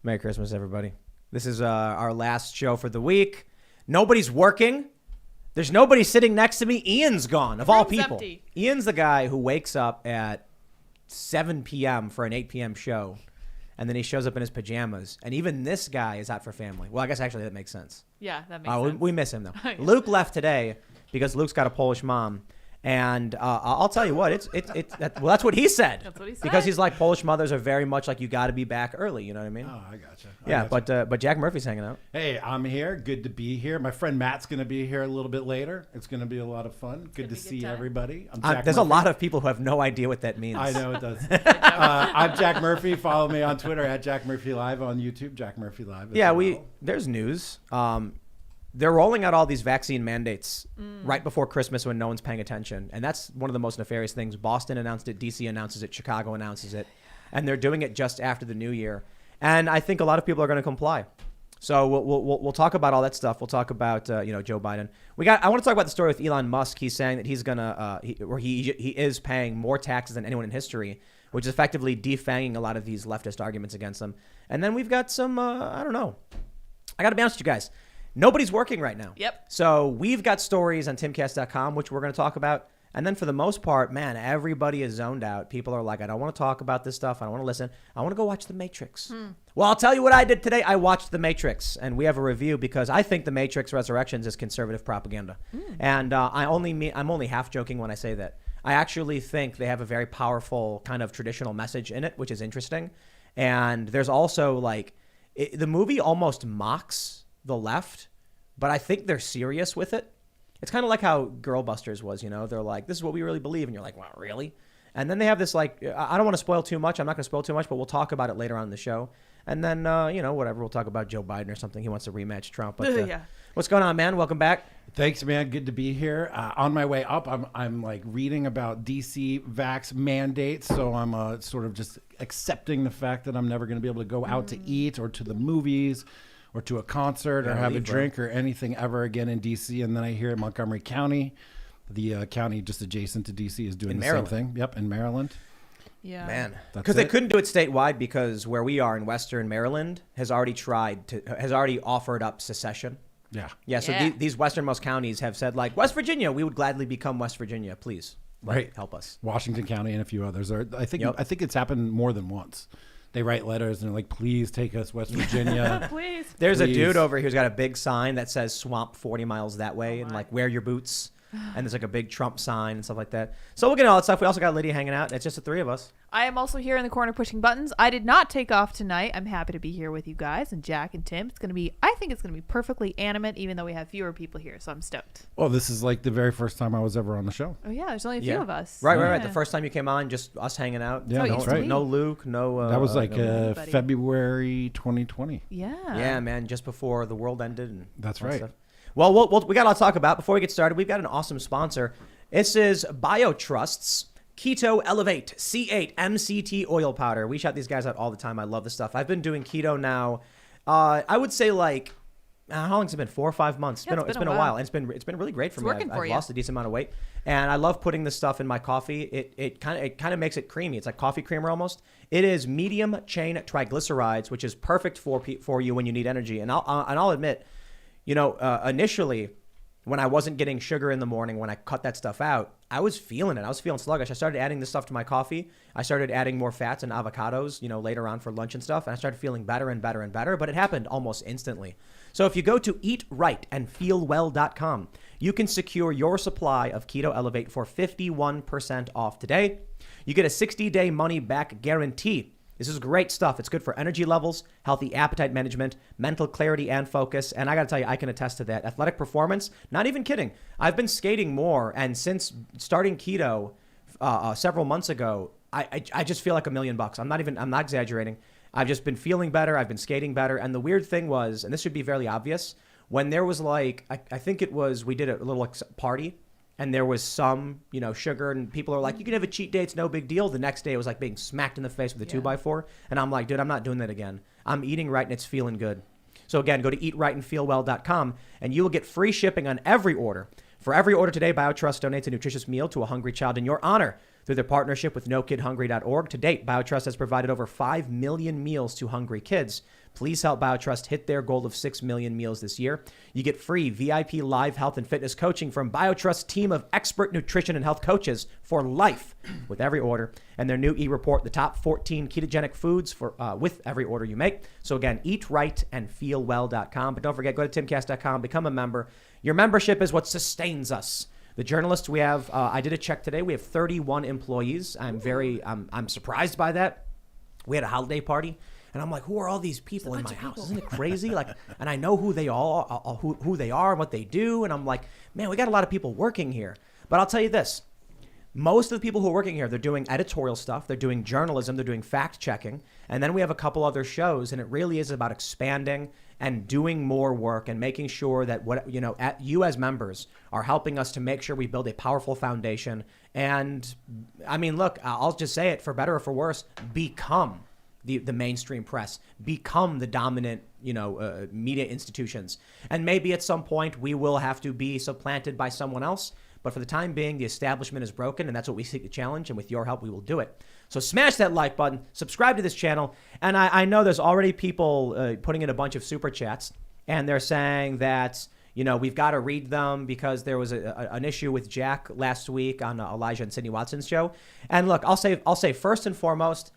Merry Christmas, everybody. This is our last show for the week. Nobody's working. There's nobody sitting next to me. Ian's gone, of all people. Empty. Ian's the guy who wakes up at 7 p.m. for an 8 p.m. show, and then he shows up in his pajamas. And even this guy is out for family. Well, I guess actually that makes sense. Yeah, that makes sense. We miss him, though. Yeah. Luke left today because Luke's got a Polish mom. And I'll tell you what, that's what he said. That's what he said. Because he's like, Polish mothers are very much like, you got to be back early. You know what I mean? Oh, I gotcha. Yeah, but Jack Murphy's hanging out. Hey, I'm here. Good to be here. My friend Matt's going to be here a little bit later. It's going to be a lot of fun. Good to see everybody. I'm Jack There's Murphy. a lot of people who have no idea what that means. I know it does. I'm Jack Murphy. Follow me on Twitter at Jack Murphy Live, on YouTube, Jack Murphy Live. Yeah, there's news. They're rolling out all these vaccine mandates right before Christmas when no one's paying attention. And that's one of the most nefarious things. Boston announced it. D.C. announces it. Chicago announces it. And they're doing it just after the new year. And I think a lot of people are going to comply. So we'll talk about all that stuff. We'll talk about Joe Biden. I want to talk about the story with Elon Musk. He's saying that he's gonna he is paying more taxes than anyone in history, which is effectively defanging a lot of these leftist arguments against him. And then we've got some I don't know. I got to be honest with you guys. Nobody's working right now. Yep. So we've got stories on Timcast.com, which we're going to talk about. And then for the most part, man, everybody is zoned out. People are like, I don't want to talk about this stuff. I don't want to listen. I want to go watch The Matrix. Well, I'll tell you what I did today. I watched The Matrix, and we have a review because I think The Matrix Resurrections is conservative propaganda. And I'm only half joking when I say that. I actually think they have a very powerful kind of traditional message in it, which is interesting. And there's also the movie almost mocks the left, but I think they're serious with it. It's kind of like how Girlbusters was, They're like, this is what we really believe. And you're like, wow, really? And then they have this I don't want to spoil too much. I'm not going to spoil too much, but we'll talk about it later on in the show. And then, whatever. We'll talk about Joe Biden or something. He wants to rematch Trump. But Yeah. What's going on, man? Welcome back. Thanks, man. Good to be here. On my way up, I'm reading about DC vax mandates, so I'm sort of just accepting the fact that I'm never going to be able to go out to eat or to the movies or to a concert or have a drink or anything ever again in D.C. And then I hear Montgomery County, the county just adjacent to D.C., is doing the same thing. Yep, in Maryland. Yeah. Man, because they couldn't do it statewide because where we are in Western Maryland has already offered up secession. Yeah. Yeah, so these westernmost counties have said, West Virginia, we would gladly become West Virginia, please. Right. Help us. Washington County and a few others. I think it's happened more than once. They write letters and they're like, please take us West Virginia. Please. There's a dude over here who's got a big sign that says swamp 40 miles that way and wear your boots. And there's a big Trump sign and stuff like that. So we'll get all that stuff. We also got Lydia hanging out. It's just the three of us. I am also here in the corner pushing buttons. I did not take off tonight. I'm happy to be here with you guys and Jack and Tim. I think it's going to be perfectly animate, even though we have fewer people here. So I'm stoked. Well, this is the very first time I was ever on the show. Oh, yeah. There's only a few of us. Right. The first time you came on, just us hanging out. Yeah, that's right. No Luke, no... that was nobody. February 2020. Yeah. Yeah, man, just before the world ended. And that's right. Stuff. Well, we got a lot to talk about. Before we get started, we've got an awesome sponsor. This is BioTrust's Keto Elevate C8 MCT oil powder. We shout these guys out all the time. I love this stuff. I've been doing keto now. I would say how long has it been? 4 or 5 months. It's been a while. And it's been really great for me. I've lost a decent amount of weight, and I love putting this stuff in my coffee. It kind of makes it creamy. It's like coffee creamer almost. It is medium chain triglycerides, which is perfect for you when you need energy. And I'll admit, initially, when I wasn't getting sugar in the morning, when I cut that stuff out, I was feeling it. I was feeling sluggish. I started adding this stuff to my coffee. I started adding more fats and avocados, later on for lunch and stuff. And I started feeling better and better and better, but it happened almost instantly. So if you go to eatrightandfeelwell.com, you can secure your supply of Keto Elevate for 51% off today. You get a 60-day money-back guarantee. This is great stuff. It's good for energy levels, healthy appetite management, mental clarity and focus. And I got to tell you, I can attest to that. Athletic performance, not even kidding. I've been skating more. And since starting keto several months ago, I just feel like $1 million. I'm not exaggerating. I've just been feeling better. I've been skating better. And the weird thing was, and this should be fairly obvious, when there was I think it was, we did a little party. And there was some, sugar, and people are like, you can have a cheat day, it's no big deal. The next day it was like being smacked in the face with a 2x4. And I'm like, dude, I'm not doing that again. I'm eating right and it's feeling good. So again, go to eatrightandfeelwell.com and you will get free shipping on every order. For every order today, BioTrust donates a nutritious meal to a hungry child in your honor. Through their partnership with NoKidHungry.org, to date, BioTrust has provided over 5 million meals to hungry kids. Please help BioTrust hit their goal of 6 million meals this year. You get free VIP live health and fitness coaching from BioTrust's team of expert nutrition and health coaches for life with every order. And their new e-report, the top 14 ketogenic foods for with every order you make. So again, eatrightandfeelwell.com. But don't forget, go to timcast.com, become a member. Your membership is what sustains us. The journalists we have, I did a check today. We have 31 employees. I'm surprised by that. We had a holiday party. And I'm like, who are all these people in my house? Isn't it crazy? Like, and I know who they are, who they are, and what they do. And I'm like, man, we got a lot of people working here. But I'll tell you this: most of the people who are working here, they're doing editorial stuff, they're doing journalism, they're doing fact checking, and then we have a couple other shows. And it really is about expanding and doing more work and making sure that you as members are helping us to make sure we build a powerful foundation. And I mean, look, I'll just say it, for better or for worse, become the mainstream press, become the dominant, media institutions. And maybe at some point we will have to be supplanted by someone else. But for the time being, the establishment is broken, and that's what we seek to challenge. And with your help, we will do it. So smash that like button, subscribe to this channel. And I know there's already people putting in a bunch of super chats, and they're saying that, we've got to read them because there was an issue with Jack last week on Elijah and Sydney Watson's show. And look, I'll say first and foremost,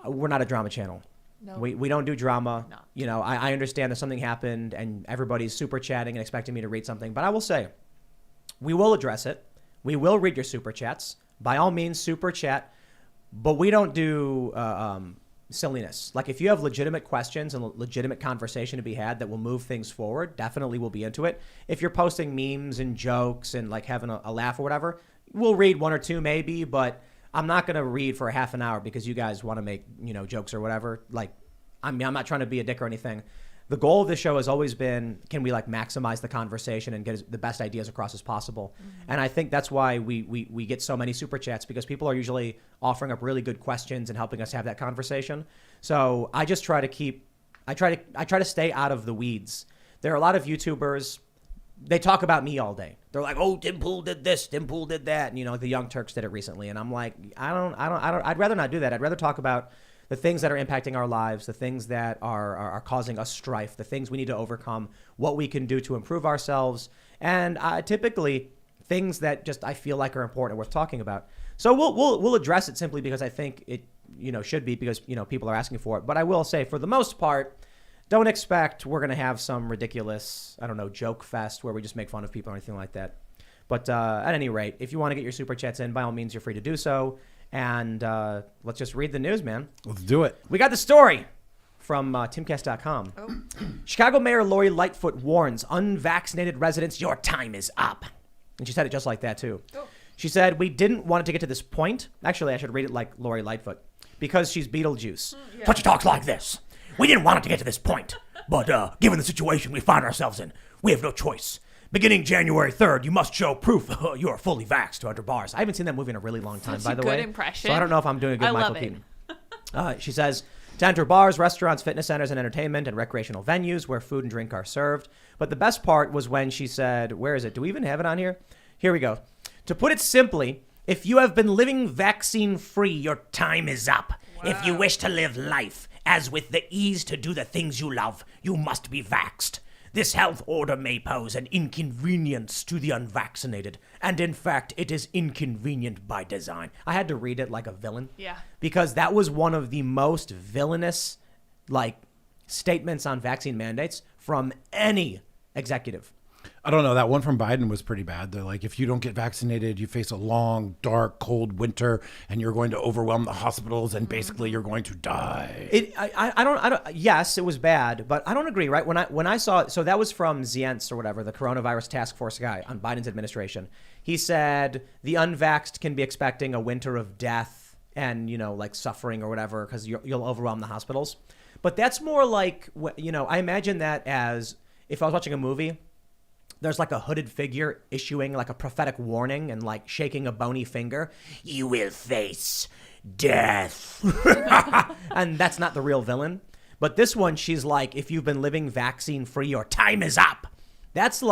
we're not a drama channel. No. We don't do drama. No. I understand that something happened and everybody's super chatting and expecting me to read something. But I will say, we will address it. We will read your super chats. By all means, super chat. But we don't do silliness. Like, if you have legitimate questions and legitimate conversation to be had that will move things forward, definitely we'll be into it. If you're posting memes and jokes and like having a laugh or whatever, we'll read one or two maybe, but I'm not going to read for a half an hour because you guys want to make, jokes or whatever. Like, I'm not trying to be a dick or anything. The goal of this show has always been, can we maximize the conversation and get the best ideas across as possible? Mm-hmm. And I think that's why we get so many super chats, because people are usually offering up really good questions and helping us have that conversation. So I just try to stay out of the weeds. There are a lot of YouTubers, they talk about me all day. They're like, oh, Tim Pool did this, Tim Pool did that. And, the Young Turks did it recently. And I'm like, I'd rather not do that. I'd rather talk about the things that are impacting our lives, the things that are causing us strife, the things we need to overcome, what we can do to improve ourselves. And typically things that just I feel like are important, worth talking about. So we'll address it simply because I think it, should be, because, people are asking for it. But I will say, for the most part, don't expect we're going to have some ridiculous, joke fest where we just make fun of people or anything like that. But at any rate, if you want to get your super chats in, by all means, you're free to do so. And let's just read the news, man. Let's do it. We got the story from timcast.com. Oh. Chicago Mayor Lori Lightfoot warns unvaccinated residents, your time is up. And she said it just like that, too. Oh. She said, we didn't want it to get to this point. Actually, I should read it like Lori Lightfoot, because she's Beetlejuice. Yeah. But she talks like this. We didn't want it to get to this point, but given the situation we find ourselves in, we have no choice. Beginning January 3rd, you must show proof you are fully vaxxed to enter bars. I haven't seen that movie in a really long time, by the way. That's a good impression. So I don't know if I'm doing a good Michael Keaton. She says, to enter bars, restaurants, fitness centers, and entertainment and recreational venues where food and drink are served. But the best part was when she said, where is it? Do we even have it on here? Here we go. To put it simply, if you have been living vaccine-free, your time is up. Wow. If you wish to live life as with the ease to do the things you love, you must be vaxxed. This health order may pose an inconvenience to the unvaccinated, and in fact, it is inconvenient by design. I had to read it like a villain. Yeah. Because that was one of the most villainous, statements on vaccine mandates from any executive. I don't know. That one from Biden was pretty bad. They're like, if you don't get vaccinated, you face a long, dark, cold winter, and you're going to overwhelm the hospitals, and basically you're going to die. I don't. Yes, it was bad, but I don't agree. Right? When I saw, so that was from Zients or whatever, the coronavirus task force guy on Biden's administration. He said the unvaxxed can be expecting a winter of death and suffering or whatever because you'll overwhelm the hospitals. But that's more like, I imagine that as if I was watching a movie. There's a hooded figure issuing a prophetic warning and shaking a bony finger. You will face death. And that's not the real villain. But this one, she's like, if you've been living vaccine free, your time is up. That's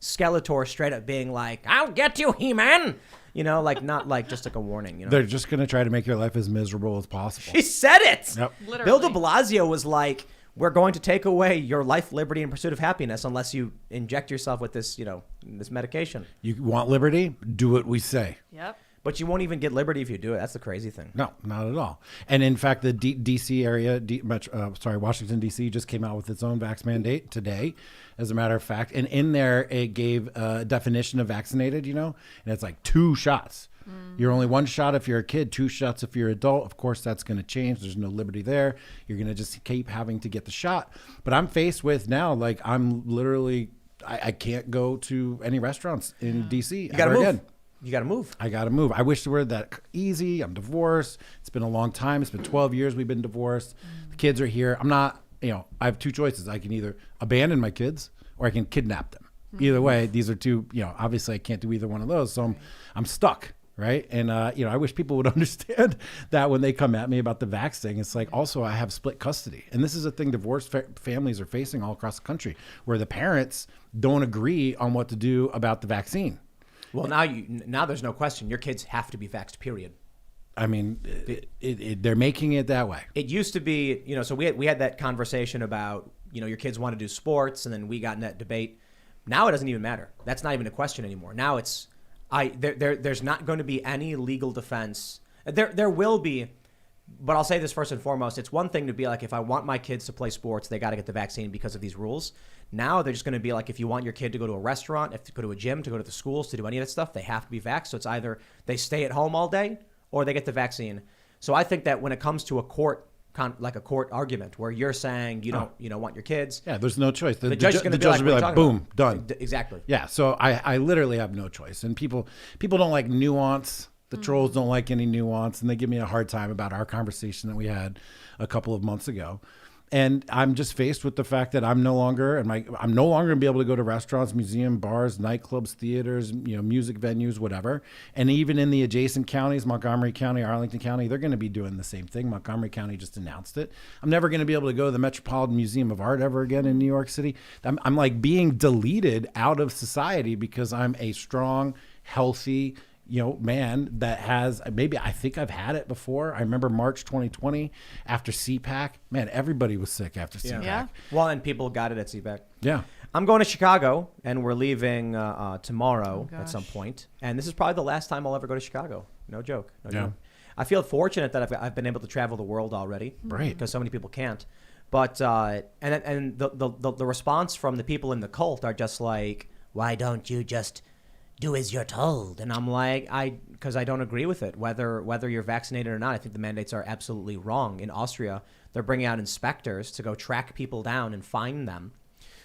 Skeletor straight up being like, I'll get you, He-Man. Not just a warning. They're just going to try to make your life as miserable as possible. She said it. Yep. Literally. Bill de Blasio was like, we're going to take away your life, liberty, and pursuit of happiness unless you inject yourself with this, this medication. You want liberty? Do what we say. Yep. But you won't even get liberty if you do it. That's the crazy thing. No, not at all. And in fact, the D.C. area, Washington, D.C. just came out with its own vax mandate today, as a matter of fact. And in there, it gave a definition of vaccinated, and it's like 2 shots. You're only 1 shot if you're a kid, 2 shots if you're an adult. Of course, that's going to change. There's no liberty there. You're going to just keep having to get the shot. But I'm faced with now, like, I'm literally, I can't go to any restaurants in D.C. You got to move. Again. You got to move. I got to move. I wish it were that easy. I'm divorced. It's been a long time. It's been 12 years we've been divorced. The kids are here. I'm not, I have 2 choices. I can either abandon my kids or I can kidnap them. Either way, these are 2, obviously I can't do either one of those. So I'm stuck. Right. And, I wish people would understand that when they come at me about the vax thing. It's like, also, I have split custody. And this is a thing divorced families are facing all across the country, where the parents don't agree on what to do about the vaccine. Well, now there's no question. Your kids have to be vaxxed, period. I mean, they're making it that way. It used to be, so we had that conversation about, your kids want to do sports, and then we got in that debate. Now it doesn't even matter. That's not even a question anymore. Now it's, there's not going to be any legal defense. There will be, but I'll say this first and foremost. It's one thing to be like, if I want my kids to play sports, they got to get the vaccine because of these rules. Now they're just going to be like, if you want your kid to go to a restaurant, if to go to a gym, to go to the schools, to do any of that stuff, they have to be vaxxed. So it's either they stay at home all day or they get the vaccine. So I think that when it comes to a court argument where you're saying you don't want your kids, there's no choice. The judge is going to be like, boom, done. Exactly. Yeah. So I literally have no choice. And people don't like nuance. The trolls don't like any nuance, and they give me a hard time about our conversation that we had a couple of months ago. And I'm just faced with the fact that I'm no longer gonna be able to go to restaurants, museum, bars, nightclubs, theaters, music venues, whatever. And even in the adjacent counties, Montgomery County, Arlington County, they're gonna be doing the same thing. Montgomery County just announced it. I'm never gonna be able to go to the Metropolitan Museum of Art ever again in New York City. I'm like being deleted out of society because I'm a strong, healthy, man that has, maybe I think I've had it before. I remember March 2020 after CPAC. Man, everybody was sick after CPAC. Yeah. Well, and people got it at CPAC. Yeah. I'm going to Chicago, and we're leaving tomorrow Oh, at some gosh. point. And this is probably the last time I'll ever go to Chicago. No joke. No Yeah. joke. I feel fortunate that I've been able to travel the world already. Right. Because so many people can't. But and the response from the people in the cult are just like, why don't you just do as you're told? And I'm like, because I don't agree with it. Whether you're vaccinated or not, I think the mandates are absolutely wrong. In Austria, they're bringing out inspectors to go track people down and fine them.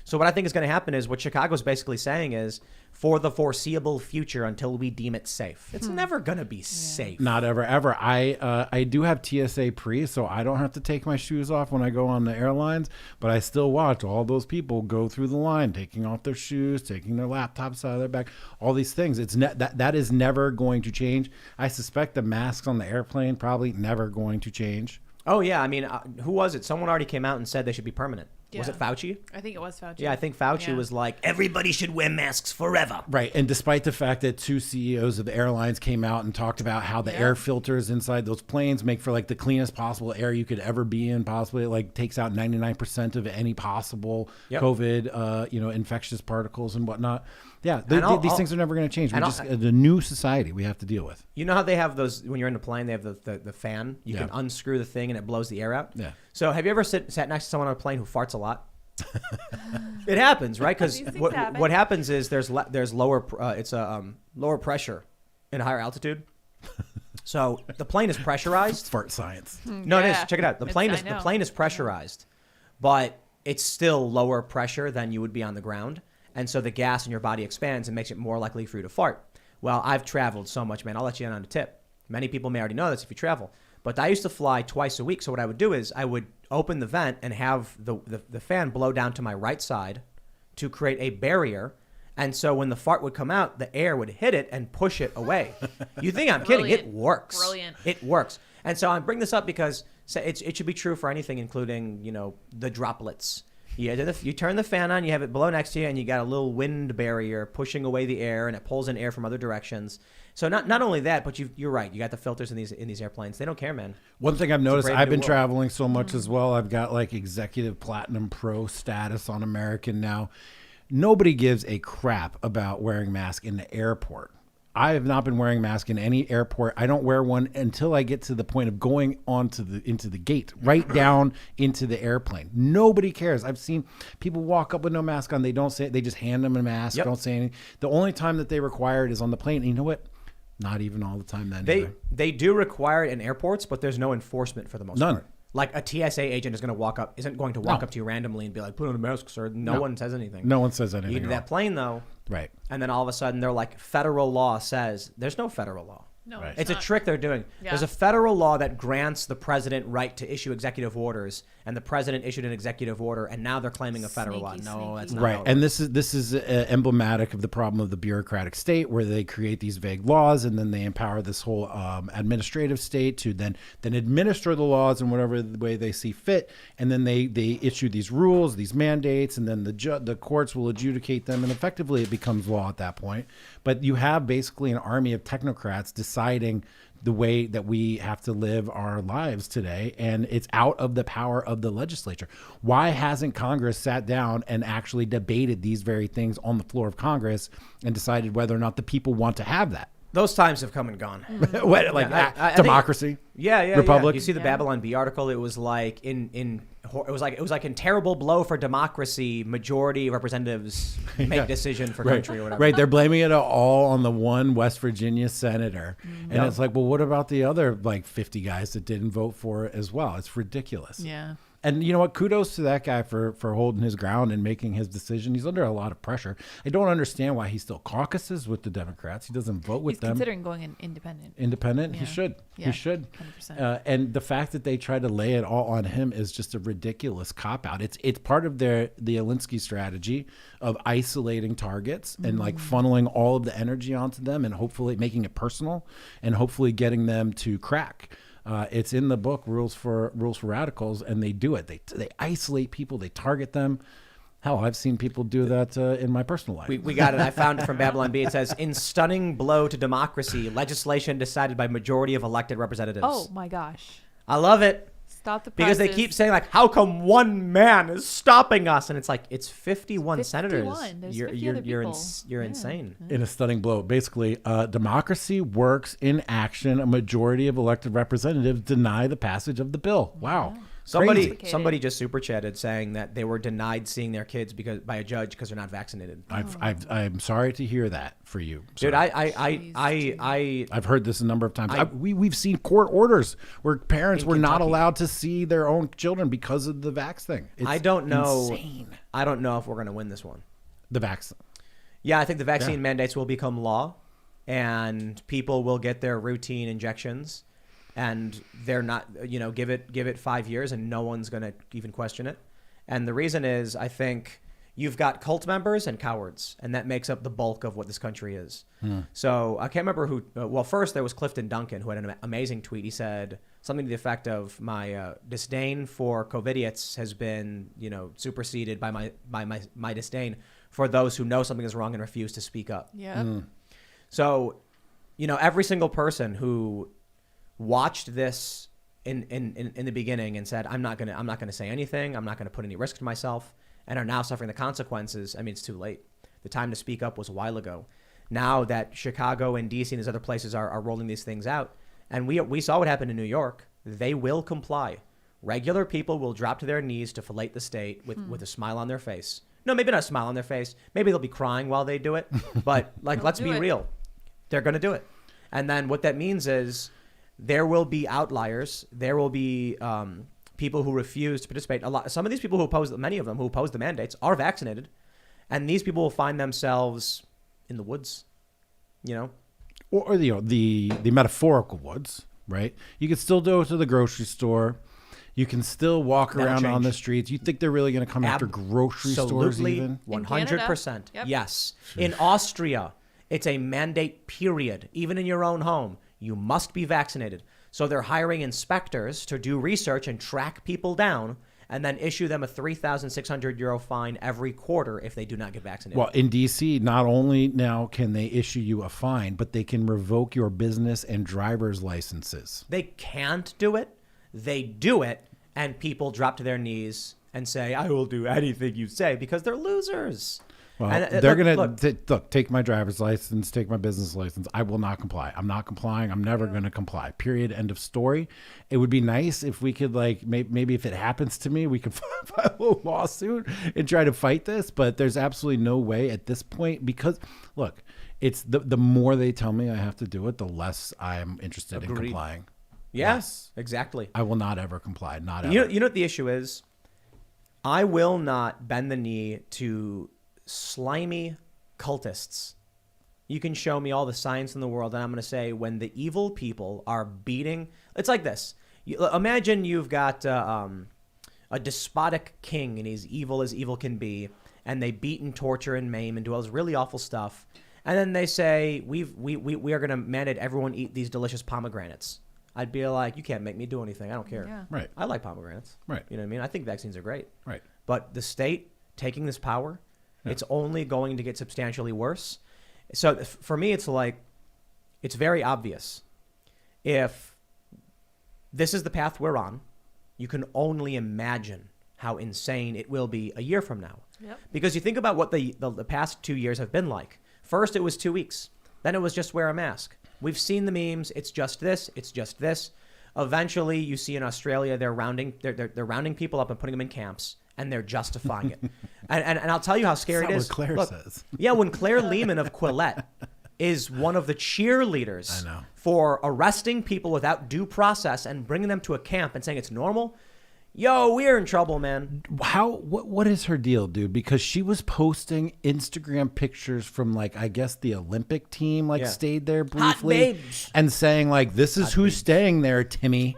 So what I think is going to happen is what Chicago's basically saying is, for the foreseeable future until we deem it safe. It's never going to be safe. Not ever. I do have TSA pre, so I don't have to take my shoes off when I go on the airlines, but I still watch all those people go through the line, taking off their shoes, taking their laptops out of their bag, all these things. That is never going to change. I suspect the masks on the airplane probably never going to change. Oh, yeah. I mean, who was it? Someone already came out and said they should be permanent. Was Yeah. it Fauci? I think it was Fauci. Yeah, I think Fauci was like, Everybody should wear masks forever. Right. And despite the fact that 2 CEOs of the airlines came out and talked about how the air filters inside those planes make for like the cleanest possible air you could ever be in, possibly, it like takes out 99% of any possible COVID, infectious particles and whatnot. Yeah, these things are never going to change. We're just the new society we have to deal with. You know how they have those, when you're in a plane, they have the fan? You can unscrew the thing and it blows the air out? Yeah. So have you ever sat next to someone on a plane who farts a lot? It happens, right? Because These things what happen. happens is there's lower lower pressure in higher altitude. So the plane is pressurized. Fart science. No, it is. Yeah. Check it out. The plane is pressurized, but it's still lower pressure than you would be on the ground, and so the gas in your body expands and makes it more likely for you to fart. Well, I've traveled so much, man. I'll let you in on a tip. Many people may already know this if you travel, but I used to fly twice a week. So what I would do is I would open the vent and have the fan blow down to my right side to create a barrier. And so when the fart would come out, the air would hit it and push it away. You think I'm kidding? It works. Brilliant. It works. And so I bring this up because it should be true for anything, including, the droplets. Yeah, you turn the fan on, you have it blow next to you, and you got a little wind barrier pushing away the air, and it pulls in air from other directions. So not only that, but you're right. You got the filters in these airplanes. They don't care, man. One thing I've noticed, brave I've new been world. traveling so much as well. I've got like executive platinum pro status on American now. Nobody gives a crap about wearing mask in the airport. I have not been wearing mask in any airport. I don't wear one until I get to the point of going into the gate, right down into the airplane. Nobody cares. I've seen people walk up with no mask on. They don't say it. They just hand them a mask. Yep. Don't say anything. The only time that they require it is on the plane. And you know what? Not even all the time then. either. They do require it in airports, but there's no enforcement for the most None. part. Like a TSA agent isn't going to walk up to you randomly and be like, "Put on a mask, sir." No one says anything. No one says You anything. get to at all. that plane though, Right. and then all of a sudden they're like, "Federal law says." There's no federal law. No, Right. It's a not. trick they're doing. Yeah. There's a federal law that grants the president right to issue executive orders, and the president issued an executive order, and now they're claiming a federal law. Sneaky, No, sneaky. that's not Right, how it and works. this is emblematic of the problem of the bureaucratic state, where they create these vague laws, and then they empower this whole administrative state to then administer the laws in whatever way they see fit, and then they issue these rules, these mandates, and then the courts will adjudicate them, and effectively it becomes law at that point. But you have basically an army of technocrats deciding the way that we have to live our lives today, and it's out of the power of the legislature. Why hasn't Congress sat down and actually debated these very things on the floor of Congress and decided whether or not the people want to have that? Those times have come and gone. What, like Yeah, I think- democracy? Yeah. Republic? You see the Babylon Bee article? It was like it was like in terrible blow for democracy. Majority of representatives make decision for country or whatever. Right, they're blaming it all on the one West Virginia senator, and it's like, well, what about the other like 50 guys that didn't vote for it as well? It's ridiculous. Yeah. And you know what? Kudos to that guy for holding his ground and making his decision. He's under a lot of pressure. I don't understand why he still caucuses with the Democrats. He doesn't vote with He's them. considering going independent. Independent? Yeah. He should. Yeah, He should. 100%. And the fact that they try to lay it all on him is just a ridiculous cop out. It's part of the Alinsky strategy of isolating targets and like funneling all of the energy onto them and hopefully making it personal and hopefully getting them to crack. It's in the book, Rules for Radicals, and they do it. They isolate people, they target them. Hell, I've seen people do that in my personal life. We got it. I found it from Babylon Bee. It says, "In stunning blow to democracy, legislation decided by majority of elected representatives." Oh my gosh. I love it. Stop the Because they presses. keep saying like, "How come one man is stopping us?" And it's like, it's 51 senators. 51. There's You're 50 other you're people. you're Yeah. insane. In a stunning blow, basically, democracy works in action. A majority of elected representatives deny the passage of the bill. Wow. Crazy. Somebody just super chatted saying that they were denied seeing their kids by a judge because they're not vaccinated. I'm sorry to hear that for you, Dude, sir. I I've heard this a number of times. We've seen court orders where parents In were not Kentucky. allowed to see their own children because of the vax thing. It's I don't know. insane. I don't know if we're gonna win this one. The vax. Yeah, I think the vaccine Yeah. mandates will become law, and people will get their routine injections, and they're not. Give it 5 years, and no one's gonna even question it. And the reason is, I think you've got cult members and cowards, and that makes up the bulk of what this country is. So I can't remember who. Well, first there was Clifton Duncan, who had an amazing tweet. He said something to the effect of, "My disdain for COVIDiots has been, superseded by my disdain for those who know something is wrong and refuse to speak up." Yeah. So, every single person who watched this in the beginning and said, I'm not gonna say anything, I'm not gonna put any risk to myself, and are now suffering the consequences. I mean, it's too late. The time to speak up was a while ago. Now that Chicago and DC and these other places are rolling these things out, and we saw what happened in New York, they will comply. Regular people will drop to their knees to fillet the state with a smile on their face. No, maybe not a smile on their face. Maybe they'll be crying while they do it. But let's do be it. real. They're going to do it. And then what that means is there will be outliers. There will be people who refuse to participate. Some of these people many of them who oppose the mandates are vaccinated. And these people will find themselves in the woods, Or the metaphorical woods, right? You can still go to the grocery store. You can still walk That'll around on change. the streets. You think they're really going to come after grocery stores Absolutely, even? 100%. Yep. Yes. In Austria, it's a mandate period. Even in your own home, you must be vaccinated. So they're hiring inspectors to do research and track people down and then issue them a 3,600 euro fine every quarter if they do not get vaccinated. Well, in DC, not only now can they issue you a fine, but they can revoke your business and driver's licenses. They can't do it. They do it, and people drop to their knees and say, I will do anything you say, because they're losers. Well, And, they're look, going to look, take my driver's license, take my business license. I will not comply. I'm not complying. I'm never going to comply. Period. End of story. It would be nice if we could, like, maybe if it happens to me, we could file a lawsuit and try to fight this. But there's absolutely no way at this point, because look, it's the more they tell me I have to do it, the less I'm interested in complying. Yes, exactly. I will not ever comply. Not ever. You know what the issue is? I will not bend the knee to slimy cultists. You can show me all the science in the world, and I'm going to say when the evil people are beating, it's like this. Imagine you've got a despotic king, and he's evil as evil can be, and they beat and torture and maim and do all this really awful stuff, and then they say we are going to mandate everyone eat these delicious pomegranates. I'd be like, you can't make me do anything. I don't care. Yeah. Right. I like pomegranates. Right. You know what I mean? I think vaccines are great. Right. But the state taking this power, it's only going to get substantially worse. So for me, it's like, it's very obvious. If this is the path we're on, you can only imagine how insane it will be a year from now. Yep. Because you think about what the past 2 years have been like. First, it was 2 weeks. Then it was just wear a mask. We've seen the memes. It's just this. It's just this. Eventually, you see in Australia, they're rounding people up and putting them in camps, and they're justifying it. And I'll tell you how scary it is. That's not what Claire says. Yeah, when Claire Lehman of Quillette is one of the cheerleaders I know. for arresting people without due process and bringing them to a camp and saying it's normal, yo, we're in trouble, man. What is her deal, dude? Because she was posting Instagram pictures from, like, I guess the Olympic team, like, stayed there briefly, babes. and saying, like, this is who's staying there, Timmy.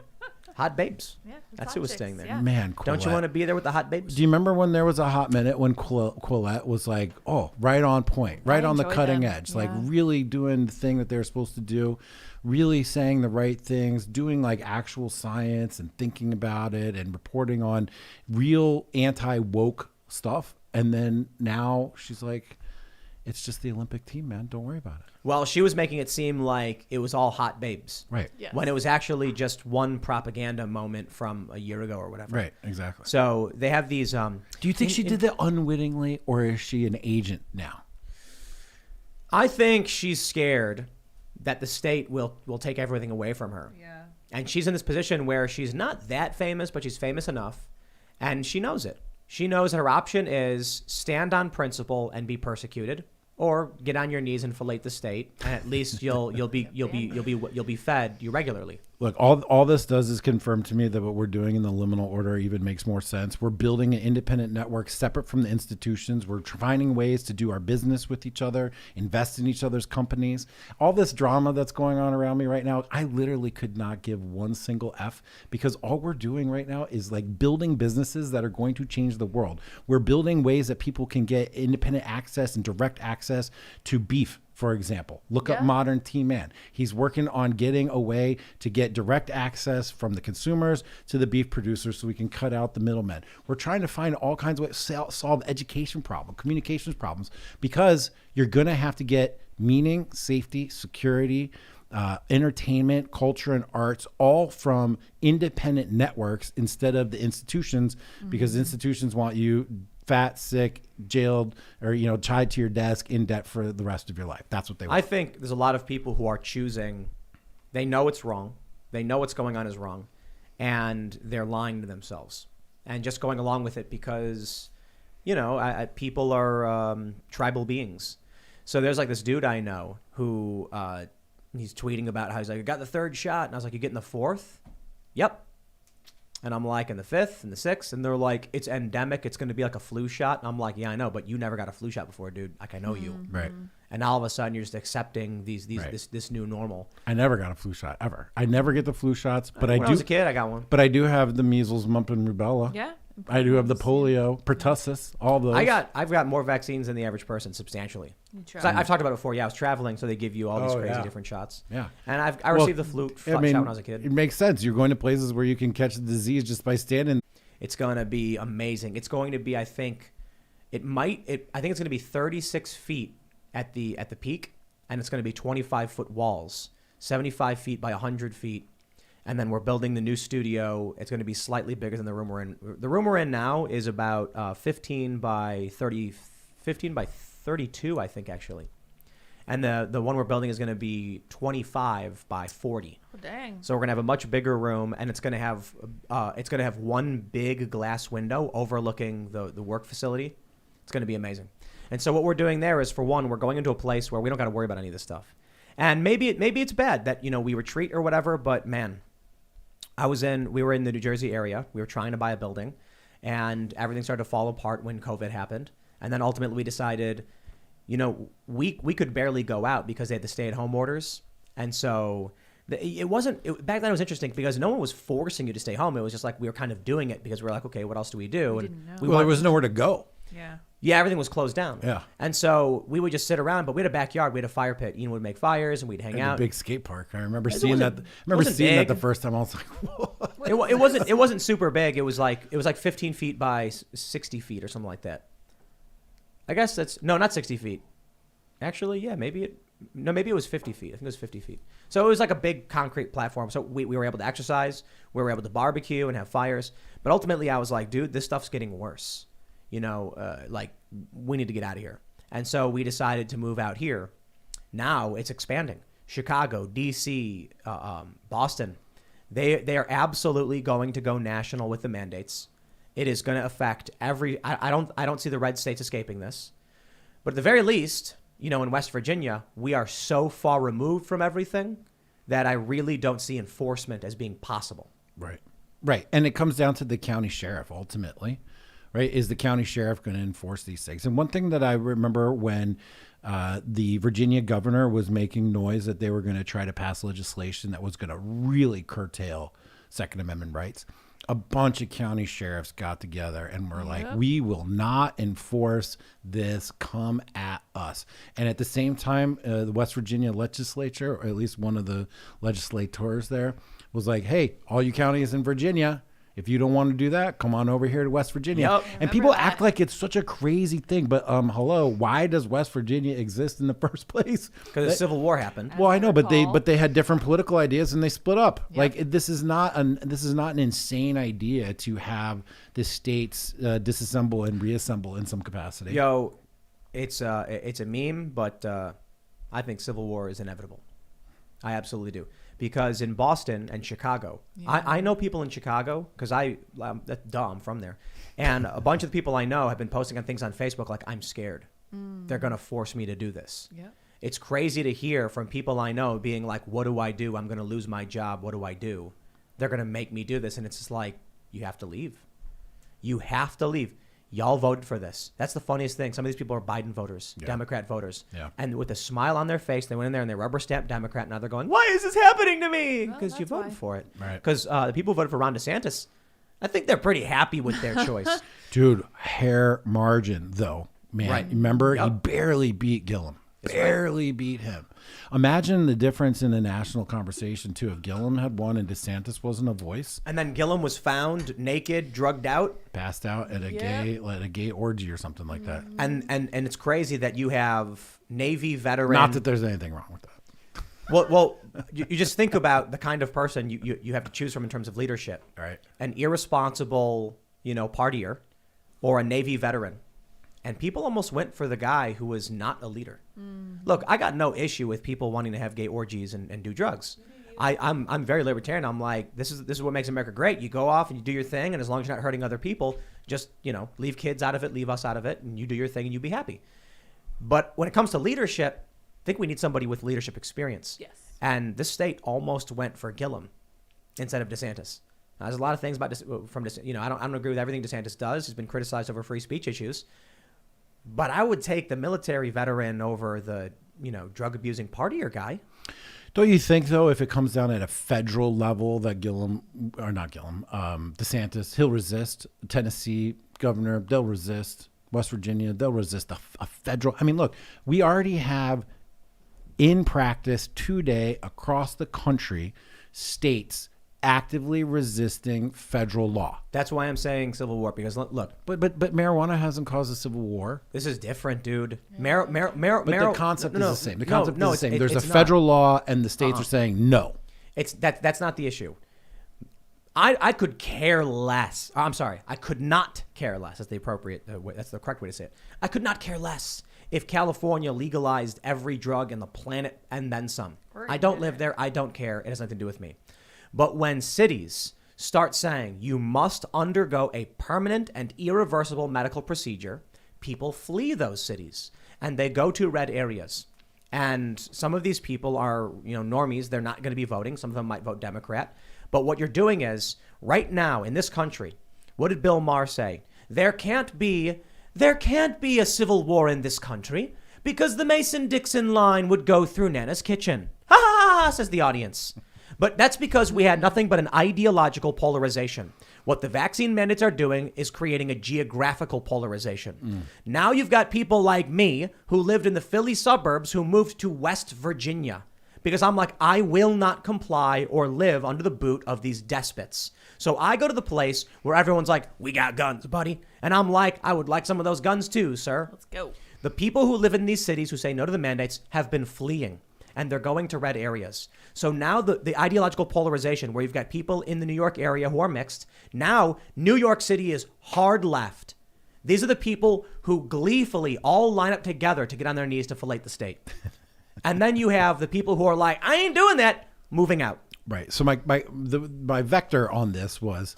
Hot babes. Yeah, That's hot who was chicks, staying there. yeah. Man, Don't you Quillette. want to be there with the hot babes? Do you remember when there was a hot minute when Quillette was like, oh, right on point, right on the enjoyed cutting them. edge, like Yeah. really doing the thing that they were supposed to do, really saying the right things, doing like actual science and thinking about it and reporting on real anti-woke stuff. And then now she's like, it's just the Olympic team, man. Don't worry about it. Well, she was making it seem like it was all hot babes. Right. Yes. When it was actually just one propaganda moment from a year ago or whatever. Right. Exactly. So they have these. Do you think she did that unwittingly, or is she an agent now? I think she's scared that the state will take everything away from her. Yeah. And she's in this position where she's not that famous, but she's famous enough, and she knows it. She knows that her option is stand on principle and be persecuted, or get on your knees and fillet the state, and at least you'll be fed regularly. Look, all this does is confirm to me that what we're doing in the liminal order even makes more sense. We're building an independent network separate from the institutions. We're finding ways to do our business with each other, invest in each other's companies. All this drama that's going on around me right now, I literally could not give one single F, because all we're doing right now is like building businesses that are going to change the world. We're building ways that people can get independent access and direct access to beef. For example, look up Modern Tea Man. He's working on getting a way to get direct access from the consumers to the beef producers so we can cut out the middlemen. We're trying to find all kinds of ways to solve education problems, communications problems, because you're going to have to get meaning, safety, security, entertainment, culture, and arts, all from independent networks instead of the institutions, because institutions want you fat, sick, jailed, or tied to your desk in debt for the rest of your life. That's what they want. I think there's a lot of people who are choosing. They know it's wrong. They know what's going on is wrong, and they're lying to themselves and just going along with it because, people are tribal beings. So there's like this dude I know who he's tweeting about how he's like, I got the 3rd shot, and I was like, you getting the 4th? Yep. And I'm like, in the 5th and the 6th, and they're like, it's endemic. It's going to be like a flu shot. And I'm like, yeah, I know, but you never got a flu shot before, dude. Like, I know you. Right. And all of a sudden, you're just accepting Right. this new normal. I never got a flu shot ever. I never get the flu shots, but When I was a kid, I got one. But I do have the measles, mumps, and rubella. Yeah. I do have the polio, pertussis, all those. I've got more vaccines than the average person substantially. So I've talked about it before. Yeah, I was traveling, so they give you all these crazy different shots. Yeah. And I received the flu shot when I was a kid. It makes sense. You're going to places where you can catch the disease just by standing. It's going to be amazing. It's going to be, I think, I think it's going to be 36 feet at the peak, and it's going to be 25-foot walls, 75 feet by 100 feet. And then we're building the new studio. It's going to be slightly bigger than the room we're in. The room we're in now is about 15 by 32, I think, actually. And the one we're building is going to be 25 by 40. Oh, dang. So we're going to have a much bigger room, and it's going to have one big glass window overlooking the work facility. It's going to be amazing. And so what we're doing there is, for one, we're going into a place where we don't got to worry about any of this stuff. And maybe it's bad that, we retreat or whatever, but man, we were in the New Jersey area. We were trying to buy a building, and everything started to fall apart when COVID happened. And then ultimately we decided, we could barely go out because they had the stay-at-home orders. And so back then it was interesting because no one was forcing you to stay home. It was just like we were kind of doing it because we were like, okay, what else do we do? We didn't know. There was nowhere to go. Yeah. Yeah, everything was closed down. Yeah. And so we would just sit around, but we had a backyard. We had a fire pit. Ian would make fires, and we'd hang out. A big skate park. I remember seeing that. The first time. I was like, what? It wasn't super big. It was like 15 feet by 60 feet or something like that. I guess not 60 feet. Actually, yeah, maybe it was 50 feet. I think it was 50 feet. So it was like a big concrete platform. So we were able to exercise. We were able to barbecue and have fires. But ultimately, I was like, dude, this stuff's getting worse. We need to get out of here. And so we decided to move out here. Now it's expanding. Chicago, DC, Boston, they are absolutely going to go national with the mandates. It is going to affect I don't see the red states escaping this. But at the very least, in West Virginia, we are so far removed from everything that I really don't see enforcement as being possible. Right. And it comes down to the county sheriff ultimately. Right? Is the county sheriff going to enforce these things? And one thing that I remember when the Virginia governor was making noise that they were going to try to pass legislation that was going to really curtail Second Amendment rights, a bunch of county sheriffs got together and were like, we will not enforce this. Come at us. And at the same time, the West Virginia legislature, or at least one of the legislators there, was like, hey, all you counties in Virginia, if you don't want to do that, come on over here to West Virginia. Yep. And people act like it's such a crazy thing. But hello, why does West Virginia exist in the first place? Because the Civil War happened. Well, I know, but they had different political ideas and they split up. Yep. Like this is not an insane idea to have the states disassemble and reassemble in some capacity. Yo, it's a meme, but I think Civil War is inevitable. I absolutely do. Because in Boston and Chicago, I know people in Chicago because that's dumb, I'm from there. And a bunch of the people I know have been posting on things on Facebook like, I'm scared. They're going to force me to do this. Yeah. It's crazy to hear from people I know being like, what do I do? I'm going to lose my job. What do I do? They're going to make me do this. And it's just like, you have to leave. You have to leave. Y'all voted for this. That's the funniest thing. Some of these people are Biden voters, Democrat voters. Yeah. And with a smile on their face, they went in there and they rubber stamped Democrat. Now they're going, why is this happening to me? Because you voted for it. Right. Because the people who voted for Ron DeSantis, I think they're pretty happy with their choice. Dude, hair margin, though. Man, Right. Remember? He barely beat Gillum. Barely beat him. Imagine the difference in the national conversation, too. If Gillum had won and DeSantis wasn't a voice. And then Gillum was found naked, drugged out. Passed out at a gay orgy or something like that. And it's crazy that you have Navy veteran. Not that there's anything wrong with that. Well, you just think about the kind of person you have to choose from in terms of leadership. Right. An irresponsible, partier, or a Navy veteran. And people almost went for the guy who was not a leader. Look, I got no issue with people wanting to have gay orgies and do drugs. I'm very libertarian. I'm like, this is what makes America great. You go off and you do your thing, and as long as you're not hurting other people, just leave kids out of it, leave us out of it, and you do your thing and you be happy. But when it comes to leadership, I think we need somebody with leadership experience. Yes. And this state almost went for Gillum instead of DeSantis. Now, there's a lot of things about I don't agree with everything DeSantis does. He's been criticized over free speech issues. But I would take the military veteran over the, drug abusing partier guy. Don't you think, though, if it comes down at a federal level that DeSantis, he'll resist. Tennessee governor, they'll resist. West Virginia, they'll resist a federal. I mean, look, we already have in practice today across the country states actively resisting federal law. That's why I'm saying civil war, because look, But marijuana hasn't caused a civil war. this is different, dude. But the concept is the same. The concept is the same. There's a it's not. federal law, and the states are saying no. It's that's not the issue. I could care less. I'm sorry. I could not care less. That's the appropriate way. That's the correct way to say it. I could not care less if California legalized every drug in the planet and then some. I don't live there. I don't care. It has nothing to do with me. But when cities start saying you must undergo a permanent and irreversible medical procedure, people flee those cities and they go to red areas. And some of these people are, normies. They're not going to be voting. Some of them might vote Democrat. But what you're doing is, right now in this country, what did Bill Maher say? There can't be a civil war in this country because the Mason-Dixon line would go through Nana's kitchen. Ha ha ha, says the audience. But that's because we had nothing but an ideological polarization. What the vaccine mandates are doing is creating a geographical polarization. Now you've got people like me who lived in the Philly suburbs who moved to West Virginia because I'm like, I will not comply or live under the boot of these despots. So I go to the place where everyone's like, we got guns, buddy. And I'm like, I would like some of those guns too, sir. Let's go. The people who live in these cities who say no to the mandates have been fleeing. And they're going to red areas. So now the ideological polarization where you've got people in the New York area who are mixed. Now, New York City is hard left. These are the people who gleefully all line up together to get on their knees to fillet the state. And then you have the people who are like, I ain't doing that, moving out. Right. So my vector on this was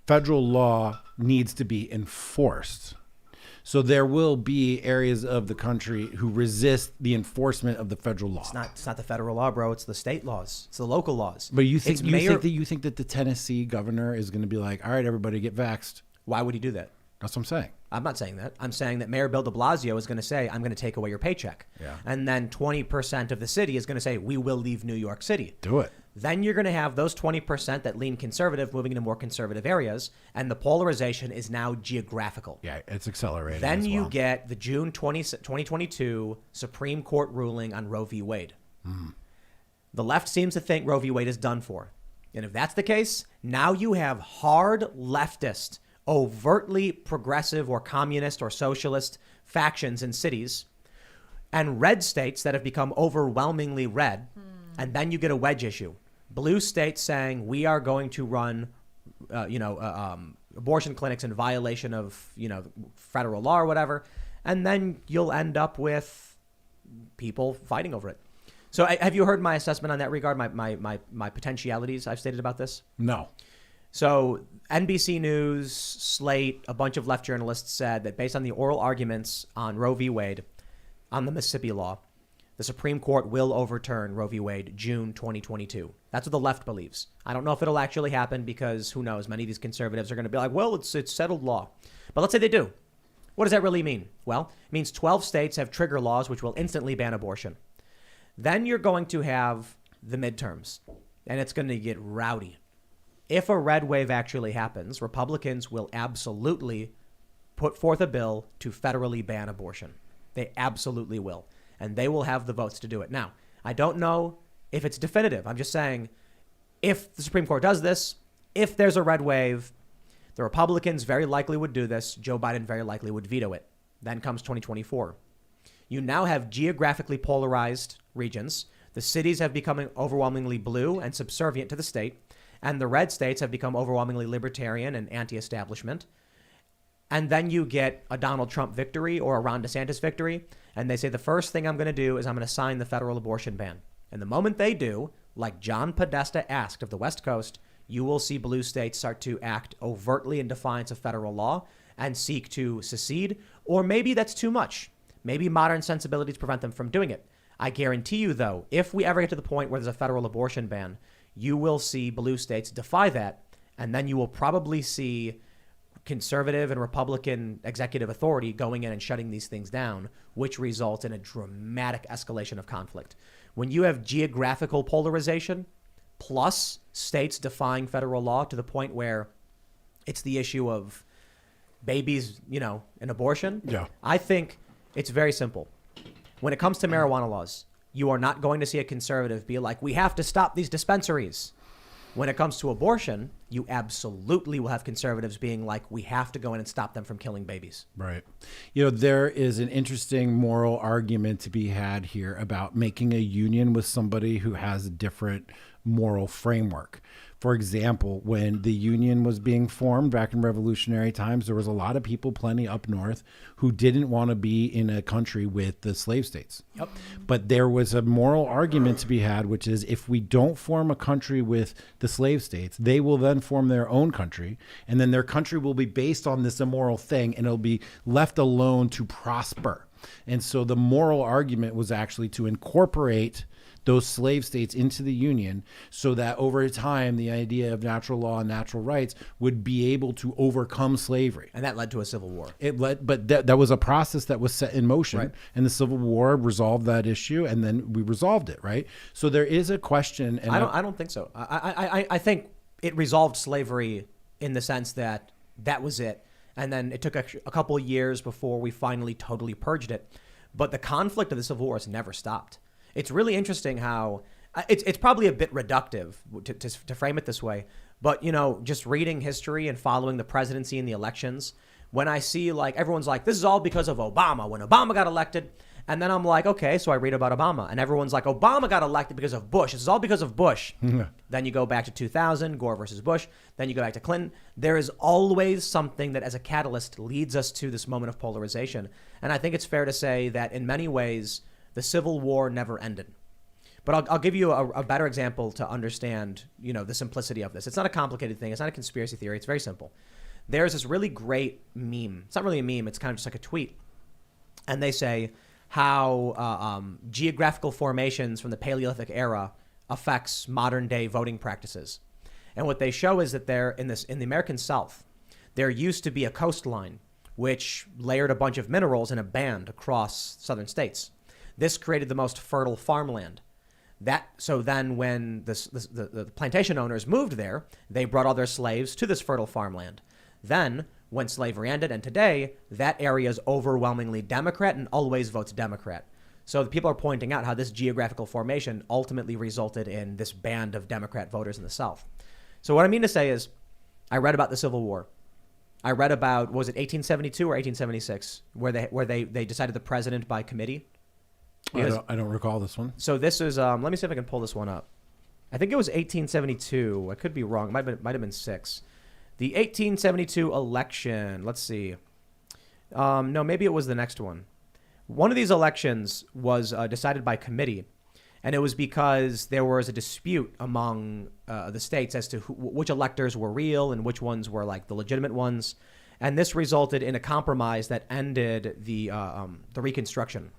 federal law needs to be enforced. So there will be areas of the country who resist the enforcement of the federal law. It's not the federal law, bro. It's the state laws. It's the local laws. But you think that the Tennessee governor is going to be like, all right, everybody get vaxxed? Why would he do that? That's what I'm saying. I'm not saying that. I'm saying that Mayor Bill de Blasio is going to say, I'm going to take away your paycheck. Yeah. And then 20% of the city is going to say, we will leave New York City. Do it. Then you're going to have those 20% that lean conservative moving into more conservative areas. And the polarization is now geographical. Yeah, it's accelerating. Then you get the June 2022 Supreme Court ruling on Roe v. Wade. The left seems to think Roe v. Wade is done for. And if that's the case, now you have hard leftist, overtly progressive or communist or socialist factions in cities and red states that have become overwhelmingly red. And then you get a wedge issue. Blue states saying we are going to run, abortion clinics in violation of, federal law or whatever. And then you'll end up with people fighting over it. So have you heard my assessment on that regard, my potentialities I've stated about this? No. So NBC News, Slate, a bunch of left journalists said that based on the oral arguments on Roe v. Wade, on the Mississippi law, the Supreme Court will overturn Roe v. Wade June 2022. That's what the left believes. I don't know if it'll actually happen because who knows? Many of these conservatives are going to be like, well, it's settled law. But let's say they do. What does that really mean? Well, it means 12 states have trigger laws which will instantly ban abortion. Then you're going to have the midterms, and it's going to get rowdy. If a red wave actually happens, Republicans will absolutely put forth a bill to federally ban abortion. They absolutely will. And they will have the votes to do it. Now, I don't know if it's definitive. I'm just saying if the Supreme Court does this, if there's a red wave, the Republicans very likely would do this. Joe Biden very likely would veto it. Then comes 2024. You now have geographically polarized regions. The cities have become overwhelmingly blue and subservient to the state. And the red states have become overwhelmingly libertarian and anti-establishment. And then you get a Donald Trump victory or a Ron DeSantis victory. And they say, the first thing I'm going to do is I'm going to sign the federal abortion ban. And the moment they do, like John Podesta asked of the West Coast, you will see blue states start to act overtly in defiance of federal law and seek to secede. Or maybe that's too much. Maybe modern sensibilities prevent them from doing it. I guarantee you, though, if we ever get to the point where there's a federal abortion ban, you will see blue states defy that. And then you will probably see conservative and Republican executive authority going in and shutting these things down, which results in a dramatic escalation of conflict. When you have geographical polarization plus states defying federal law to the point where it's the issue of babies, an abortion, yeah. I think it's very simple. When it comes to marijuana laws, you are not going to see a conservative be like, we have to stop these dispensaries. When it comes to abortion, you absolutely will have conservatives being like, we have to go in and stop them from killing babies. Right. You know, there is an interesting moral argument to be had here about making a union with somebody who has a different moral framework. For example, when the union was being formed back in revolutionary times, there was a lot of people, plenty up north, who didn't want to be in a country with the slave states. Yep. But there was a moral argument to be had, which is if we don't form a country with the slave states, they will then form their own country, and then their country will be based on this immoral thing, and it'll be left alone to prosper. And so the moral argument was actually to incorporate those slave states into the union so that over time the idea of natural law and natural rights would be able to overcome slavery. And that led to a civil war. But that was a process that was set in motion, Right. and the Civil War resolved that issue, and then we resolved it, right? So there is a question. And I don't think so. I think it resolved slavery in the sense that that was it. And then it took a couple of years before we finally totally purged it. But the conflict of the Civil War has never stopped. It's really interesting how it's probably a bit reductive to frame it this way. But, you know, just reading history and following the presidency and the elections, when I see like everyone's like, this is all because of Obama, when Obama got elected. And then I'm like, okay, so I read about Obama. And everyone's like, Obama got elected because of Bush. This is all because of Bush. Then you go back to 2000, Gore versus Bush. Then you go back to Clinton. There is always something that as a catalyst leads us to this moment of polarization. And I think it's fair to say that in many ways, the Civil War never ended. But I'll give you a better example to understand, you know, the simplicity of this. It's not a complicated thing. It's not a conspiracy theory. It's very simple. There's this really great meme. It's not really a meme. It's kind of just like a tweet. And they say how geographical formations from the Paleolithic era affects modern day voting practices. And what they show is that in the American South, there used to be a coastline which layered a bunch of minerals in a band across southern states. This created the most fertile farmland. So then when the plantation owners moved there, they brought all their slaves to this fertile farmland. Then, when slavery ended, and today, that area is overwhelmingly Democrat and always votes Democrat. So the people are pointing out how this geographical formation ultimately resulted in this band of Democrat voters in the South. So what I mean to say is, I read about the Civil War. I read about, was it 1872 or 1876, where they decided the president by committee? I don't recall this one. So this is, let me see if I can pull this one up. I think it was 1872. I could be wrong. It might have been 6. The 1872 election, let's see. No, maybe it was the next one. One of these elections was decided by committee, and it was because there was a dispute among the states as to which electors were real and which ones were like the legitimate ones. And this resulted in a compromise that ended the Reconstruction.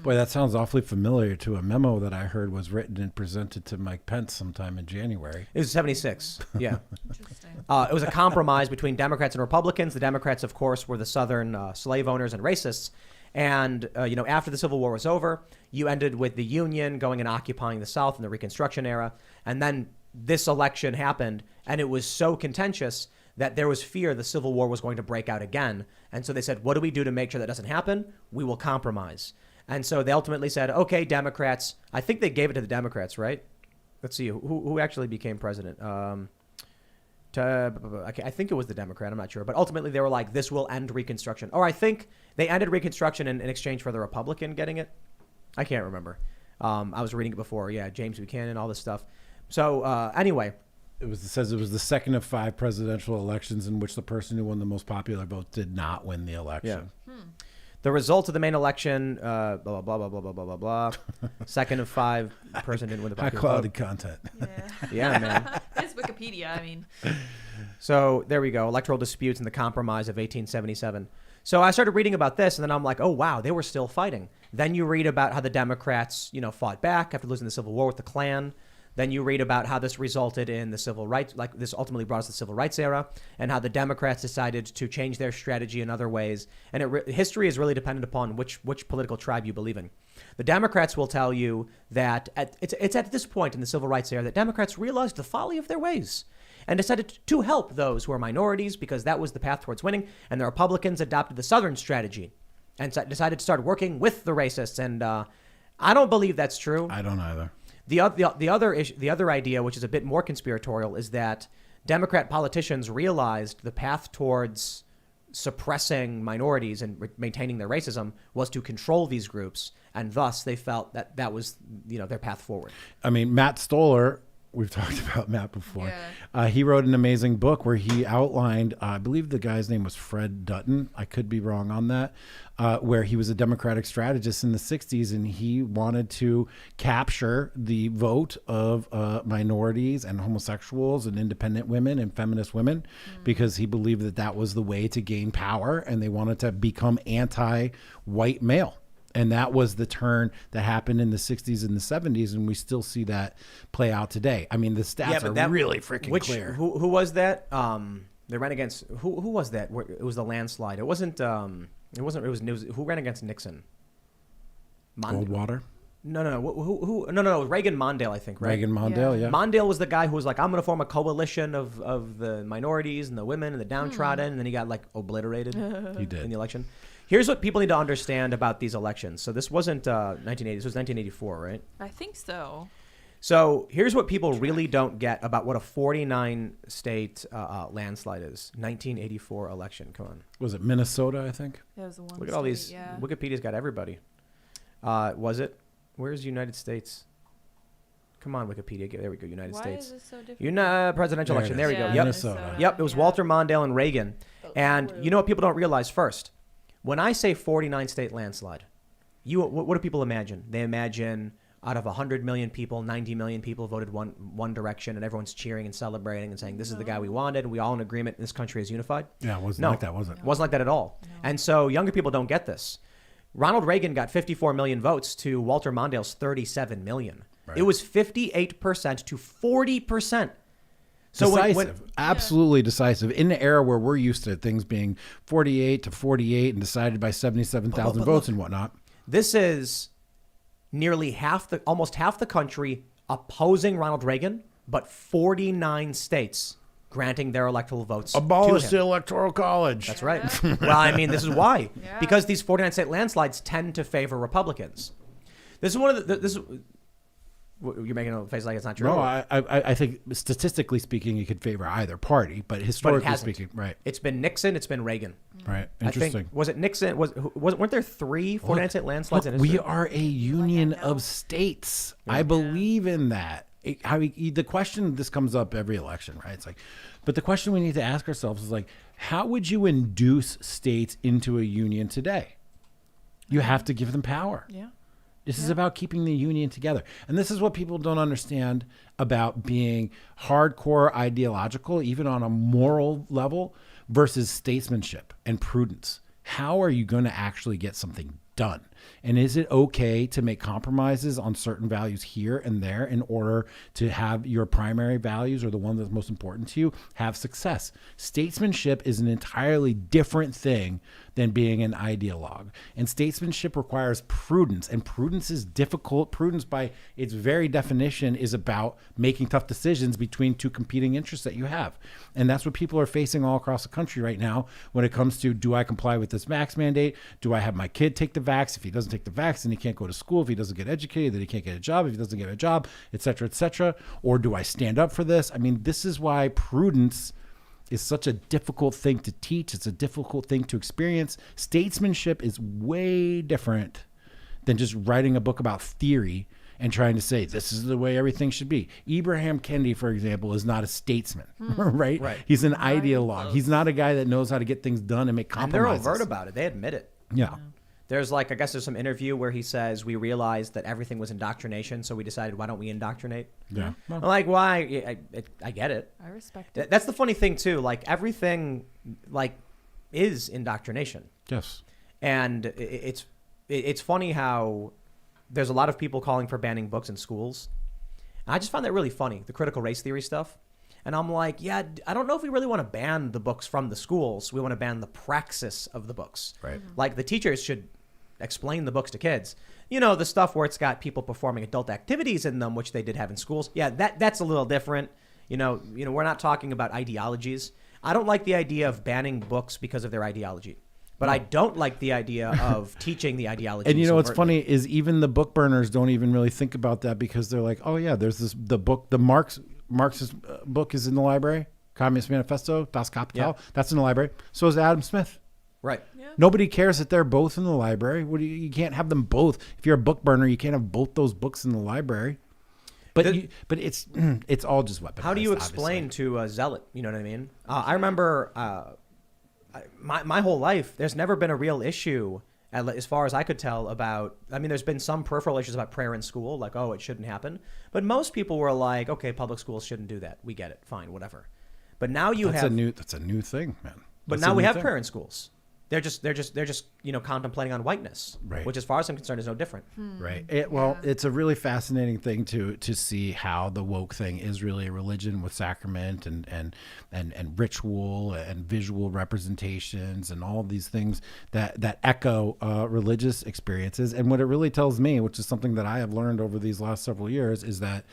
Boy, that sounds awfully familiar to a memo that I heard was written and presented to Mike Pence sometime in January. It was 76. Yeah. Interesting. It was a compromise between Democrats and Republicans. The Democrats, of course, were the Southern slave owners and racists. And, after the Civil War was over, you ended with the Union going and occupying the South in the Reconstruction era. And then this election happened, and it was so contentious that there was fear the Civil War was going to break out again. And so they said, what do we do to make sure that doesn't happen? We will compromise. And so they ultimately said, okay, Democrats. I think they gave it to the Democrats, right? Let's see, who actually became president? I think it was the Democrat. I'm not sure. But ultimately, they were like, this will end Reconstruction. Or I think they ended Reconstruction in exchange for the Republican getting it. I can't remember. I was reading it before. Yeah, James Buchanan, all this stuff. So anyway. It says it was the second of 5 presidential elections in which the person who won the most popular vote did not win the election. Yeah. The results of the main election, blah, blah, blah, blah, blah, blah, blah, blah. Second of 5, person didn't win the popular High quality vote. content. Yeah. Yeah, man. It's Wikipedia. I mean, So there we go. Electoral disputes and the compromise of 1877. So I started reading about this, and then I'm like, oh, wow, they were still fighting. Then you read about how the Democrats, fought back after losing the Civil War with the Klan. Then you read about how this resulted in the civil rights, like this ultimately brought us the civil rights era, and how the Democrats decided to change their strategy in other ways. And history is really dependent upon which political tribe you believe in. The Democrats will tell you that it's at this point in the civil rights era that Democrats realized the folly of their ways and decided to help those who are minorities because that was the path towards winning. And the Republicans adopted the Southern strategy and decided to start working with the racists. And I don't believe that's true. I don't either. The other idea, which is a bit more conspiratorial, is that Democrat politicians realized the path towards suppressing minorities and maintaining their racism was to control these groups, and thus they felt that that was, their path forward. I mean, Matt Stoller, we've talked about Matt before. Yeah. He wrote an amazing book where he outlined, I believe the guy's name was Fred Dutton. I could be wrong on that, where he was a Democratic strategist in the 60s, and he wanted to capture the vote of minorities and homosexuals and independent women and feminist women because he believed that that was the way to gain power, and they wanted to become anti-white male. And that was the turn that happened in the 60s and the 70s, and we still see that play out today. I mean, the stats are really freaking clear. Who was that? They ran against who was that? It was the landslide. It wasn't. It was who ran against Nixon? Goldwater? No. No. Reagan Mondale, I think. Right? Reagan Mondale, yeah. Mondale was the guy who was like, I'm going to form a coalition of the minorities and the women and the downtrodden, and then he got like obliterated. He did in the election. Here's what people need to understand about these elections. So this wasn't 1980. This was 1984, right? I think so. So here's what people really don't get about what a 49-state landslide is. 1984 election. Come on. Was it Minnesota, I think? That was the one. Look at all these. Yeah. Wikipedia's got everybody. Was it? Where's United States? Come on, Wikipedia. There we go. United States. Why is this so different? Presidential election. There we go. Yeah, Yep. Minnesota. Yep. It was Walter Mondale and Reagan. And you know what people don't realize first? When I say 49-state landslide, what do people imagine? They imagine out of 100 million people, 90 million people voted one direction, and everyone's cheering and celebrating and saying, this is the guy we wanted, and we all in agreement, and this country is unified. Yeah, it wasn't like that, was it? It wasn't like that at all. No. And so younger people don't get this. Ronald Reagan got 54 million votes to Walter Mondale's 37 million. Right. It was 58% to 40%. So decisive, absolutely decisive. In the era where we're used to things being 48 to 48 and decided by 77,000 votes and whatnot. This is nearly almost half the country opposing Ronald Reagan, but 49 states granting their electoral votes. Abolish the Electoral College. That's right. Well, I mean, this is why. Yeah. Because these 49-state landslides tend to favor Republicans. This is one of the... You're making a face like it's not true. No, I think statistically speaking, it could favor either party, but historically speaking, right? It's been Nixon, it's been Reagan. Right. Interesting. I think, was it Nixon? Weren't there 3 49-state landslides in history? We are a union of states. Yeah. I believe in that. The question, this comes up every election, right? It's like, but the question we need to ask ourselves is like, how would you induce states into a union today? You have to give them power. Yeah. This is about keeping the union together. And this is what people don't understand about being hardcore ideological, even on a moral level, versus statesmanship and prudence. How are you going to actually get something done? And is it okay to make compromises on certain values here and there in order to have your primary values, or the one that's most important to you, have success? Statesmanship is an entirely different thing than being an ideologue. And statesmanship requires prudence, and prudence is difficult. Prudence, by its very definition, is about making tough decisions between two competing interests that you have. And that's what people are facing all across the country right now when it comes to, do I comply with this vax mandate? Do I have my kid take the vax? If he doesn't take the vax, then he can't go to school. If he doesn't get educated, then he can't get a job. If he doesn't get a job, et cetera, et cetera. Or do I stand up for this? I mean, this is why prudence is such a difficult thing to teach. It's a difficult thing to experience. Statesmanship is way different than just writing a book about theory and trying to say this is the way everything should be. Abraham Kennedy, for example, is not a statesman, right? He's an ideologue. He's not a guy that knows how to get things done and make compromises. And they're overt about it. They admit it. Yeah. There's I guess there's some interview where he says, we realized that everything was indoctrination, so we decided, why don't we indoctrinate? Yeah. I'm like, why? I get it. I respect it. That's the funny thing, too. Like, everything, is indoctrination. Yes. And it's funny how there's a lot of people calling for banning books in schools. And I just find that really funny, the critical race theory stuff. And I'm like, yeah, I don't know if we really want to ban the books from the schools. We want to ban the praxis of the books. Right. Like, the teachers should explain the books to kids. You know, the stuff where it's got people performing adult activities in them, which they did have in schools. Yeah, that's a little different. You know, we're not talking about ideologies. I don't like the idea of banning books because of their ideology. But I don't like the idea of teaching the ideology. And you know what's overtly. funny is even the book burners don't even really think about that because they're like, oh yeah, there's the book, the Marxist book is in the library, Communist Manifesto, Das Kapital, that's in the library. So is Adam Smith. Right. Nobody cares that they're both in the library. You can't have them both. If you're a book burner, you can't have both those books in the library. But it's all just weaponized. How do you explain to a zealot? You know what I mean? I remember my whole life, there's never been a real issue, as far as I could tell, about. I mean, there's been some peripheral issues about prayer in school, like, oh, it shouldn't happen. But most people were like, okay, public schools shouldn't do that. We get it. Fine, whatever. But now that's a new thing, man. But now we have prayer in schools. They're just contemplating on whiteness, right. Which, as far as I'm concerned, is no different. Right. It's a really fascinating thing to see how the woke thing is really a religion with sacrament and ritual and visual representations and all of these things that echo religious experiences. And what it really tells me, which is something that I have learned over these last several years, is that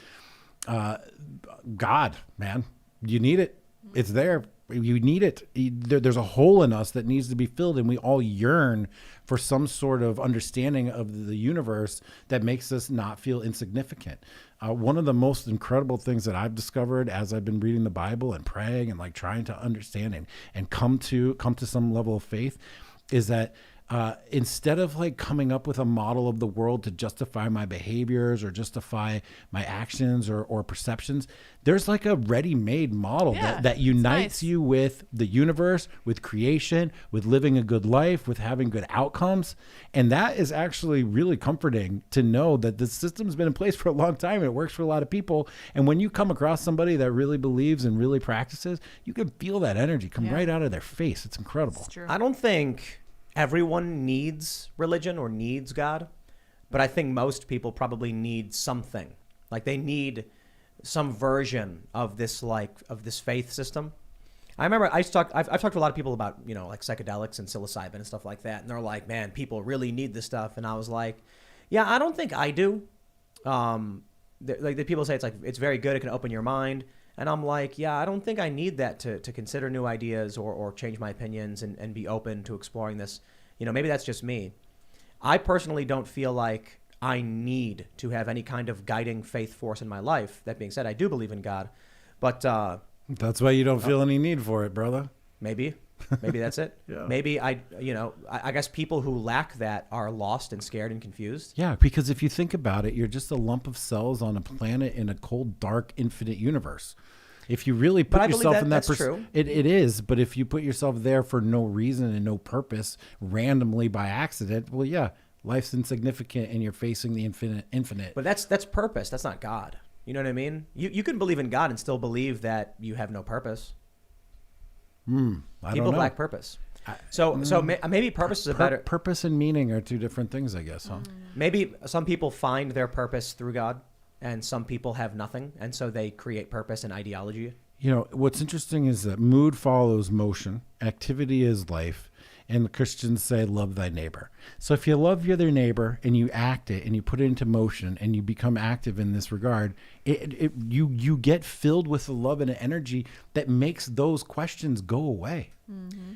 God, man, you need it. It's there. You need it. There's a hole in us that needs to be filled, and we all yearn for some sort of understanding of the universe that makes us not feel insignificant. One of the most incredible things that I've discovered as I've been reading the Bible and praying and like trying to understand and come to some level of faith is that instead of like coming up with a model of the world to justify my behaviors or justify my actions or perceptions, there's like a ready-made model that unites you with the universe, with creation, with living a good life, with having good outcomes. And that is actually really comforting to know that the system's been in place for a long time and it works for a lot of people. And when you come across somebody that really believes and really practices, you can feel that energy come right out of their face. It's incredible. It's true. I don't think everyone needs religion or needs God, but I think most people probably need something. Like they need some version of this faith system. I remember I've talked to a lot of people about, like psychedelics and psilocybin and stuff like that. And they're like, man, people really need this stuff. And I was like, yeah, I don't think I do. The people say it's very good. It can open your mind. And I'm like, yeah, I don't think I need that to consider new ideas or change my opinions and be open to exploring this. Maybe that's just me. I personally don't feel like I need to have any kind of guiding faith force in my life. That being said, I do believe in God, but that's why you don't feel any need for it, brother. Maybe that's it. Yeah. Maybe I guess people who lack that are lost and scared and confused. Yeah, because if you think about it, you're just a lump of cells on a planet in a cold, dark, infinite universe. If you really put yourself in that, it is. But if you put yourself there for no reason and no purpose, randomly by accident, well, yeah, life's insignificant, and you're facing the infinite. But that's purpose. That's not God. You know what I mean? You can believe in God and still believe that you have no purpose. People lack purpose. So maybe purpose is a better. Purpose and meaning are two different things, I guess, huh? Maybe some people find their purpose through God, and some people have nothing, and so they create purpose and ideology. What's interesting is that mood follows motion, activity is life, and the Christians say, love thy neighbor. So if you love your other neighbor and you act it and you put it into motion and you become active in this regard, you get filled with the love and energy that makes those questions go away. Mm-hmm.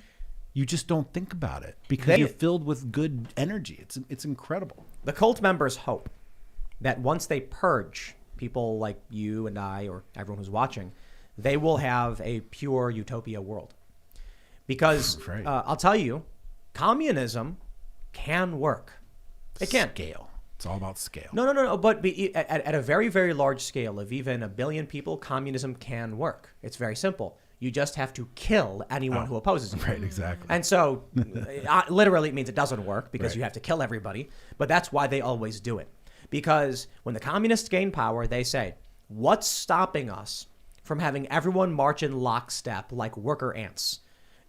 You just don't think about it because you're filled with good energy. It's incredible. The cult members hope that once they purge people like you and I or everyone who's watching, they will have a pure utopia world. Because right. I'll tell you, communism can work. It can. Scale. It's all about scale. No. But at a very, very large scale of even 1 billion people, communism can work. It's very simple. You just have to kill anyone who opposes you. Right, exactly. And so literally it means it doesn't work because you have to kill everybody. But that's why they always do it. Because when the communists gain power, they say, what's stopping us from having everyone march in lockstep like worker ants?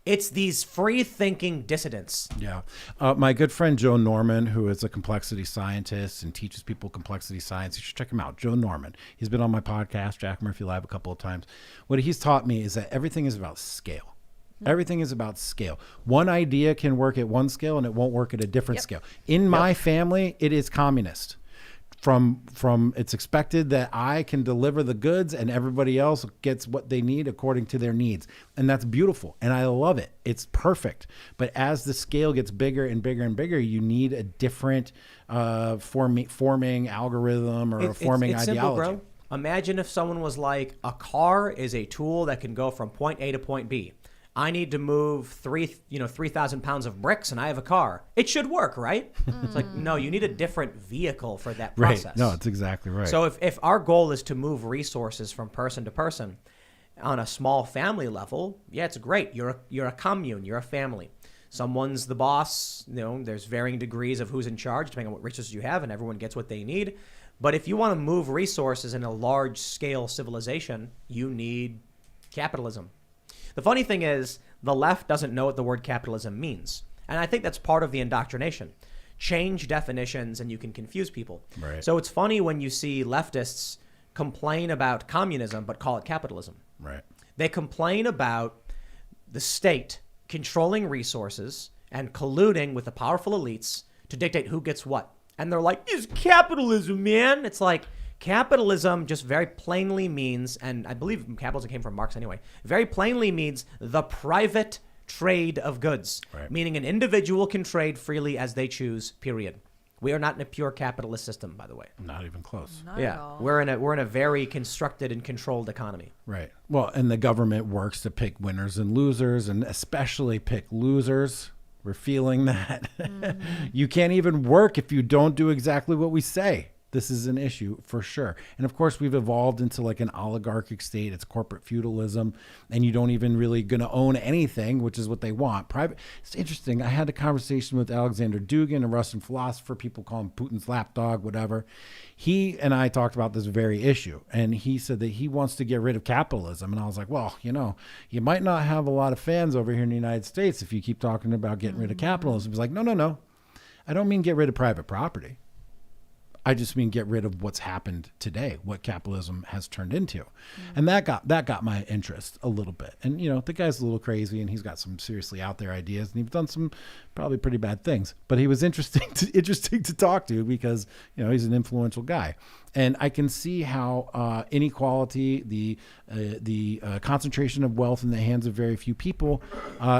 It's these free-thinking dissidents. Yeah. My good friend Joe Norman, who is a complexity scientist and teaches people complexity science, you should check him out, Joe Norman. He's been on my podcast, Jack Murphy Live, a couple of times. What he's taught me is that everything is about scale. Everything is about scale. One idea can work at one scale and it won't work at a different scale. In my family, it is communist. from it's expected that I can deliver the goods and everybody else gets what they need according to their needs. And that's beautiful. And I love it. It's perfect. But as the scale gets bigger and bigger and bigger, you need a different forming algorithm or a forming it's ideology. Simple, bro. Imagine if someone was like, a car is a tool that can go from point A to point B. I need to move 3,000 pounds of bricks and I have a car. It should work, right? It's like, no, you need a different vehicle for that process. Right. No, it's exactly right. So if our goal is to move resources from person to person on a small family level, yeah, it's great. You're a commune, you're a family. Someone's the boss, there's varying degrees of who's in charge depending on what resources you have, and everyone gets what they need. But if you want to move resources in a large scale civilization, you need capitalism. The funny thing is, the left doesn't know what the word capitalism means. And I think that's part of the indoctrination. Change definitions and you can confuse people. Right. So it's funny when you see leftists complain about communism but call it capitalism. Right. They complain about the state controlling resources and colluding with the powerful elites to dictate who gets what. And they're like, it's capitalism, man. It's like, capitalism just very plainly means, and I believe capitalism came from Marx anyway, very plainly means the private trade of goods, right. Meaning an individual can trade freely as they choose, period. We are not in a pure capitalist system, by the way. Not even close. Not at all. We're in a very constructed and controlled economy. Right. Well, and the government works to pick winners and losers, and especially pick losers. We're feeling that. You can't even work if you don't do exactly what we say. This is an issue for sure. And of course, we've evolved into like an oligarchic state. It's corporate feudalism, and you don't even really going to own anything, which is what they want. Private. It's interesting. I had a conversation with Alexander Dugin, a Russian philosopher. People call him Putin's lapdog, whatever. He and I talked about this very issue, and he said that he wants to get rid of capitalism. And I was like, well, you might not have a lot of fans over here in the United States if you keep talking about getting rid of capitalism. He's like, no. I don't mean get rid of private property. I just mean get rid of what's happened today, what capitalism has turned into. And that got my interest a little bit. And, the guy's a little crazy and he's got some seriously out there ideas and he's done some probably pretty bad things. But he was interesting to talk to because, he's an influential guy. And I can see how inequality, the concentration of wealth in the hands of very few people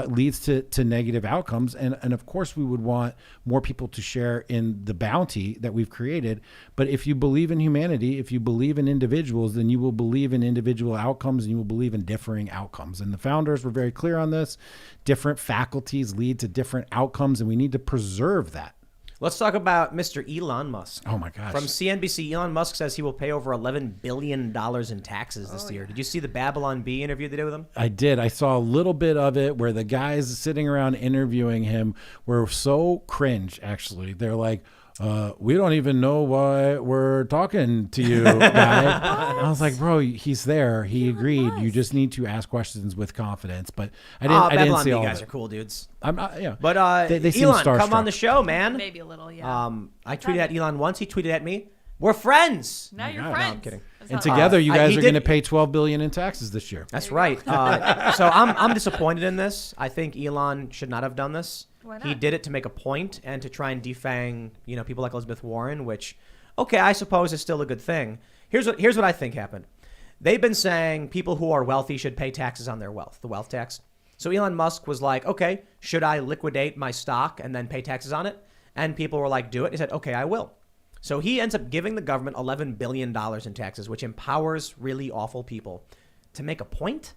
leads to negative outcomes. And of course, we would want more people to share in the bounty that we've created. But if you believe in humanity, if you believe in individuals, then you will believe in individual outcomes and you will believe in differing outcomes. And the founders were very clear on this. Different faculties lead to different outcomes, and we need to preserve that. Let's talk about Mr. Elon Musk. Oh, my gosh. From CNBC, Elon Musk says he will pay over $11 billion in taxes this year. Did you see the Babylon Bee interview they did with him? I did. I saw a little bit of it where the guys sitting around interviewing him were so cringe, actually. They're like, we don't even know why we're talking to you, guy. I was like, bro, he's there. He agreed. You just need to ask questions with confidence. But I didn't see all guys that. are cool dudes. Yeah. But they seem Elon, come starstruck. on the show, man. Maybe a little, yeah. I tweeted at Elon once. He tweeted at me. We're friends. Now you're God. friends. No, I'm kidding. That's And not- together, you guys he are going to did- pay $12 billion in taxes this year. That's right. So I'm disappointed in this. I think Elon should not have done this. Why He not? did it to make a point and to try and defang, people like Elizabeth Warren, which, okay, I suppose is still a good thing. Here's what I think happened. They've been saying people who are wealthy should pay taxes on their wealth, the wealth tax. So Elon Musk was like, okay, should I liquidate my stock and then pay taxes on it? And people were like, do it. He said, okay, I will. So he ends up giving the government $11 billion in taxes, which empowers really awful people to make a point.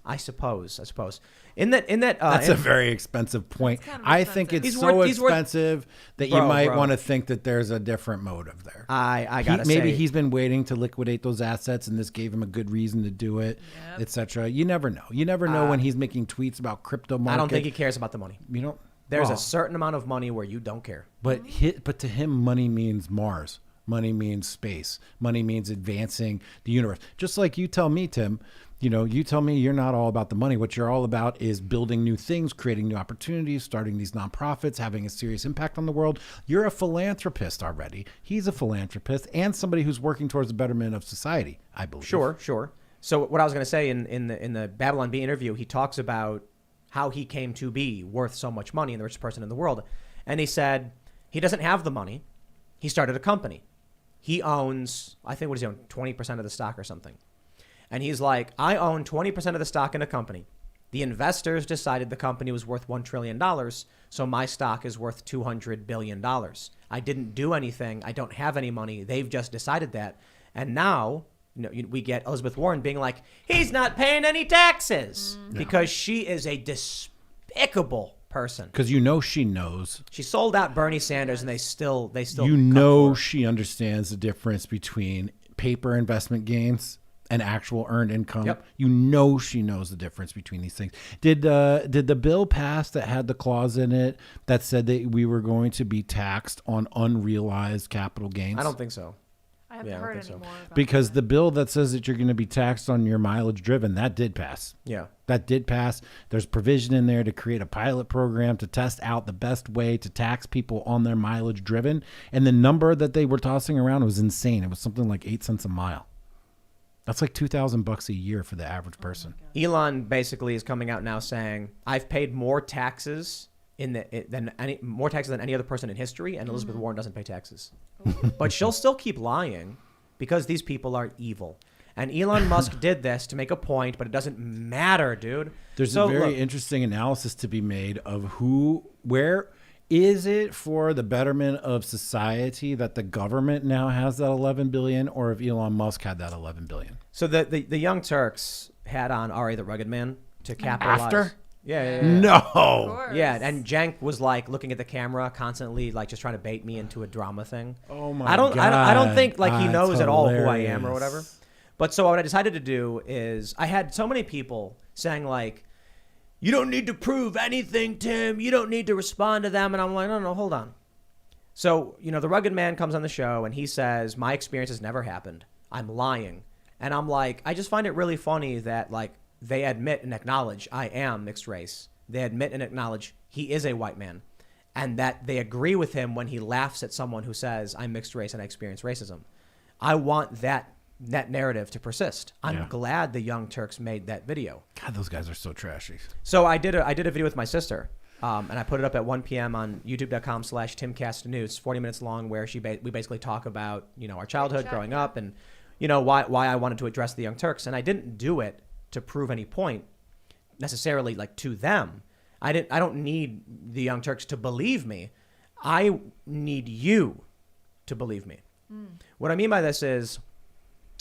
I suppose. That's a very expensive point. kind of I think expensive. it's He's so worth- he's worth- expensive that you Bro, might bro. want to think that there's a different motive there. I gotta Maybe say, he's been waiting to liquidate those assets, and this gave him a good reason to do it, Yep. etc. You never know. You never know when he's making tweets about crypto market. I don't think he cares about the money. You don't. There's well, a certain amount of money where you don't care. but to him, money means Mars. Money means space. Money means advancing the universe. Just like you tell me, Tim. You tell me you're not all about the money. What you're all about is building new things, creating new opportunities, starting these nonprofits, having a serious impact on the world. You're a philanthropist already. He's a philanthropist and somebody who's working towards the betterment of society, I believe. Sure. So what I was going to say in the Babylon Bee interview, he talks about how he came to be worth so much money and the richest person in the world. And he said he doesn't have the money. He started a company. he owns, I think, what does he own? 20% of the stock or something. And he's like, I own 20% of the stock in a company. The investors decided the company was worth $1 trillion, so my stock is worth $200 billion. I didn't do anything. I don't have any money. They've just decided that. And now we get Elizabeth Warren being like, he's not paying any taxes because she is a despicable person. Because she knows. She sold out Bernie Sanders, and they still. She understands the difference between paper investment gains and actual earned income. Yep. She knows the difference between these things. Did the bill pass that had the clause in it that said that we were going to be taxed on unrealized capital gains? I don't think so. I haven't heard any more about Because that. the bill that says that you're going to be taxed on your mileage driven, that did pass. Yeah. That did pass. There's provision in there to create a pilot program to test out the best way to tax people on their mileage driven. And the number that they were tossing around was insane. It was something like 8 cents a mile. That's like $2,000 a year for the average person. Elon basically is coming out now saying, I've paid more taxes than any other person in history, and Elizabeth Warren doesn't pay taxes. But she'll still keep lying because these people are evil. And Elon Musk did this to make a point, but it doesn't matter, dude. There's a very interesting analysis to be made of where is it for the betterment of society that the government now has that 11 billion, or if Elon Musk had that 11 billion? So the Young Turks had on Ari the Rugged Man to capitalize. After? Yeah. No. Yeah, and Cenk was like looking at the camera constantly, like just trying to bait me into a drama thing. Oh my God! I don't think like he knows That's at all who I hilarious. am or whatever. But so what I decided to do is I had so many people saying like, you don't need to prove anything, Tim. You don't need to respond to them. And I'm like, no, hold on. So, the Rugged Man comes on the show and he says, my experience has never happened. I'm lying. And I'm like, I just find it really funny that like they admit and acknowledge I am mixed race. They admit and acknowledge he is a white man. And that they agree with him when he laughs at someone who says I'm mixed race and I experience racism. I want that narrative to persist. I'm glad the Young Turks made that video. God, those guys are so trashy. So I did a video with my sister, and I put it up at 1 p.m. on youtube.com/TimcastNews. It's 40 minutes long, where we basically talk about our childhood, growing up, and why I wanted to address the Young Turks. And I didn't do it to prove any point necessarily like to them. I don't need the Young Turks to believe me. I need you to believe me. What I mean by this is,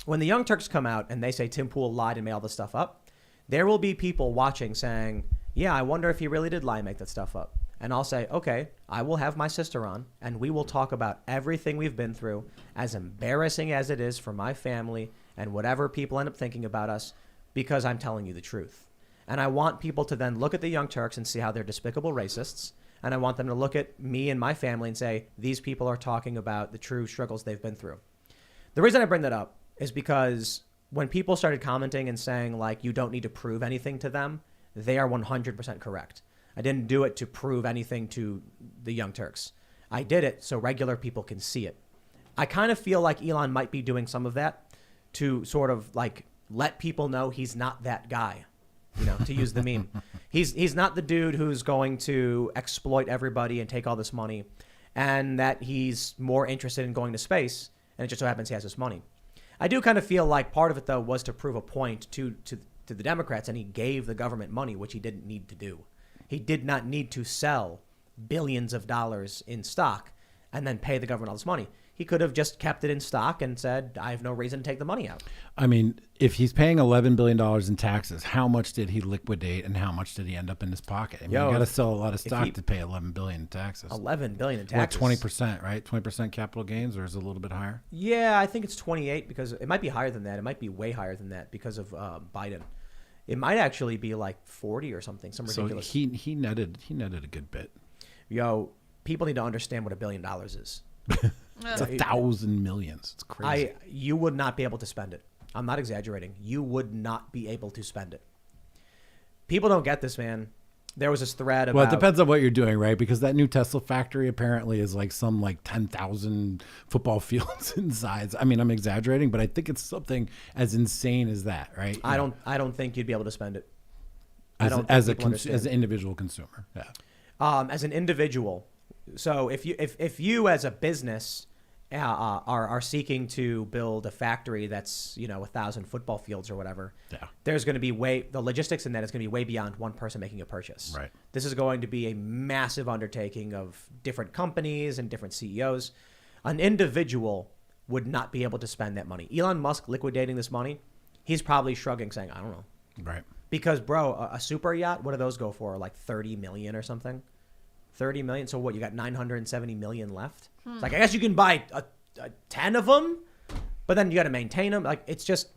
when the Young Turks come out and they say Tim Pool lied and made all this stuff up, there will be people watching saying, yeah, I wonder if he really did lie and make that stuff up. And I'll say, okay, I will have my sister on and we will talk about everything we've been through, as embarrassing as it is for my family and whatever people end up thinking about us, because I'm telling you the truth. And I want people to then look at the Young Turks and see how they're despicable racists. And I want them to look at me and my family and say, these people are talking about the true struggles they've been through. The reason I bring that up is because when people started commenting and saying, like, you don't need to prove anything to them, they are 100% correct. I didn't do it to prove anything to the Young Turks. I did it so regular people can see it. I kind of feel like Elon might be doing some of that to sort of, like, let people know he's not that guy, to use the meme. He's not the dude who's going to exploit everybody and take all this money, and that he's more interested in going to space, and it just so happens he has this money. I do kind of feel like part of it, though, was to prove a point to the Democrats, and he gave the government money, which he didn't need to do. He did not need to sell billions of dollars in stock and then pay the government all this money. He could have just kept it in stock and said, I have no reason to take the money out. I mean, if he's paying $11 billion in taxes, how much did he liquidate and how much did he end up in his pocket? I mean, you got to sell a lot of stock to pay $11 billion in taxes. $11 billion in taxes. What, 20%, right? 20% capital gains, or is it a little bit higher? Yeah, I think it's 28, because it might be higher than that. It might be way higher than that because of Biden. It might actually be like 40 or something, some ridiculous. So he netted a good bit. Yo, people need to understand what $1 billion is. It's 1,000 millions. It's crazy. You would not be able to spend it. I'm not exaggerating. You would not be able to spend it. People don't get this, man. There was this thread about... Well, it depends on what you're doing, right? Because that new Tesla factory apparently is like some 10,000 football fields in size. I mean, I'm exaggerating, but I think it's something as insane as that, right? I don't think you'd be able to spend it. As an individual consumer, yeah. As an individual. So if you as a business are seeking to build a factory that's 1,000 football fields or whatever, Yeah. there's going to be the logistics in that is going to be way beyond one person making a purchase. Right. This is going to be a massive undertaking of different companies and different CEOs. An individual would not be able to spend that money. Elon Musk liquidating this money, he's probably shrugging, saying, I don't know. Right. Because, bro, a super yacht, what do those go for? Like 30 million or something? 30 million? So what, you got 970 million left? It's like, I guess you can buy a 10 of them, but then you got to maintain them. Like, it's just,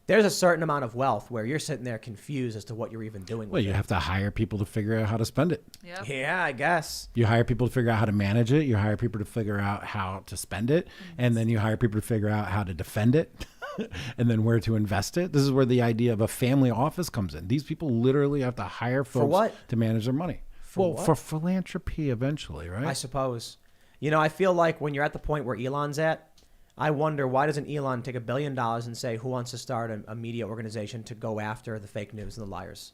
there's a certain amount of wealth where you're sitting there confused as to what you're even doing Well, with you it. have to hire people to figure out how to spend it. Yep. Yeah, I guess. You hire people to figure out how to manage it. You hire people to figure out how to spend it. And then you hire people to figure out how to defend it and then where to invest it. This is where the idea of a family office comes in. These people literally have to hire folks what? to manage their money. What? For philanthropy eventually, right? I suppose. I feel like when you're at the point where Elon's at, I wonder, why doesn't Elon take $1 billion and say, who wants to start a media organization to go after the fake news and the liars?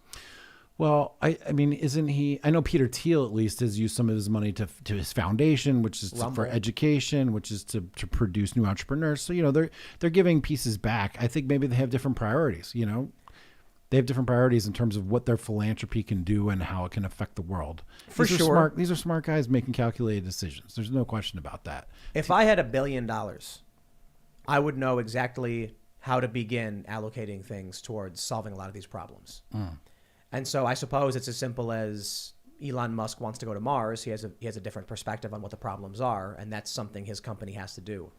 Well, I mean, isn't he? I know Peter Thiel at least has used some of his money to his foundation, which is for Rumble. education, which is to produce new entrepreneurs. So they're giving pieces back. I think maybe they have different priorities. They have different priorities in terms of what their philanthropy can do and how it can affect the world. For These are sure. these are smart guys making calculated decisions. There's no question about that. If I had $1 billion, I would know exactly how to begin allocating things towards solving a lot of these problems. And so I suppose it's as simple as Elon Musk wants to go to Mars. He has a different perspective on what the problems are, and that's something his company has to do.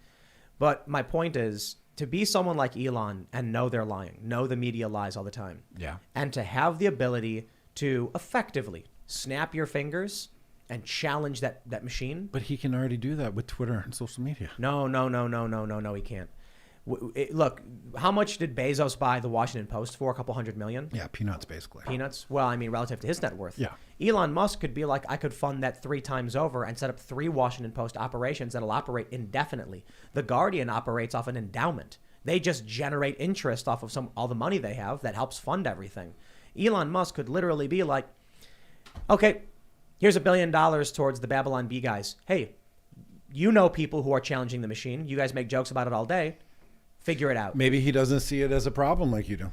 But my point is, to be someone like Elon and know they're lying, know the media lies all the time, Yeah. and to have the ability to effectively snap your fingers and challenge that machine. But he can already do that with Twitter and social media. No, he can't. Look, how much did Bezos buy the Washington Post for? A couple $100 million? Yeah, peanuts basically. Peanuts? Well, I mean, relative to his net worth. Yeah. Elon Musk could be like, I could fund that 3 times over and set up 3 Washington Post operations that'll operate indefinitely. The Guardian operates off an endowment. They just generate interest off of all the money they have that helps fund everything. Elon Musk could literally be like, okay, here's $1 billion towards the Babylon Bee guys. Hey, people who are challenging the machine. You guys make jokes about it all day. Figure it out. Maybe he doesn't see it as a problem like you do.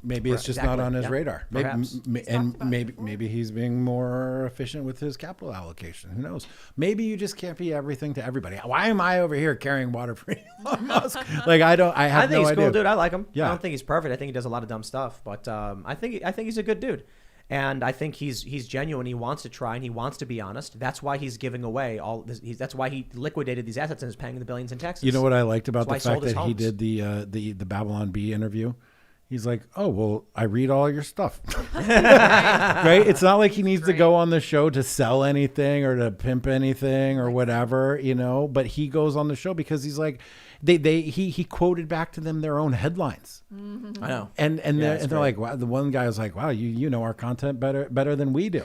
Maybe it's just not on his radar. Perhaps. Maybe he's being more efficient with his capital allocation. Who knows? Maybe you just can't be everything to everybody. Why am I over here carrying water for Elon Musk? I have no idea. I think he's cool, dude. I like him. Yeah. I don't think he's perfect. I think he does a lot of dumb stuff, but I think he's a good dude. And I think he's genuine. He wants to try and he wants to be honest. That's why he's giving away all this. That's why he liquidated these assets and is paying the billions in taxes. You know what I liked about the That's why he fact sold that he his did the Babylon Bee interview? He's like, oh, well, I read all your stuff. Right? It's not like he needs to go on the show to sell anything or to pimp anything or whatever, but he goes on the show because he's like, he quoted back to them their own headlines. I know. And they're great. like, wow, the one guy was like, wow, you know our content better than we do.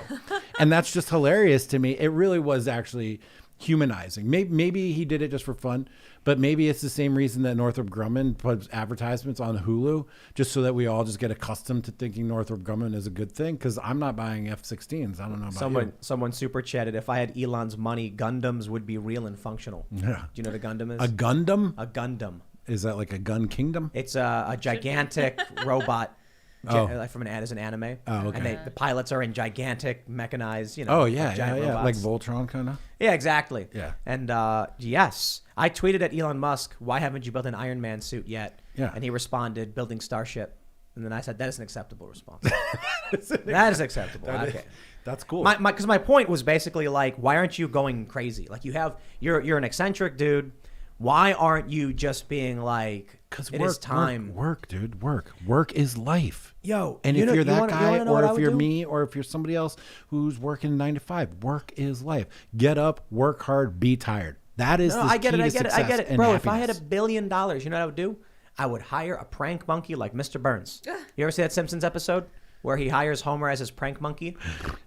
And that's just hilarious to me. It really was actually humanizing. Maybe he did it just for fun, but maybe it's the same reason that Northrop Grumman puts advertisements on Hulu, just so that we all just get accustomed to thinking Northrop Grumman is a good thing. Because I'm not buying F-16s. I don't know about Someone super chatted, if I had Elon's money, Gundams would be real and functional. Yeah. Do you know what a Gundam is? A Gundam? A Gundam. Is that like a gun kingdom? It's a gigantic robot. Like from an anime. Oh, okay. And the pilots are in gigantic mechanized, Oh yeah, giant yeah. robots. Like Voltron kind of. Yeah, exactly. Yeah. And yes, I tweeted at Elon Musk, why haven't you built an Iron Man suit yet? Yeah. And he responded, building Starship. And then I said, that is an acceptable response. That is acceptable. Okay. That's cool. Because my point was basically like, why aren't you going crazy? Like you're an eccentric dude. Why aren't you just being like, it is time? Work, dude. Work is life. Yo, and if you're that guy, or if you're do? me, or if you're somebody else who's working 9 to 5, work is life. Get up, work hard, be tired. That is the I get key it. to I get it. I success get it, and bro. If I had happiness. $1 billion, you know what I would do? I would hire a prank monkey like Mr. Burns. You ever see that Simpsons episode where he hires Homer as his prank monkey?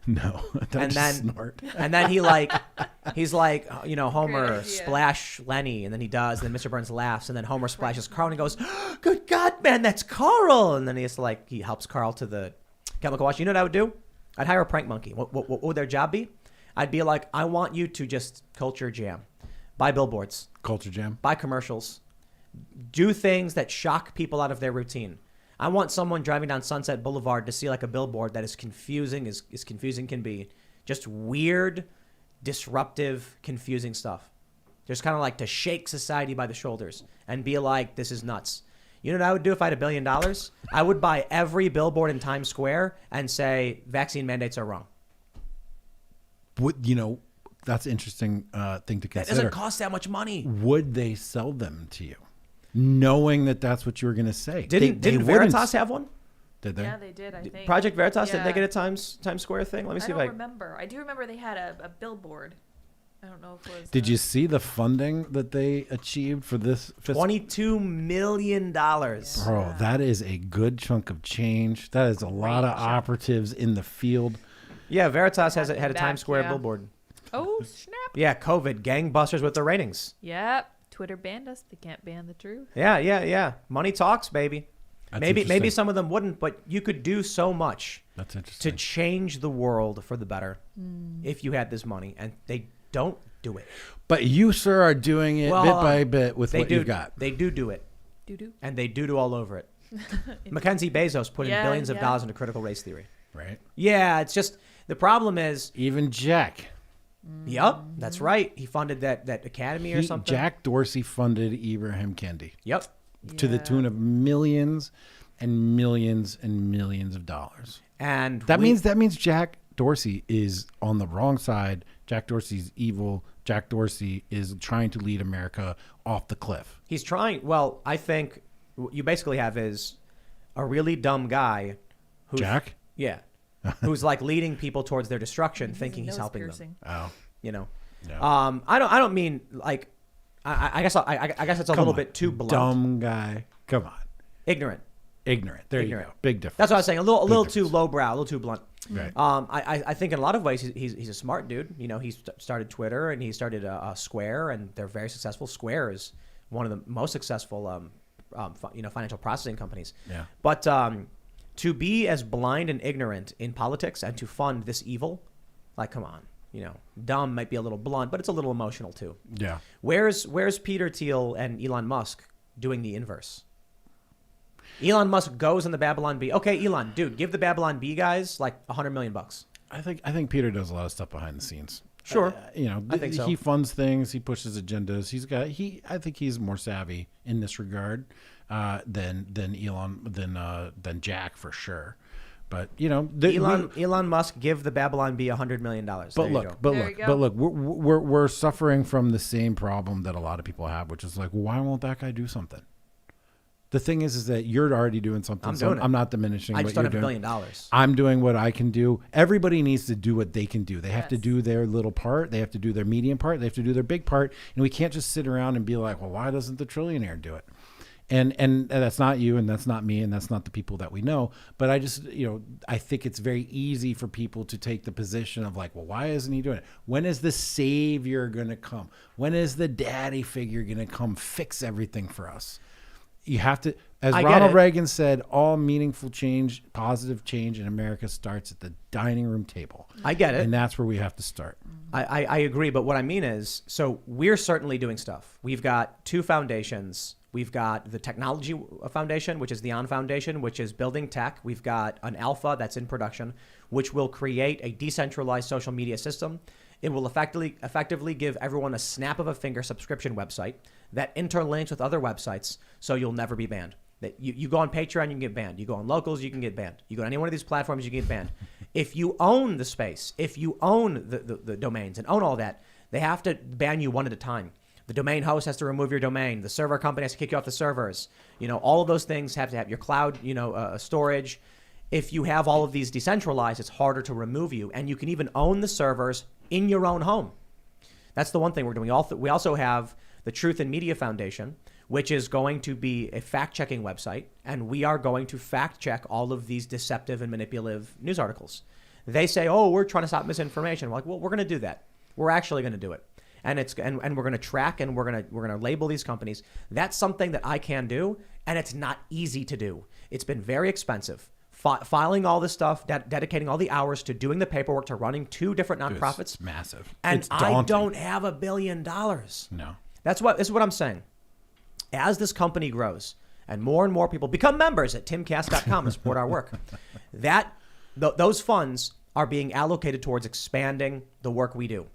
No, and then snort. and then he's like, Homer, idea. splash Lenny, and then he does, and then Mr. Burns laughs, and then Homer splashes Carl, and he goes, good God, man, that's Carl, and then he helps Carl to the chemical wash. You know what I would do? I'd hire a prank monkey. What would their job be? I'd be like, I want you to just culture jam. Buy billboards. Culture Jam. Buy commercials. Do things that shock people out of their routine. I want someone driving down Sunset Boulevard to see like a billboard that is confusing as confusing can be. Just weird, disruptive, confusing stuff. Just kind of like to shake society by the shoulders and be like, this is nuts. You know what I would do if I had $1 billion? I would buy every billboard in Times Square and say vaccine mandates are wrong. That's an interesting thing to consider. That doesn't cost that much money. Would they sell them to you, knowing that that's what you were going to say? Didn't Veritas have one? Did they? Yeah, they did, I think. Project Veritas, Yeah. did they get a Times Square thing? Let me see I if I don't remember. I do remember they had a billboard. I don't know if it was. Did you see the funding that they achieved for this fiscal? $22 million. Bro, that is a good chunk of change. That is a lot of operatives in the field. Yeah, Veritas had a Back, Times Square yeah. billboard. Oh, snap. Yeah, COVID, gangbusters with the ratings. Yep. Twitter banned us. They can't ban the truth. Yeah. Money talks, baby. That's Maybe interesting. some of them wouldn't, but you could do so much That's to interesting. change the world for the better if you had this money, and they don't do it. But you, sir, are doing it Well, bit by bit with They what do. you've got. They do it, Doo-doo. and they do all over it. Mackenzie Bezos put in Yeah, billions of yeah. dollars into critical race theory. Right? Yeah, it's just the problem is. Even Jack. Yep, that's right. He funded that academy or something. Jack Dorsey funded Ibrahim Kendi Yep. to the Yeah. tune of millions and millions and millions of dollars. And That means Jack Dorsey is on the wrong side. Jack Dorsey's evil. Jack Dorsey is trying to lead America off the cliff. he's trying. Well, I think what you basically have is a really dumb guy who's Jack? Yeah. Who's like leading people towards their destruction, thinking he's Nose helping piercing. them. Oh. You know. Yeah. I don't mean like I guess it's a Come little on. bit too blunt. Dumb guy. Come on. Ignorant. Ignorant. There Ignorant. you go. Big difference. That's what I was saying. A little Big too difference. lowbrow, a little too blunt. Right. I think in a lot of ways he's a smart dude. You know, he started Twitter and he started Square, and they're very successful. Square is one of the most successful financial processing companies. Yeah. But to be as blind and ignorant in politics and to fund this evil, like, come on. You know, dumb might be a little blunt, but it's a little emotional too. Yeah. Where's Peter Thiel and Elon Musk doing the inverse? Elon Musk goes on the Babylon Bee. Okay, Elon, dude, give the Babylon Bee guys like $100 million. I think Peter does a lot of stuff behind the scenes. Sure. I think so. He funds things. He pushes agendas. I think he's more savvy in this regard than Jack for sure. But Elon Musk give the Babylon Bee $100 million. But look, we're suffering from the same problem that a lot of people have, which is like, why won't that guy do something? The thing is that you're already doing something. I'm doing it. I'm not diminishing I what just you're don't have doing. $1 billion. I'm doing what I can do. Everybody needs to do what they can do. They have to do their little part. They have to do their medium part. They have to do their big part. And we can't just sit around and be like, well, why doesn't the trillionaire do it? And that's not you, and that's not me, and that's not the people that we know. But I just, I think it's very easy for people to take the position of like, well, why isn't he doing it? When is the savior going to come? When is the daddy figure going to come fix everything for us? You have to, as Ronald Reagan said, all meaningful change, positive change in America starts at the dining room table. I get it. And that's where we have to start. I agree. But what I mean is, so we're certainly doing stuff. We've got two foundations. We've got the Technology Foundation, which is the On Foundation, which is building tech. We've got an alpha that's in production, which will create a decentralized social media system. It will effectively give everyone a snap of a finger subscription website that interlinks with other websites, so you'll never be banned. That you go on Patreon, you can get banned. You go on Locals, you can get banned. You go on any one of these platforms, you can get banned. If you own the space, if you own the domains and own all that, they have to ban you one at a time. The domain host has to remove your domain. The server company has to kick you off the servers. All of those things have to have your cloud, storage. If you have all of these decentralized, it's harder to remove you, and you can even own the servers in your own home. That's the one thing we're doing. We also have the Truth and Media Foundation, which is going to be a fact-checking website, and we are going to fact-check all of these deceptive and manipulative news articles. They say, "Oh, we're trying to stop misinformation." We're like, well, we're going to do that. We're actually going to do it, and we're going to track and we're going to label these companies. That's something that I can do, and it's not easy to do. It's been very expensive. filing all this stuff, dedicating all the hours to doing the paperwork, to running 2 different nonprofits. It's massive. And It's daunting. I don't have $1 billion. No. This is what I'm saying. As this company grows and more people become members at timcast.com and support our work, those funds are being allocated towards expanding the work we do.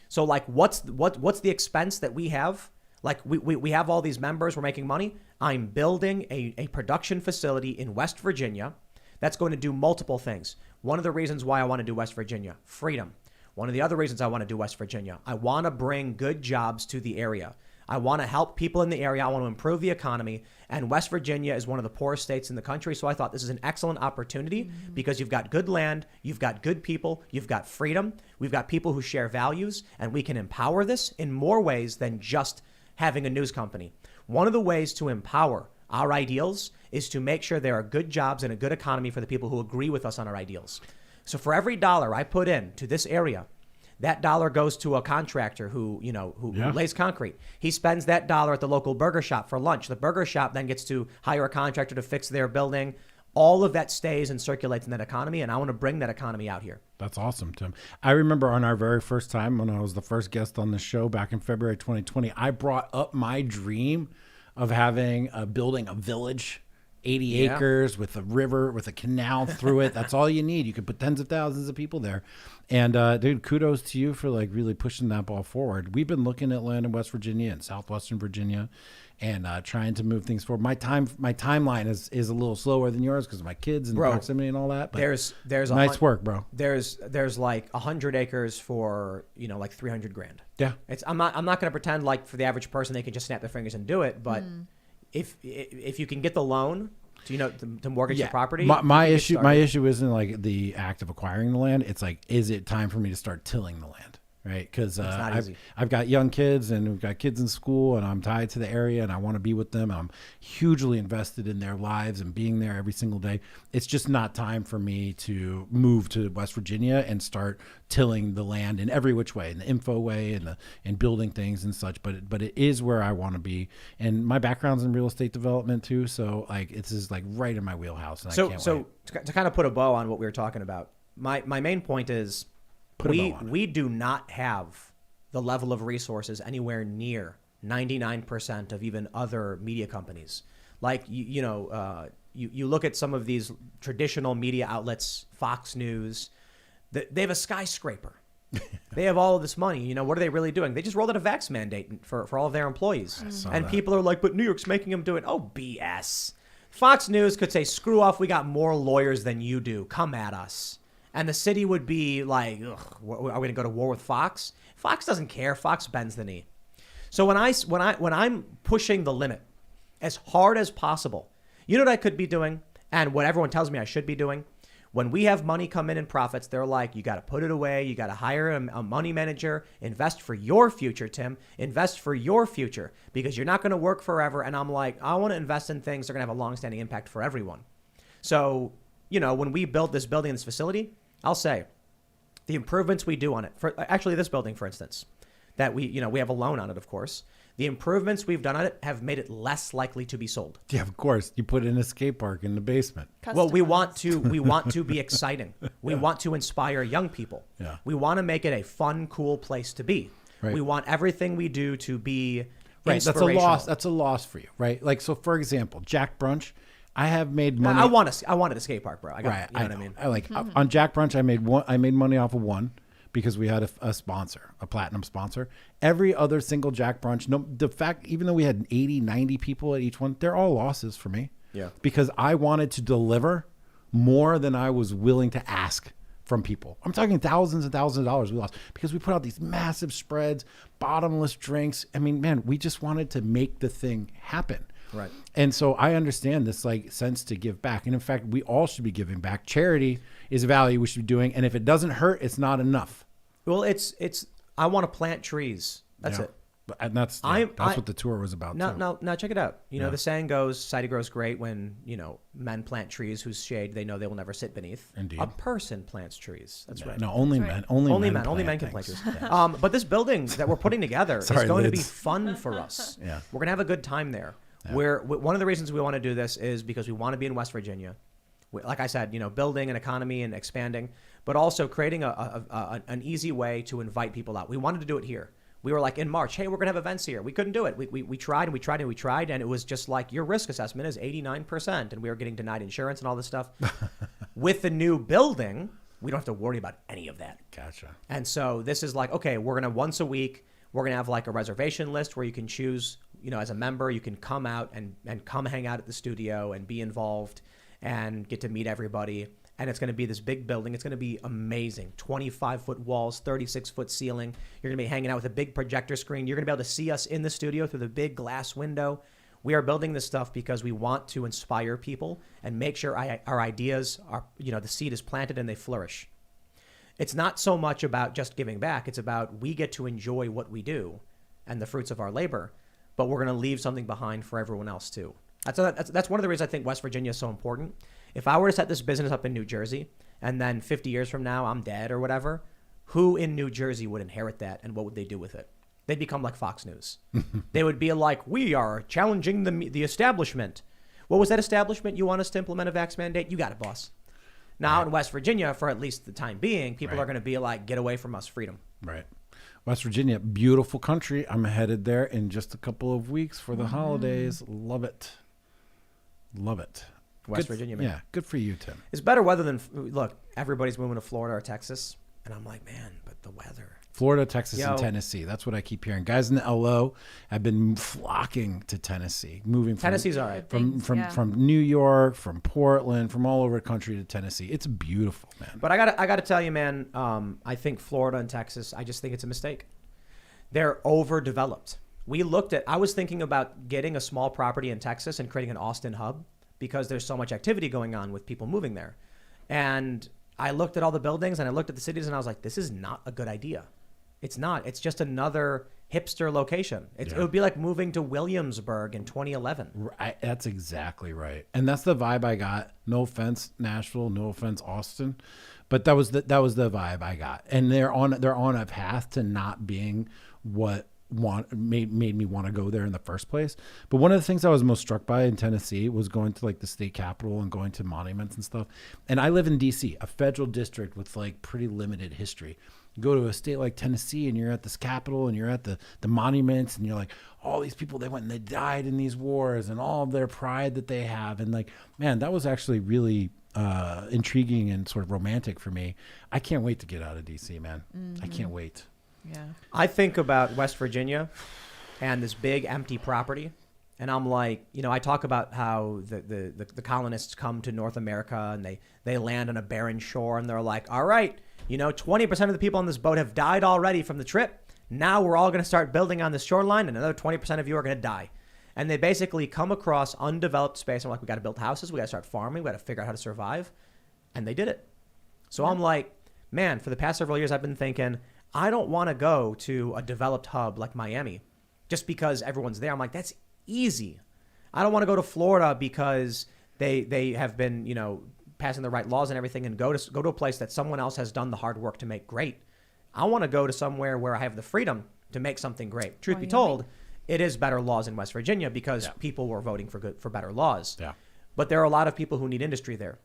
So like what's the expense that we have? Like we have all these members, we're making money. I'm building a production facility in West Virginia that's going to do multiple things. One of the reasons why I want to do West Virginia, freedom. One of the other reasons I want to do West Virginia, I want to bring good jobs to the area. I want to help people in the area. I want to improve the economy. And West Virginia is one of the poorest states in the country. So I thought this is an excellent opportunity because you've got good land, you've got good people, you've got freedom, we've got people who share values, and we can empower this in more ways than just having a news company. One of the ways to empower our ideals is to make sure there are good jobs and a good economy for the people who agree with us on our ideals. So for every dollar I put in to this area, that dollar goes to a contractor who lays concrete. He spends that dollar at the local burger shop for lunch. The burger shop then gets to hire a contractor to fix their building. All of that stays and circulates in that economy, and I want to bring that economy out here. That's awesome, Tim. I remember on our very first time when I was the first guest on the show back in February 2020, I brought up my dream of building a village, 80 acres with a river, with a canal through it. That's all you need. You could put tens of thousands of people there. And dude, kudos to you for like really pushing that ball forward. We've been looking at land in West Virginia and Southwestern Virginia and trying to move things forward. My timeline is a little slower than yours because of my kids and proximity and all that. But there's nice work, bro. There's like 100 acres for like $300,000. Yeah, I'm not going to pretend like for the average person they can just snap their fingers and do it. But if you can get the loan to mortgage the property, my issue isn't like the act of acquiring the land. It's like, is it time for me to start tilling the land? Right, because I've got young kids and we've got kids in school and I'm tied to the area and I want to be with them. I'm hugely invested in their lives and being there every single day. It's just not time for me to move to West Virginia and start tilling the land in every which way, in the info way and building things and such. But it is where I want to be, and my background's in real estate development too. So like it's just like right in my wheelhouse. And I can't wait. To kind of put a bow on what we were talking about, my main point is. We do not have the level of resources anywhere near 99% of even other media companies. Like, you look at some of these traditional media outlets, Fox News, they have a skyscraper. They have all of this money. What are they really doing? They just rolled out a vax mandate for all of their employees. And people are like, but New York's making them do it. Oh, BS. Fox News could say, screw off. We got more lawyers than you do. Come at us. And the city would be like, ugh, are we going to go to war with Fox? Fox doesn't care. Fox bends the knee. So when I'm pushing the limit as hard as possible, you know what I could be doing, and what everyone tells me I should be doing? When we have money come in profits, they're like, you got to put it away. You got to hire a money manager. Invest for your future, Tim. Invest for your future because you're not going to work forever. And I'm like, I want to invest in things that are going to have a long-standing impact for everyone. So, when we build this building, this facility, I'll say the improvements we do on it, for actually this building, for instance, that we have a loan on it, of course. The improvements we've done on it have made it less likely to be sold. Yeah, of course. You put in a skate park in the basement. Customized. Well, we want to be exciting. We want to inspire young people. Yeah. We want to make it a fun, cool place to be. Right. We want everything we do to be right. inspirational. That's a loss for you, right? Like, so for example, Jack Brunch, I have made money. I wanted a skate park, bro. I got right. it. You know what I mean? On Jack Brunch, I made money off of one because we had a sponsor, a platinum sponsor. Every other single Jack Brunch, even though we had 80, 90 people at each one, they're all losses for me. Yeah. Because I wanted to deliver more than I was willing to ask from people. I'm talking thousands and thousands of dollars we lost because we put out these massive spreads, bottomless drinks. I mean, man, we just wanted to make the thing happen. Right. And so I understand this like sense to give back. And in fact, we all should be giving back. Charity is a value we should be doing. And if it doesn't hurt, it's not enough. Well, I want to plant trees. That's it. And that's what the tour was about. Now check it out. The saying goes, society grows great when, men plant trees whose shade they know they will never sit beneath. Indeed. A person plants trees. That's right. No, only men. Only men can plant trees. But this building that we're putting together is going to be fun for us. Yeah. We're going to have a good time there. Yeah. One of the reasons we want to do this is because we want to be in West Virginia. like I said, building an economy and expanding, but also creating an easy way to invite people out. We wanted to do it here. We were like in March, hey, we're going to have events here. We couldn't do it. We tried and we tried and we tried. And it was just like, your risk assessment is 89%. And we were getting denied insurance and all this stuff. With the new building, we don't have to worry about any of that. Gotcha. And so this is like, okay, we're going to once a week, we're going to have like a reservation list where you can choose, as a member, you can come out and come hang out at the studio and be involved and get to meet everybody. And it's going to be this big building. It's going to be amazing. 25-foot walls, 36-foot ceiling. You're going to be hanging out with a big projector screen. You're going to be able to see us in the studio through the big glass window. We are building this stuff because we want to inspire people and make sure our ideas are, the seed is planted and they flourish. It's not so much about just giving back. It's about we get to enjoy what we do and the fruits of our labor, but we're going to leave something behind for everyone else too. That's one of the reasons I think West Virginia is so important. If I were to set this business up in New Jersey and then 50 years from now I'm dead or whatever, who in New Jersey would inherit that and what would they do with it? They'd become like Fox News. They would be like, we are challenging the establishment. What was that establishment? You want us to implement a vax mandate? You got it, boss. Now in West Virginia, for at least the time being, people are going to be like, get away from us, freedom. Right. West Virginia, beautiful country. I'm headed there in just a couple of weeks for the holidays. Love it. Love it. West Virginia, man. Yeah, good for you, Tim. It's better weather than, look, everybody's moving to Florida or Texas. And I'm like, man, but the weather. Florida, Texas, and Tennessee. That's what I keep hearing. Guys in the LO have been flocking to Tennessee, moving from Tennessee's all right. From New York, from Portland, from all over the country to Tennessee. It's beautiful, man. But I gotta tell you, man, I think Florida and Texas, I just think it's a mistake. They're overdeveloped. I was thinking about getting a small property in Texas and creating an Austin hub because there's so much activity going on with people moving there. And I looked at all the buildings and I looked at the cities and I was like, this is not a good idea. It's not. It's just another hipster location. It would be like moving to Williamsburg in 2011. That's exactly right. And that's the vibe I got. No offense, Nashville. No offense, Austin. But that was the vibe I got. And they're on a path to not being what made me want to go there in the first place. But one of the things I was most struck by in Tennessee was going to like the state capitol and going to monuments and stuff. And I live in DC, a federal district with like pretty limited history. You go to a state like Tennessee and you're at this capitol and you're at the monuments and you're like, all these people, they went and they died in these wars and all of their pride that they have. And like, man, that was actually really intriguing and sort of romantic for me. I can't wait to get out of DC, man. I can't wait. Yeah. I think about West Virginia and this big empty property. And I'm like, I talk about how the colonists come to North America and they land on a barren shore and they're like, all right, 20% of the people on this boat have died already from the trip. Now we're all going to start building on this shoreline and another 20% of you are going to die. And they basically come across undeveloped space. I'm like, we got to build houses. We got to start farming. We got to figure out how to survive. And they did it. So I'm like, man, for the past several years, I've been thinking, I don't want to go to a developed hub like Miami just because everyone's there. I'm like, that's easy. I don't want to go to Florida because they have been, passing the right laws and everything and go to a place that someone else has done the hard work to make great. I want to go to somewhere where I have the freedom to make something great. Truth be told, it is better laws in West Virginia because people were voting for better laws. Yeah. But there are a lot of people who need industry there.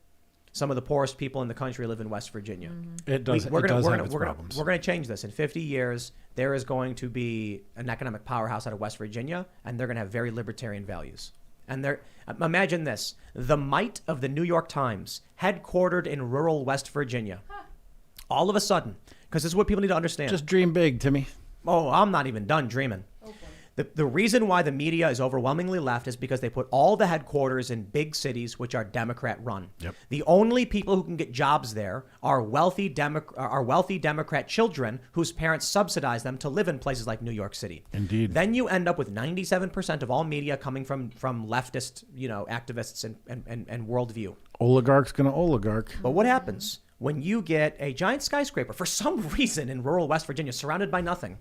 Some of the poorest people in the country live in West Virginia. It does have its problems. We're going to change this. In 50 years, there is going to be an economic powerhouse out of West Virginia, and they're going to have very libertarian values. And imagine this, the might of the New York Times, headquartered in rural West Virginia. All of a sudden, because this is what people need to understand. Just dream big, Timmy. Oh, I'm not even done dreaming. The reason why the media is overwhelmingly left is because they put all the headquarters in big cities, which are Democrat run. Yep. The only people who can get jobs there are wealthy Democrat children whose parents subsidize them to live in places like New York City. Indeed. Then you end up with 97% of all media coming from leftist, activists and worldview. Oligarch's gonna oligarch. But what happens when you get a giant skyscraper for some reason in rural West Virginia surrounded by nothing?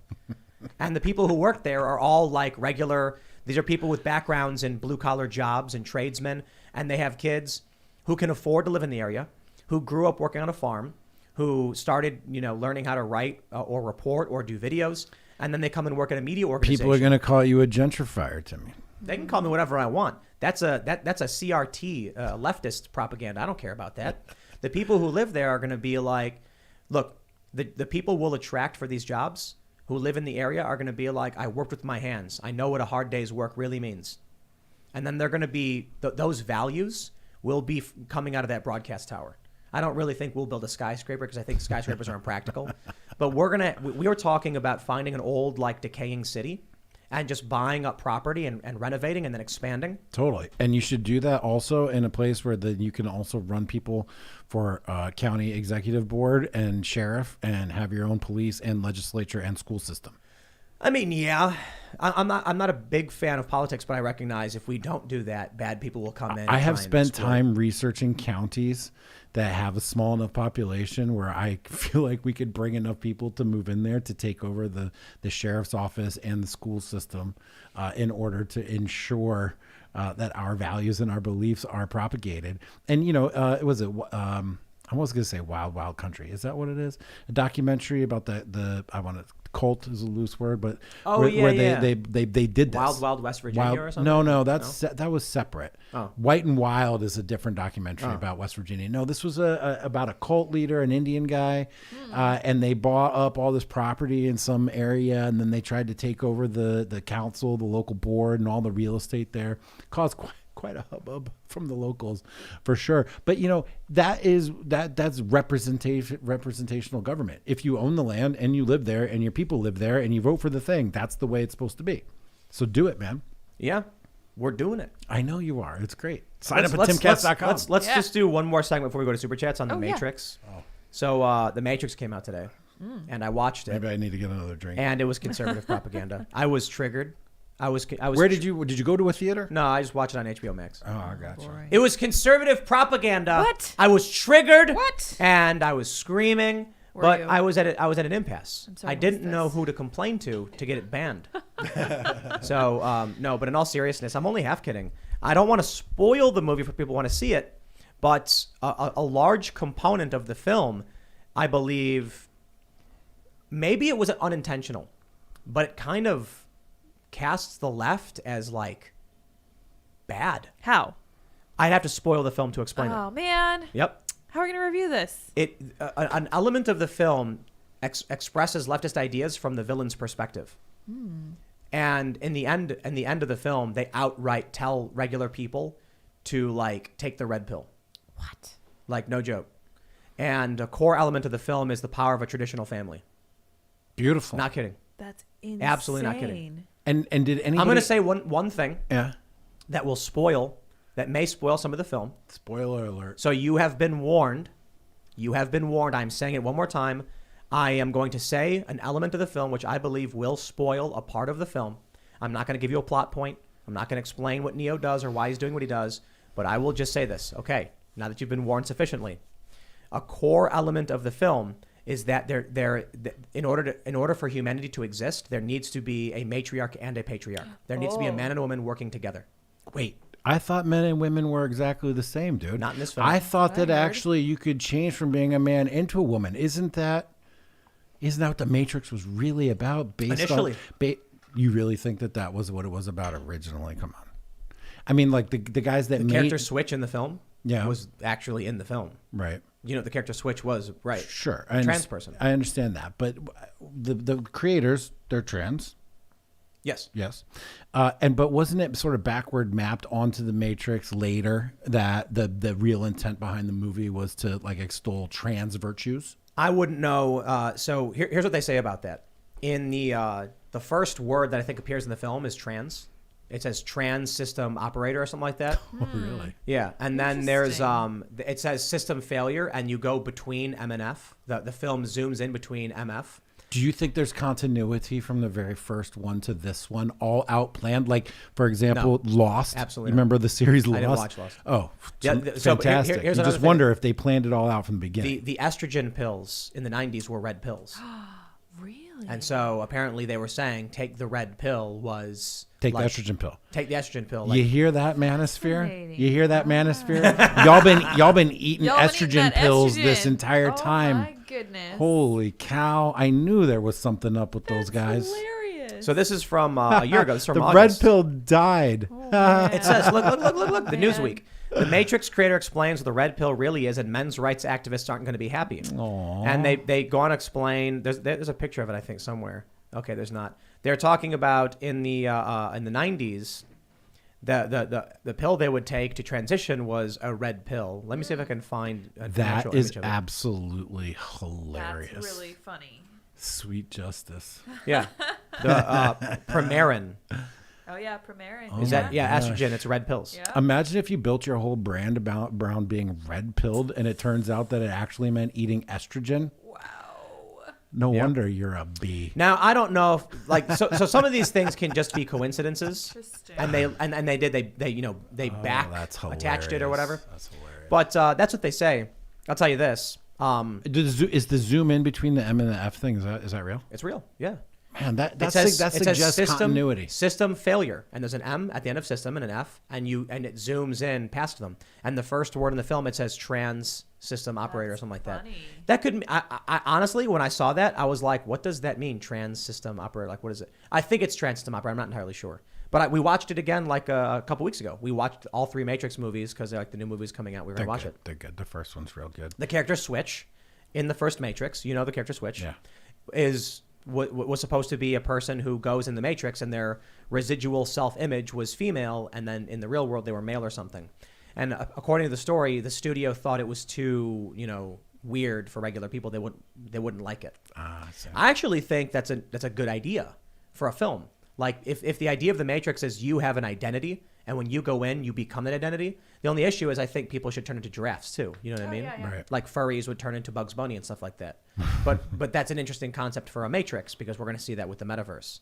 And the people who work there are all like these are people with backgrounds in blue collar jobs and tradesmen, and they have kids who can afford to live in the area, who grew up working on a farm, who started, learning how to write or report or do videos, and then they come and work at a media organization. People are going to call you a gentrifier, Timmy. They can call me whatever I want. That's a CRT leftist propaganda. I don't care about that. The people who live there are going to be like, look, the people we'll attract for these jobs who live in the area are going to be like, I worked with my hands. I know what a hard day's work really means. And then they're going to be, those values will be coming out of that broadcast tower. I don't really think we'll build a skyscraper because I think skyscrapers are impractical. But we were talking about finding an old, like, decaying city and just buying up property and renovating and then expanding. Totally. And you should do that also in a place where you can also run people for county executive board and sheriff and have your own police and legislature and school system. I mean, yeah, I'm not a big fan of politics, but I recognize if we don't do that, bad people will come in. I have spent time researching counties that have a small enough population where I feel like we could bring enough people to move in there to take over the sheriff's office and the school system in order to ensure that our values and our beliefs are propagated. And, I was going to say Wild Wild Country. Is that what it is? A documentary about cult is a loose word, but they did this. Wild West Virginia or something? No, that was separate. Oh. White and Wild is a different documentary about West Virginia. No, this was about a cult leader, an Indian guy, and they bought up all this property in some area, and then they tried to take over the council, the local board, and all the real estate there. Caused quite a hubbub from the locals, for sure. But that's representational government. If you own the land and you live there and your people live there and you vote for the thing, that's the way it's supposed to be. So do it, man. Yeah, we're doing it. I know you are. It's great. Sign up at timcast.com. Let's just do one more segment before we go to Super Chats on The Matrix. Yeah. So The Matrix came out today, and I watched it. Maybe I need to get another drink. And it was conservative propaganda. I was triggered. I was. Where did you go to a theater? No, I just watched it on HBO Max. Oh, I got you. It was conservative propaganda. What? I was triggered. What? And I was screaming. But I was at an impasse. I didn't know who to complain to get it banned. So no, but in all seriousness, I'm only half kidding. I don't want to spoil the movie for people who want to see it, but a large component of the film, I believe, maybe it was unintentional, but it kind of casts the left as like bad. How? I'd have to spoil the film to explain it. Oh man. Yep. How are we gonna review this? An element of the film expresses leftist ideas from the villain's perspective, and in the end of the film, they outright tell regular people to like take the red pill. What? Like no joke. And a core element of the film is the power of a traditional family. Beautiful. Not kidding. That's insane. Absolutely not kidding. And did anybody? I'm going to say one thing. Yeah. That may spoil some of the film. Spoiler alert. So you have been warned. You have been warned. I'm saying it one more time. I am going to say an element of the film which I believe will spoil a part of the film. I'm not going to give you a plot point. I'm not going to explain what Neo does or why he's doing what he does. But I will just say this. Okay, now that you've been warned sufficiently, a core element of the film is that in order for humanity to exist, there needs to be a matriarch and a patriarch. There needs to be a man and a woman working together. Wait, I thought men and women were exactly the same, dude. Not in this film. I thought that actually you could change from being a man into a woman. Isn't that what the Matrix was really about? Initially. You really think that was what it was about originally? Come on. I mean, like the guys that the character Switch in the film was actually in the film. Right. The character Switch was, right. Sure. Trans person. I understand that. But the creators, they're trans. Yes. Yes. But wasn't it sort of backward mapped onto the Matrix later that the real intent behind the movie was to like extol trans virtues? I wouldn't know. So here's what they say about that. In the first word that I think appears in the film is trans. It says trans system operator or something like that. Oh, really? Yeah. And then there's it says system failure, and you go between M and F. The film zooms in between MF. Do you think there's continuity from the very first one to this one, all out planned? Like, for example, Lost. Absolutely. Remember the series Lost? I didn't watch Lost. Oh, yeah, fantastic. Here's you just wonder if they planned it all out from the beginning. The estrogen pills in the 90s were red pills. Really? And so apparently they were saying take the red pill was... Take the estrogen pill. Take the estrogen pill. You hear that, Manosphere? You hear that, Manosphere? y'all been eating estrogen pills this entire time. Oh my goodness. Holy cow. I knew there was something up with those guys. Hilarious. this? So this is from a year ago. This is from The August. red pill died. It says, look, the Newsweek. The Matrix creator explains what the red pill really is, and men's rights activists aren't going to be happy. Aww. And they go on to explain. There's a picture of it, I think, somewhere. Okay, there's not. They're talking about in the 90s, the pill they would take to transition was a red pill. Let me see if I can find an actual That is image of it. absolutely hilarious. That's really funny. Sweet justice. Yeah, the Premarin. Oh yeah, Premarin. Oh Is that my yeah gosh. estrogen? It's red pills. Yeah. Imagine if you built your whole brand about Brown being red pilled, and it turns out that it actually meant eating estrogen. Wow. No Yeah. wonder you're a bee. Now I don't know if like so some of these things can just be coincidences, Interesting. and they back that's attached it or hilarious. whatever. That's hilarious. But that's what they say. I'll tell you this. Is the zoom in between the M and the F thing? Is that real? It's real. Yeah. Man, that It says suggests continuity. System failure, and there's an M at the end of system and an F, and it zooms in past them. And the first word in the film, it says trans system operator or something like that. funny. That could. I honestly, when I saw that, I was like, what does that mean? Trans system operator? Like, what is it? I think it's trans system operator. I'm not entirely sure. But we watched it again like a couple weeks ago. We watched all 3 Matrix movies because like the new movie's coming out. We were They're gonna watch good. it. They're good. The first one's real good. The character Switch in the first Matrix, you know the character Switch, Yeah. is what was supposed to be a person who goes in the Matrix and their residual self-image was female, and then in the real world they were male or something. And according to the story, the studio thought it was too, weird for regular people. They wouldn't like it. Ah, I see. I actually think that's a good idea for a film. Like if the idea of the Matrix is you have an identity, and when you go in, you become that identity. The only issue is I think people should turn into giraffes too. You know what I mean? yeah, yeah. Right. Like furries would turn into Bugs Bunny and stuff like that. But that's an interesting concept for a Matrix because we're going to see that with the metaverse.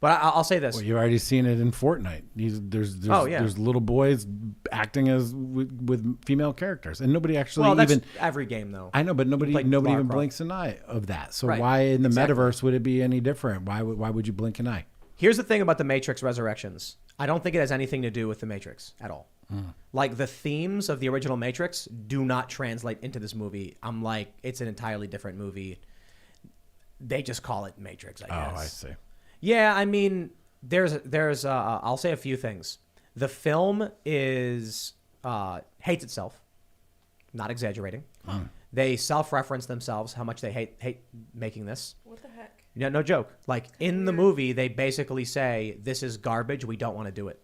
But I'll say this. Well, you've already seen it in Fortnite. There's little boys acting as with female characters, and nobody actually Well, that's even. every game though. I know, but nobody Like even Lara Croft. blinks an eye of that. So Right. why in the Exactly. metaverse would it be any different? Why would you blink an eye? Here's the thing about the Matrix Resurrections. I don't think it has anything to do with the Matrix at all. Like the themes of the original Matrix do not translate into this movie. I'm like, it's an entirely different movie. They just call it Matrix, I guess. Oh, I see. Yeah, I mean, there's I'll say a few things. The film is hates itself, not exaggerating. They self-reference themselves how much they hate making this. What the heck? Yeah, no joke. Like in the movie, they basically say, "This is garbage. We don't want to do it.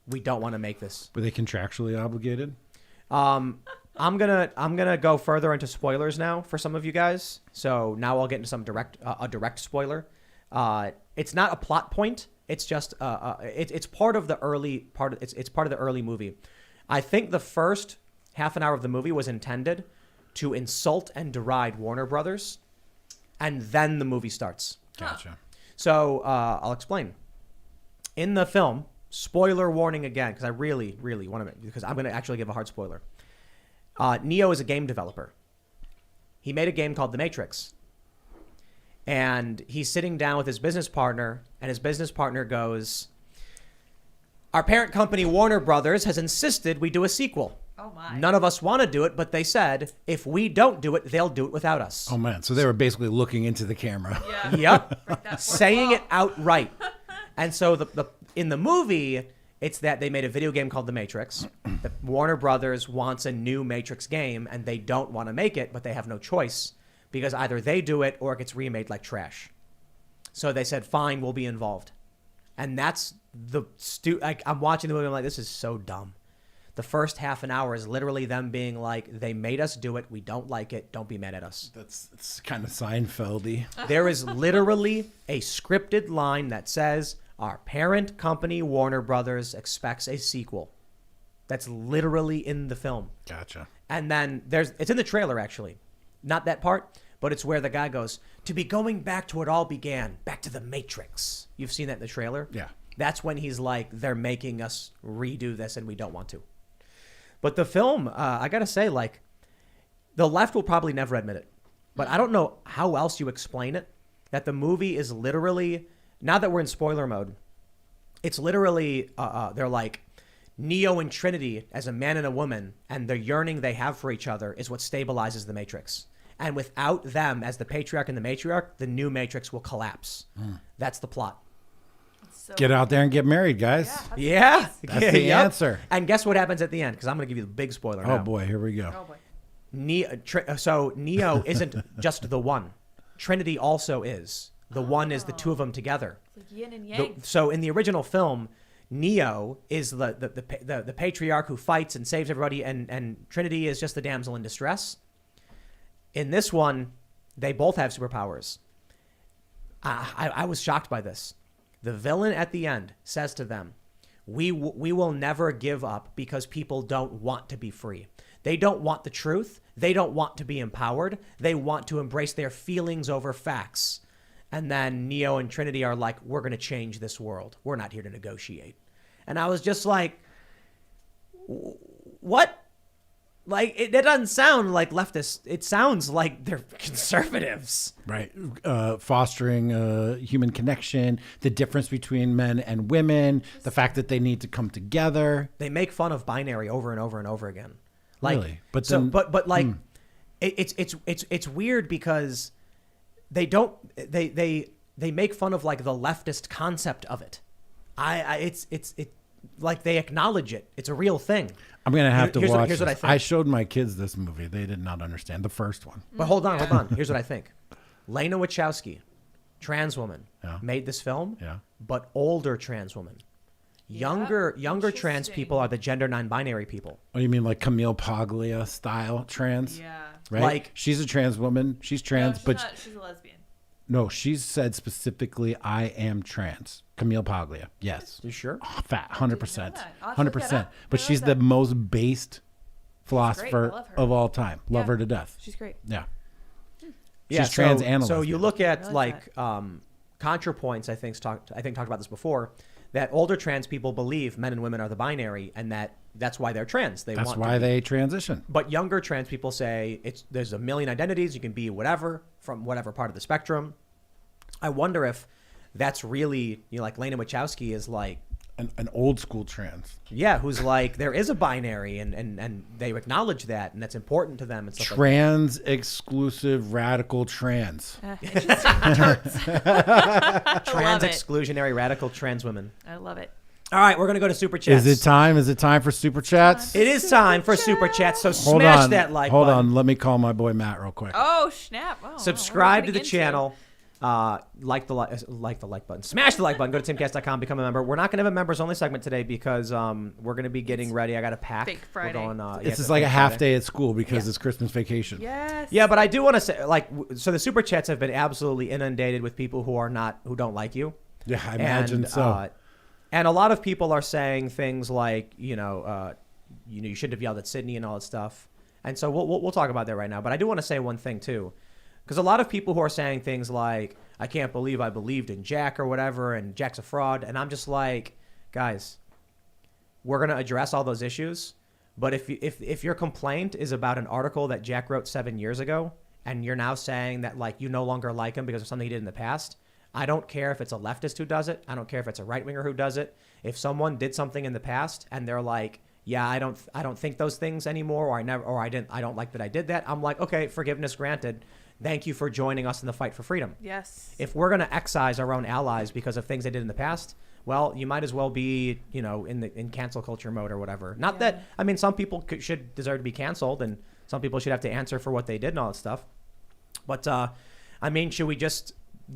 We don't want to make this." Were they contractually obligated? I'm gonna go further into spoilers now for some of you guys. So now I'll get into some direct spoiler. It's not a plot point. It's just it's part of the early part. It's part of the early movie. I think the first half an hour of the movie was intended to insult and deride Warner Brothers, and then the movie starts. Gotcha. So I'll explain. In the film, spoiler warning again, because I really, really want to, because I'm going to actually give a hard spoiler. Neo is a game developer. He made a game called The Matrix. And he's sitting down with his business partner, and his business partner goes, "Our parent company, Warner Brothers, has insisted we do a sequel. Oh my. None of us want to do it, but they said, if we don't do it, they'll do it without us." Oh man, so they were basically looking into the camera. Yeah. Yep. Break that fourth Saying wall. it outright. And so the in the movie, it's that they made a video game called The Matrix. The Warner Brothers wants a new Matrix game, and they don't want to make it, but they have no choice because either they do it or it gets remade like trash. So they said, "Fine, we'll be involved." And that's like I'm watching the movie. I'm like, this is so dumb. The first half an hour is literally them being like, "They made us do it. We don't like it. Don't be mad at us." It's kind of Seinfeldy. There is literally a scripted line that says, "Our parent company, Warner Brothers, expects a sequel." That's literally in the film. Gotcha. And then it's in the trailer, actually. Not that part, but it's where the guy goes, "To be going back to what all began, back to the Matrix." You've seen that in the trailer? Yeah. That's when he's like, they're making us redo this and we don't want to. But the film, I got to say, like, the left will probably never admit it. But I don't know how else you explain it, that the movie is literally, now that we're in spoiler mode, it's literally, they're like, Neo and Trinity as a man and a woman, and the yearning they have for each other is what stabilizes the Matrix. And without them as the patriarch and the matriarch, the new Matrix will collapse. That's the plot. So Get out there and get married, guys. Yeah. That's the Yep. answer. And guess what happens at the end? Because I'm going to give you the big spoiler now. Oh boy, here we go. Oh boy. So Neo isn't just the one. Trinity also is. The one is the two of them together. It's like yin and yang. So in the original film, Neo is the patriarch who fights and saves everybody, and Trinity is just the damsel in distress. In this one, they both have superpowers. I was shocked by this. The villain at the end says to them, we will never give up because people don't want to be free. They don't want the truth. They don't want to be empowered. They want to embrace their feelings over facts. And then Neo and Trinity are like, we're going to change this world. We're not here to negotiate. And I was just like, what? Like, it doesn't sound like leftists. It sounds like they're conservatives. Right. Fostering human connection, the difference between men and women, the fact that they need to come together. They make fun of binary over and over and over again. Like, Really? But so, then- but like, it's weird because they don't they make fun of like the leftist concept of it. It's like they acknowledge it. It's a real thing. I'm going to have to watch Here's what I this. think. I showed my kids this movie. They did not understand the first one. But hold on. Here's what I think. Lena Wachowski, trans woman, Yeah. made this film, Yeah. but older trans woman. Younger trans Interesting. people are the gender non-binary people. Oh, you mean like Camille Paglia style trans? Yeah. Right? Like- she's a trans woman. She's No, trans, she's but not. She's a lesbian. no, she's said specifically, I am trans. Camille Paglia. Yes. You sure? Oh, fat. 100%. that. I'll have to look that 100%. up. But I she's love the that. most based philosopher love her. of all time. Love Yeah. her to death. She's great. Yeah. Yeah, She's trans so, and a so you lesbian. look at I like like ContraPoints. I think talked about this before. That older trans people believe men and women are the binary, and that's why they're trans. They That's want why to be. they transition. But younger trans people say there's a million identities. You can be whatever from whatever part of the spectrum. I wonder if that's really, like Lena Wachowski is like, An old school trans. yeah, who's like there is a binary and they acknowledge that and that's important to them and stuff like Trans exclusive radical trans. Interesting terms. that. Trans love it. exclusionary radical trans women. I love it. All right, we're gonna go to super chats. Is it time? Is it time for super chats? It is time for super chats. So Hold smash on. that like Hold button. on. Let me call my boy Matt real quick. Oh snap! Oh, Subscribe what to are the we getting into? channel. Like the like button. Smash the like button. Go to timcast.com. Become a member. We're not going to have a members only segment today because we're going to be getting ready. I got to pack. Fake We're Friday. going, This yeah, is like a Fake half Friday. day at school because Yeah. it's Christmas vacation. Yes. Yeah, but I do want to say, so the super chats have been absolutely inundated with people who don't like you. Yeah, I imagine so. And a lot of people are saying things like, you shouldn't have yelled at Sydney and all that stuff. And so we'll talk about that right now. But I do want to say one thing too, because a lot of people who are saying things like, I can't believe I believed in Jack or whatever, and Jack's a fraud, and I'm just like, guys, we're gonna address all those issues. But if your complaint is about an article that Jack wrote 7 years ago, and you're now saying that like you no longer like him because of something he did in the past, I don't care if it's a leftist who does it. I don't care if it's a right winger who does it. If someone did something in the past and they're like, yeah, I don't think those things anymore, or I don't like that I did that. I'm like, okay, forgiveness granted. Thank you for joining us in the fight for freedom. Yes. If we're gonna excise our own allies because of things they did in the past, well, you might as well be, in cancel culture mode or whatever. Not that, I mean, some people should deserve to be canceled, and some people should have to answer for what they did and all that stuff. But I mean, do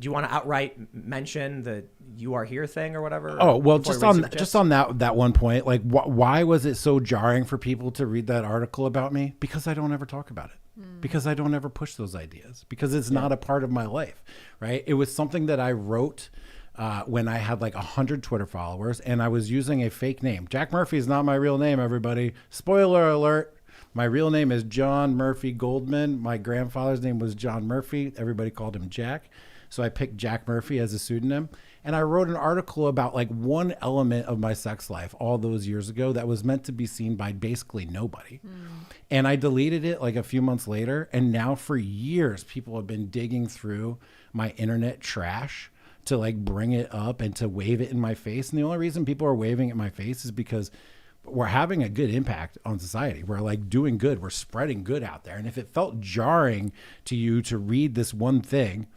you want to outright mention the "you are here" thing or whatever? Oh well, before just we read on super chats? just on that one point, like why was it so jarring for people to read that article about me? Because I don't ever talk about it. Because I don't ever push those ideas. Because it's not a part of my life, right? It was something that I wrote when I had like 100 Twitter followers, and I was using a fake name. Jack Murphy is not my real name, everybody. Spoiler alert. My real name is John Murphy Goldman. My grandfather's name was John Murphy. Everybody called him Jack. So I picked Jack Murphy as a pseudonym. And I wrote an article about like one element of my sex life all those years ago that was meant to be seen by basically nobody. And I deleted it like a few months later. And now for years, people have been digging through my internet trash to like bring it up and to wave it in my face. And the only reason people are waving it in my face is because we're having a good impact on society. We're like doing good. We're spreading good out there. And if it felt jarring to you to read this one thing,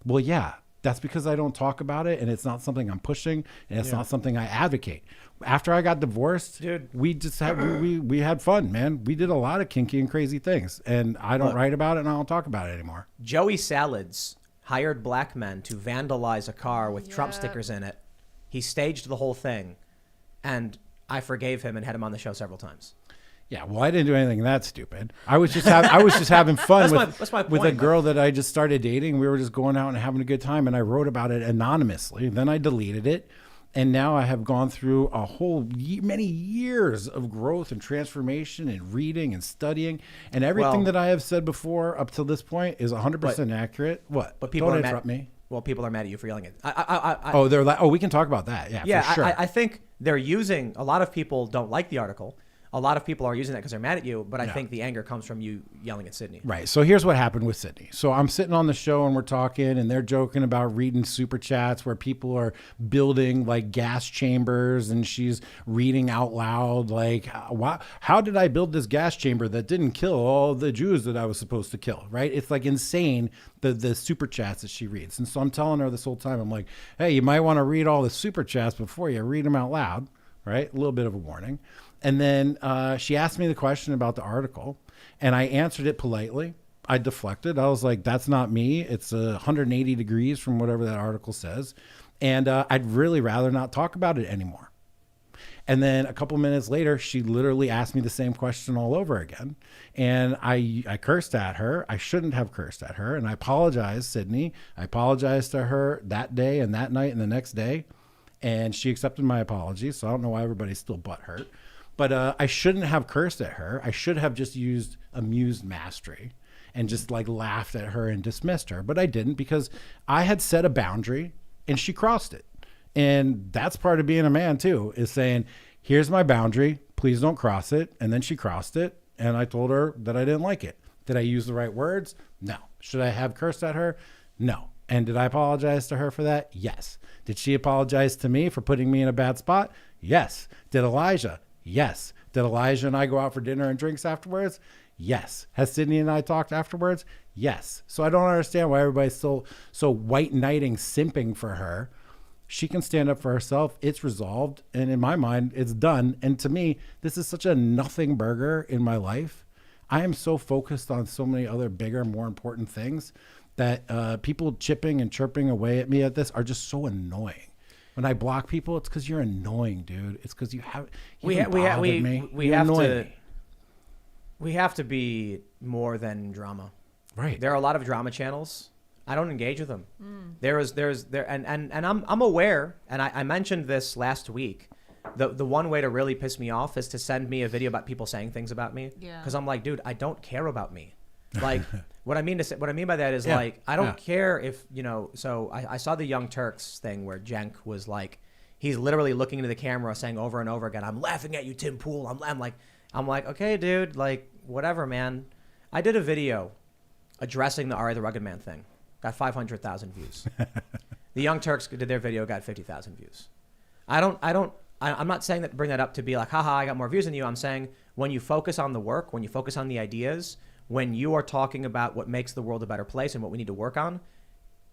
well, yeah, That's because I don't talk about it, and it's not something I'm pushing, and it's not something I advocate. After I got divorced, Dude. we just had we had fun, man. We did a lot of kinky and crazy things, and I don't write about it, and I don't talk about it anymore. Joey Salads hired black men to vandalize a car with Trump stickers in it. He staged the whole thing, and I forgave him and had him on the show several times. Yeah, well, I didn't do anything that stupid. I was just having fun that's my with a point, girl that I just started dating. We were just going out and having a good time, and I wrote about it anonymously. Then I deleted it, and now I have gone through a whole many years of growth and transformation and reading and studying, and everything that I have said before up till this point is 100% accurate. What? But people Don't are interrupt mad, me. Well, people are mad at you for yelling it. They're like, we can talk about that. Yeah, for sure. I think they're using. A lot of people don't like the article. A lot of people are using that because they're mad at you, but I think the anger comes from you yelling at Sydney. Right. So here's what happened with Sydney. So I'm sitting on the show and we're talking, and they're joking about reading super chats where people are building like gas chambers, and she's reading out loud like, how did I build this gas chamber that didn't kill all the Jews that I was supposed to kill? Right. It's like insane, the super chats that she reads. And so I'm telling her this whole time, I'm like, hey, you might want to read all the super chats before you read them out loud. Right. A little bit of a warning. And then she asked me the question about the article, and I answered it politely. I deflected. I was like, that's not me. It's 180 degrees from whatever that article says. And I'd really rather not talk about it anymore. And then a couple minutes later, she literally asked me the same question all over again. And I cursed at her. I shouldn't have cursed at her. And I apologized, Sydney. I apologized to her that day and that night and the next day. And she accepted my apology. So I don't know why everybody's still butthurt. But I shouldn't have cursed at her. I should have just used amused mastery and just like laughed at her and dismissed her. But I didn't, because I had set a boundary and she crossed it. And that's part of being a man too, is saying, here's my boundary. Please don't cross it. And then she crossed it. And I told her that I didn't like it. Did I use the right words? No. Should I have cursed at her? No. And did I apologize to her for that? Yes. Did she apologize to me for putting me in a bad spot? Yes. Did Elijah? Yes. Did Elijah and I go out for dinner and drinks afterwards? Yes. Has Sydney and I talked afterwards? Yes. So I don't understand why everybody's so white knighting, simping for her. She can stand up for herself. It's resolved. And in my mind, it's done. And to me, this is such a nothing burger in my life. I am so focused on so many other bigger, more important things that people chipping and chirping away at me at this are just so annoying. When I block people, it's because you're annoying, dude. It's because you have We have to be more than drama. Right. There are a lot of drama channels. I don't engage with them. And I'm aware, and I mentioned this last week. The one way to really piss me off is to send me a video about people saying things about me. Yeah. Because I'm like, dude, I don't care about me. Like, what I mean by that is like, I don't care if, so I saw the Young Turks thing where Cenk was like, he's literally looking into the camera saying over and over again, I'm laughing at you, Tim Pool. I'm like, okay, dude, like, whatever, man. I did a video addressing the Ari the Rugged Man thing. Got 500,000 views. The Young Turks did their video, got 50,000 views. I'm not saying that, bring that up to be like, haha, I got more views than you. I'm saying when you focus on the work, when you focus on the ideas, when you are talking about what makes the world a better place and what we need to work on,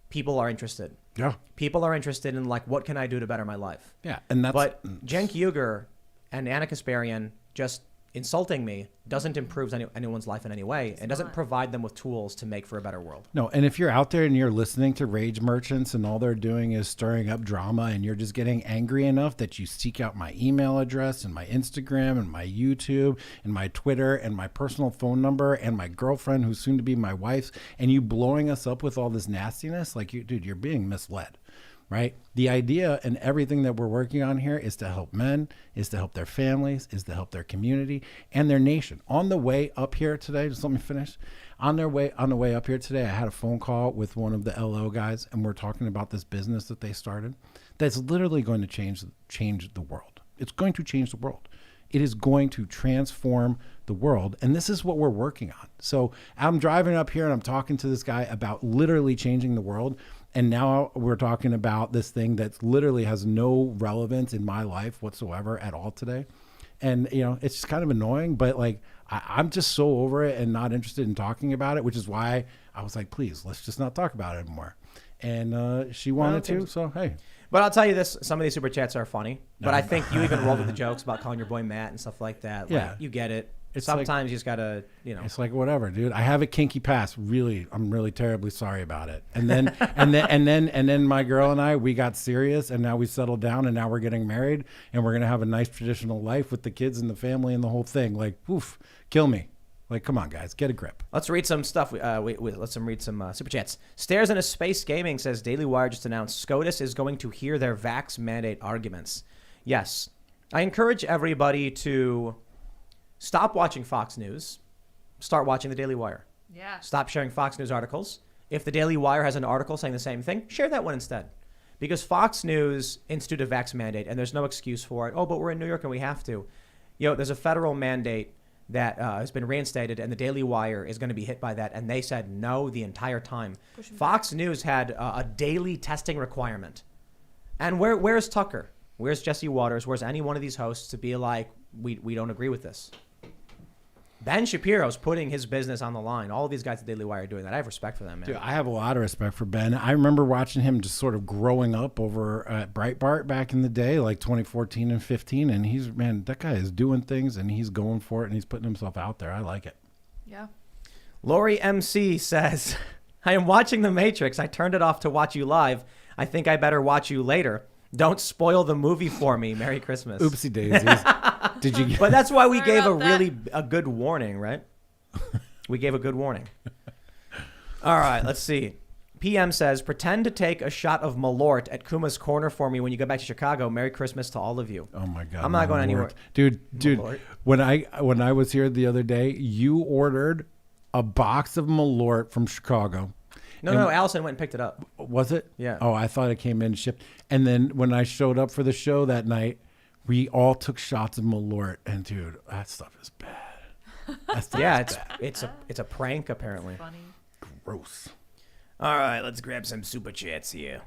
people are interested. Yeah. People are interested in like, what can I do to better my life? Yeah. And that's, but Cenk Uygur and Anna Kasparian just insulting me doesn't improve anyone's life in any way, and doesn't provide them with tools to make for a better world. No, and if you're out there and you're listening to rage merchants and all they're doing is stirring up drama, and you're just getting angry enough that you seek out my email address and my Instagram and my YouTube and my Twitter and my personal phone number and my girlfriend who's soon to be my wife's, and you blowing us up with all this nastiness, like, dude, you're being misled. Right? The idea and everything that we're working on here is to help men, is to help their families, is to help their community and their nation. On the way up here today, just let me finish. On the way up here today, I had a phone call with one of the LO guys, and we're talking about this business that they started that's literally going to change the world. It's going to change the world. It is going to transform the world. And this is what we're working on. So I'm driving up here and I'm talking to this guy about literally changing the world. And now we're talking about this thing that literally has no relevance in my life whatsoever at all today. And, it's just kind of annoying, but like, I'm just so over it and not interested in talking about it, which is why I was like, please, let's just not talk about it anymore. and she wanted to. So hey. But I'll tell you this: some of these super chats are funny. But I think you even rolled with the jokes about calling your boy Matt and stuff like that. Like, Yeah. you get it. It's Sometimes you just gotta, It's like whatever, dude. I have a kinky past. Really, I'm really terribly sorry about it. And then and then my girl and I, we got serious, and now we settled down, and now we're getting married, and we're gonna have a nice traditional life with the kids and the family and the whole thing. Like, oof, kill me. Like, come on, guys, get a grip. Let's read some stuff. Let's read some super chats. Stairs into Space Gaming says Daily Wire just announced SCOTUS is going to hear their vax mandate arguments. Yes, I encourage everybody to stop watching Fox News, start watching the Daily Wire. Yeah. Stop sharing Fox News articles. If the Daily Wire has an article saying the same thing, share that one instead. Because Fox News instituted a vax mandate, and there's no excuse for it. Oh, but we're in New York and we have to. There's a federal mandate that has been reinstated, and the Daily Wire is going to be hit by that, and they said no the entire time. Fox News had a daily testing requirement. And where's Tucker? Where's Jesse Waters? Where's any one of these hosts to be like, we don't agree with this? Ben Shapiro's putting his business on the line. All of these guys at Daily Wire are doing that. I have respect for them, man. Dude, I have a lot of respect for Ben. I remember watching him just sort of growing up over at Breitbart back in the day, like 2014 and 15. And that guy is doing things, and he's going for it, and he's putting himself out there. I like it. Yeah. Lori MC says, I am watching The Matrix. I turned it off to watch you live. I think I better watch you later. Don't spoil the movie for me. Merry Christmas. Oopsie daisies. Did you? But that's why we Sorry gave about a good warning, right? We gave a good warning. All right, let's see. PM says, pretend to take a shot of Malort at Kuma's Corner for me when you go back to Chicago. Merry Christmas to all of you. Oh my God. I'm not going anywhere. Dude, Malort. when I was here the other day, you ordered a box of Malort from Chicago. No, Allison went and picked it up. Was it? Yeah. Oh, I thought it came in shipped. And then when I showed up for the show that night, we all took shots of Malort, and dude, that stuff is bad. That stuff is bad. It's a prank apparently. Funny. Gross. All right, let's grab some super chats here.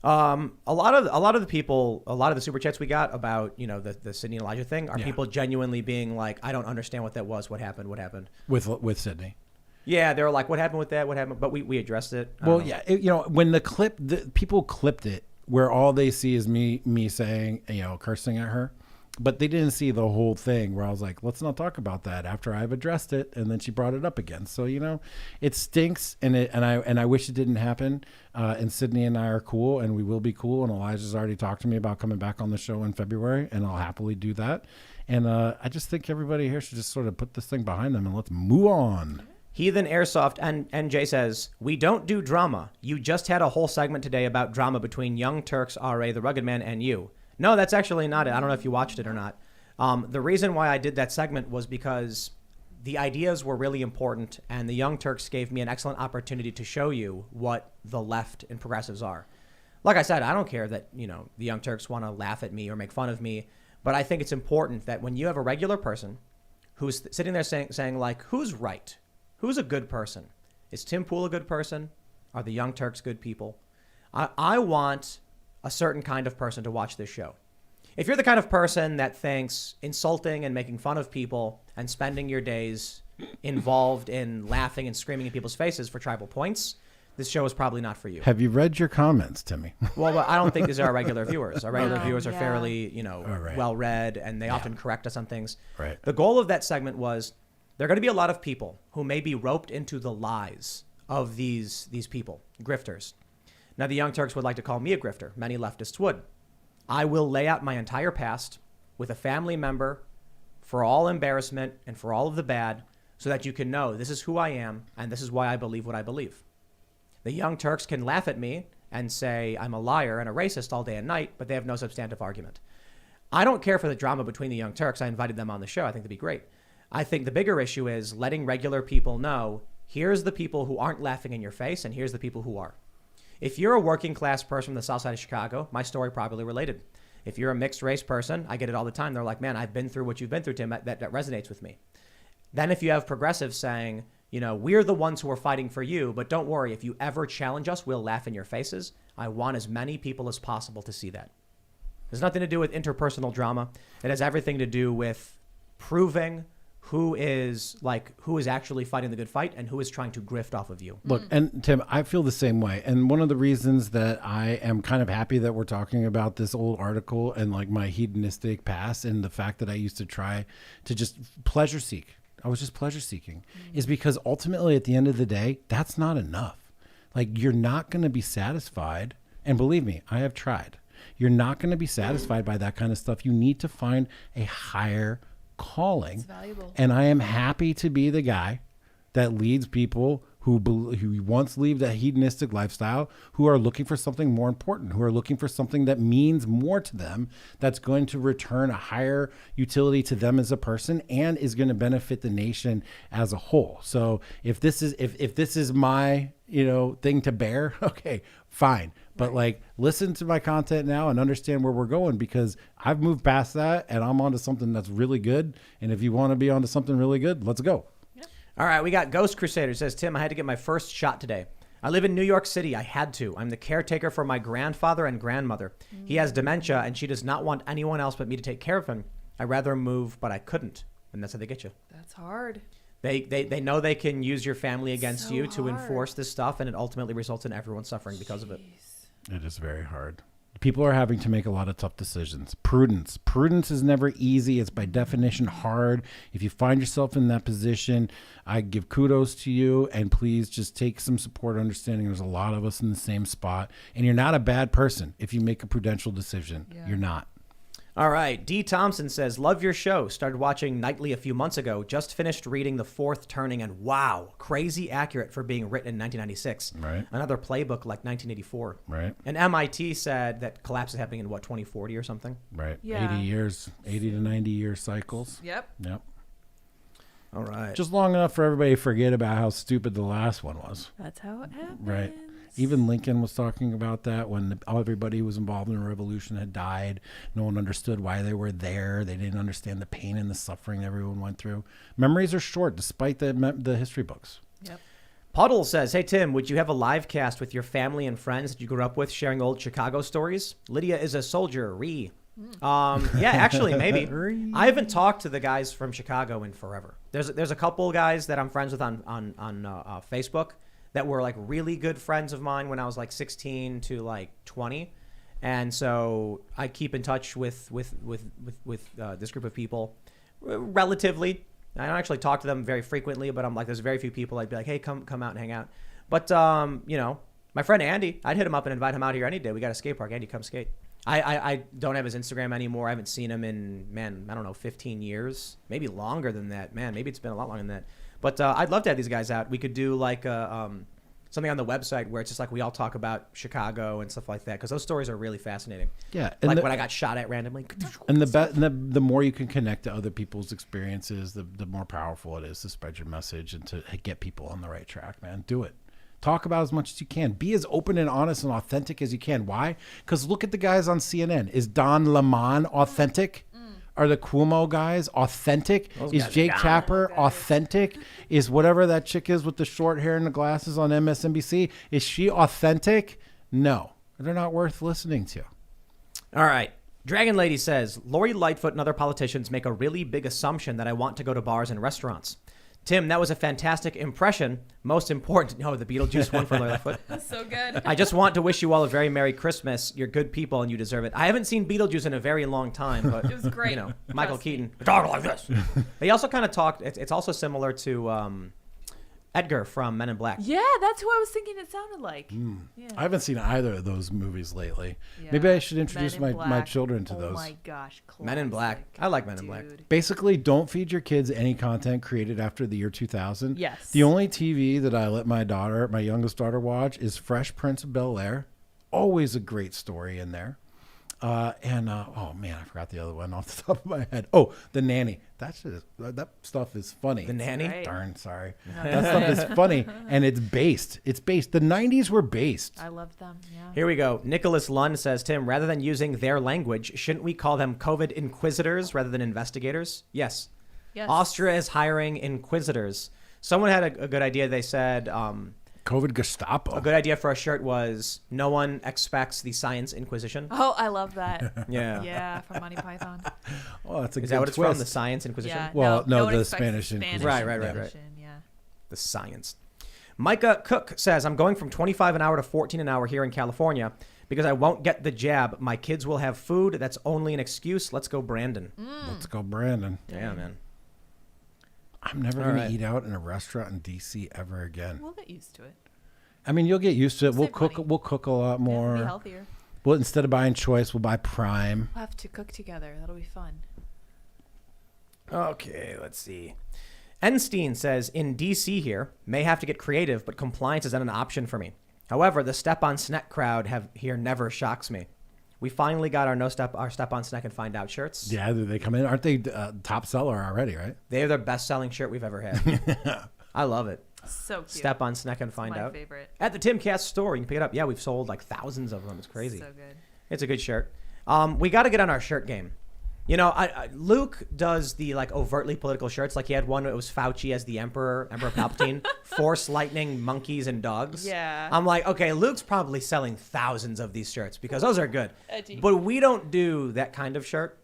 A lot of the super chats we got about the Sydney and Elijah thing are people genuinely being like, I don't understand what that was. What happened? With Sydney. Yeah, they were like, what happened with that? What happened? But we addressed it. Well, yeah, when the people clipped it, where all they see is me saying, cursing at her, but they didn't see the whole thing where I was like, let's not talk about that after I've addressed it, and then she brought it up again. So it stinks, and I wish it didn't happen. And Sydney and I are cool, and we will be cool. And Elijah's already talked to me about coming back on the show in February, and I'll happily do that. And I just think everybody here should just sort of put this thing behind them and let's move on. Heathen Airsoft and Jay says, we don't do drama. You just had a whole segment today about drama between Young Turks, RA, the Rugged Man, and you. No, that's actually not it. I don't know if you watched it or not. The reason why I did that segment was because the ideas were really important, and the Young Turks gave me an excellent opportunity to show you what the left and progressives are. Like I said, I don't care that, the Young Turks want to laugh at me or make fun of me, but I think it's important that when you have a regular person who's sitting there saying like, who's right? Who's a good person? Is Tim Pool a good person? Are the Young Turks good people? I want a certain kind of person to watch this show. If you're the kind of person that thinks insulting and making fun of people and spending your days involved in laughing and screaming in people's faces for tribal points, this show is probably not for you. Have you read your comments, Timmy? Well, I don't think these are our regular viewers. Our regular viewers are fairly, right. well-read, and they often correct us on things. Right. The goal of that segment was there are going to be a lot of people who may be roped into the lies of these people, grifters. Now, the Young Turks would like to call me a grifter. Many leftists would. I will lay out my entire past with a family member for all embarrassment and for all of the bad so that you can know this is who I am and this is why I believe what I believe. The Young Turks can laugh at me and say I'm a liar and a racist all day and night, but they have no substantive argument. I don't care for the drama between the Young Turks. I invited them on the show. I think that'd be great. I think the bigger issue is letting regular people know here's the people who aren't laughing in your face and here's the people who are. If you're a working class person from the south side of Chicago, my story probably related. If you're a mixed race person, I get it all the time. They're like, man, I've been through what you've been through, Tim. That resonates with me. Then if you have progressives saying, we're the ones who are fighting for you, but don't worry, if you ever challenge us, we'll laugh in your faces. I want as many people as possible to see that. There's nothing to do with interpersonal drama. It has everything to do with proving who is actually fighting the good fight and who is trying to grift off of you. Look, and Tim, I feel the same way. And one of the reasons that I am kind of happy that we're talking about this old article and like my hedonistic past and the fact that I used to try to just pleasure seek. I was just pleasure seeking is because ultimately at the end of the day, that's not enough. Like you're not going to be satisfied. And believe me, I have tried. You're not going to be satisfied by that kind of stuff. You need to find a higher calling. It's valuable. And I am happy to be the guy that leads people who once lived a hedonistic lifestyle, who are looking for something more important, who are looking for something that means more to them, that's going to return a higher utility to them as a person and is going to benefit the nation as a whole. So if this is my, thing to bear, okay, fine. But like, listen to my content now and understand where we're going, because I've moved past that and I'm onto something that's really good. And if you want to be onto something really good, let's go. All right, we got Ghost Crusader says, Tim, I had to get my first shot today. I live in New York City. I had to. I'm the caretaker for my grandfather and grandmother. He has dementia, and she does not want anyone else but me to take care of him. I'd rather move, but I couldn't. And that's how they get you. That's hard. They know they can use your family against So you to hard. enforce this stuff, and it ultimately results in everyone suffering because of it. It is very hard. People are having to make a lot of tough decisions. Prudence is never easy. It's by definition hard. If you find yourself in that position, I give kudos to you, and please just take some support, understanding there's a lot of us in the same spot, and you're not a bad person if you make a prudential decision. Yeah. You're not. All right. D. Thompson says, love your show. Started watching nightly a few months ago. Just finished reading The Fourth Turning, and wow, crazy accurate for being written in 1996. Right. Another playbook like 1984. Right. And MIT said that collapse is happening in, 2040 or something? Right. Yeah. 80 to 90 year cycles. Yep. Yep. All right. Just long enough for everybody to forget about how stupid the last one was. That's how it happens. Right. Even Lincoln was talking about that when everybody who was involved in the revolution had died. No one understood why they were there. They didn't understand the pain and the suffering everyone went through. Memories are short, despite the history books. Yep. Puddle says, hey, Tim, would you have a live cast with your family and friends that you grew up with sharing old Chicago stories? Lydia is a soldier. Yeah, actually, maybe. I haven't talked to the guys from Chicago in forever. There's a couple guys that I'm friends with on Facebook that were like really good friends of mine when I was like 16 to like 20. And so I keep in touch with this group of people relatively. I don't actually talk to them very frequently, but I'm like, there's very few people I'd be like, hey, come out and hang out. But, my friend Andy, I'd hit him up and invite him out here any day. We got a skate park. Andy, come skate. I don't have his Instagram anymore. I haven't seen him in, I don't know, 15 years, maybe longer than that. Maybe it's been a lot longer than that. But I'd love to have these guys out. We could do like something on the website where it's just like we all talk about Chicago and stuff like that, because those stories are really fascinating. Yeah, and like when I got shot at randomly. And the more you can connect to other people's experiences, the more powerful it is to spread your message and to get people on the right track, man. Do it. Talk about as much as you can. Be as open and honest and authentic as you can. Why? Because look at the guys on CNN. Is Don Lemon authentic? Are the Cuomo guys authentic? Is Jake Tapper authentic? Is whatever that chick is with the short hair and the glasses on MSNBC, is she authentic? No. They're not worth listening to. All right. Dragon Lady says, Lori Lightfoot and other politicians make a really big assumption that I want to go to bars and restaurants. Tim, that was a fantastic impression. Most important, no, the Beetlejuice one for Lori Lightfoot. That's so good. I just want to wish you all a very Merry Christmas. You're good people and you deserve it. I haven't seen Beetlejuice in a very long time, but It was great. Michael Keaton talk like this. They also kind of talked. It's also similar to Edgar from Men in Black. Yeah, that's who I was thinking it sounded like. Yeah. I haven't seen either of those movies lately. Yeah. Maybe I should introduce Men in my Black. children to Oh those. my gosh, Men in Black. classic. I like Men in Black. Dude. Basically, don't feed your kids any content created after the year 2000. Yes. The only TV that I let my youngest daughter watch is Fresh Prince of Bel-Air. Always a great story in there. Oh man, I forgot the other one off the top of my head. Oh, The Nanny. That stuff is funny. The Nanny? Right. Darn, sorry. That stuff is funny, and it's based. The 90s were based. I loved them. Yeah. Here we go. Nicholas Lund says, Tim, rather than using their language, shouldn't we call them COVID inquisitors rather than investigators? Yes. Yes. Austria is hiring inquisitors. Someone had a good idea. They said, COVID Gestapo. A good idea for a shirt was no one expects the Science Inquisition. Oh, I love that. Yeah. Yeah, from Monty Python. Well, that's a Is good that what it's twist. from? The Science Inquisition? Yeah. Well, no, one the expects Spanish Inquisition. Right. Inquisition, Yeah. The science. Micah Cook says, I'm going from 25 an hour to 14 an hour here in California because I won't get the jab. My kids will have food. That's only an excuse. Let's go, Brandon. Let's go, Brandon. Yeah, man. I'm never All going right. to eat out in a restaurant in D.C. ever again. We'll get used to it. I mean, you'll get used to it. We'll Save cook. money. We'll cook a lot Yeah, more. it'll be healthier. Well, instead of buying Choice, we'll buy Prime. We'll have to cook together. That'll be fun. Okay, let's see. Enstein says, in DC here, may have to get creative, but compliance isn't an option for me. However, the Step on Snack crowd here never shocks me. We finally got our Step on Snack and Find Out shirts. Yeah, they come in. Aren't they top seller already, right? They're the best selling shirt we've ever had. I love it. So cute. Step on Snack and Find my Out. favorite. At the Timcast store, you can pick it up. Yeah, we've sold like thousands of them. It's crazy. So good. It's a good shirt. We got to get on our shirt game. You know, Luke does the like overtly political shirts. Like he had one that was Fauci as the Emperor Palpatine, Force lightning, monkeys, and dogs. Yeah. I'm like, okay, Luke's probably selling thousands of these shirts because those are good. Edgy. But we don't do that kind of shirt.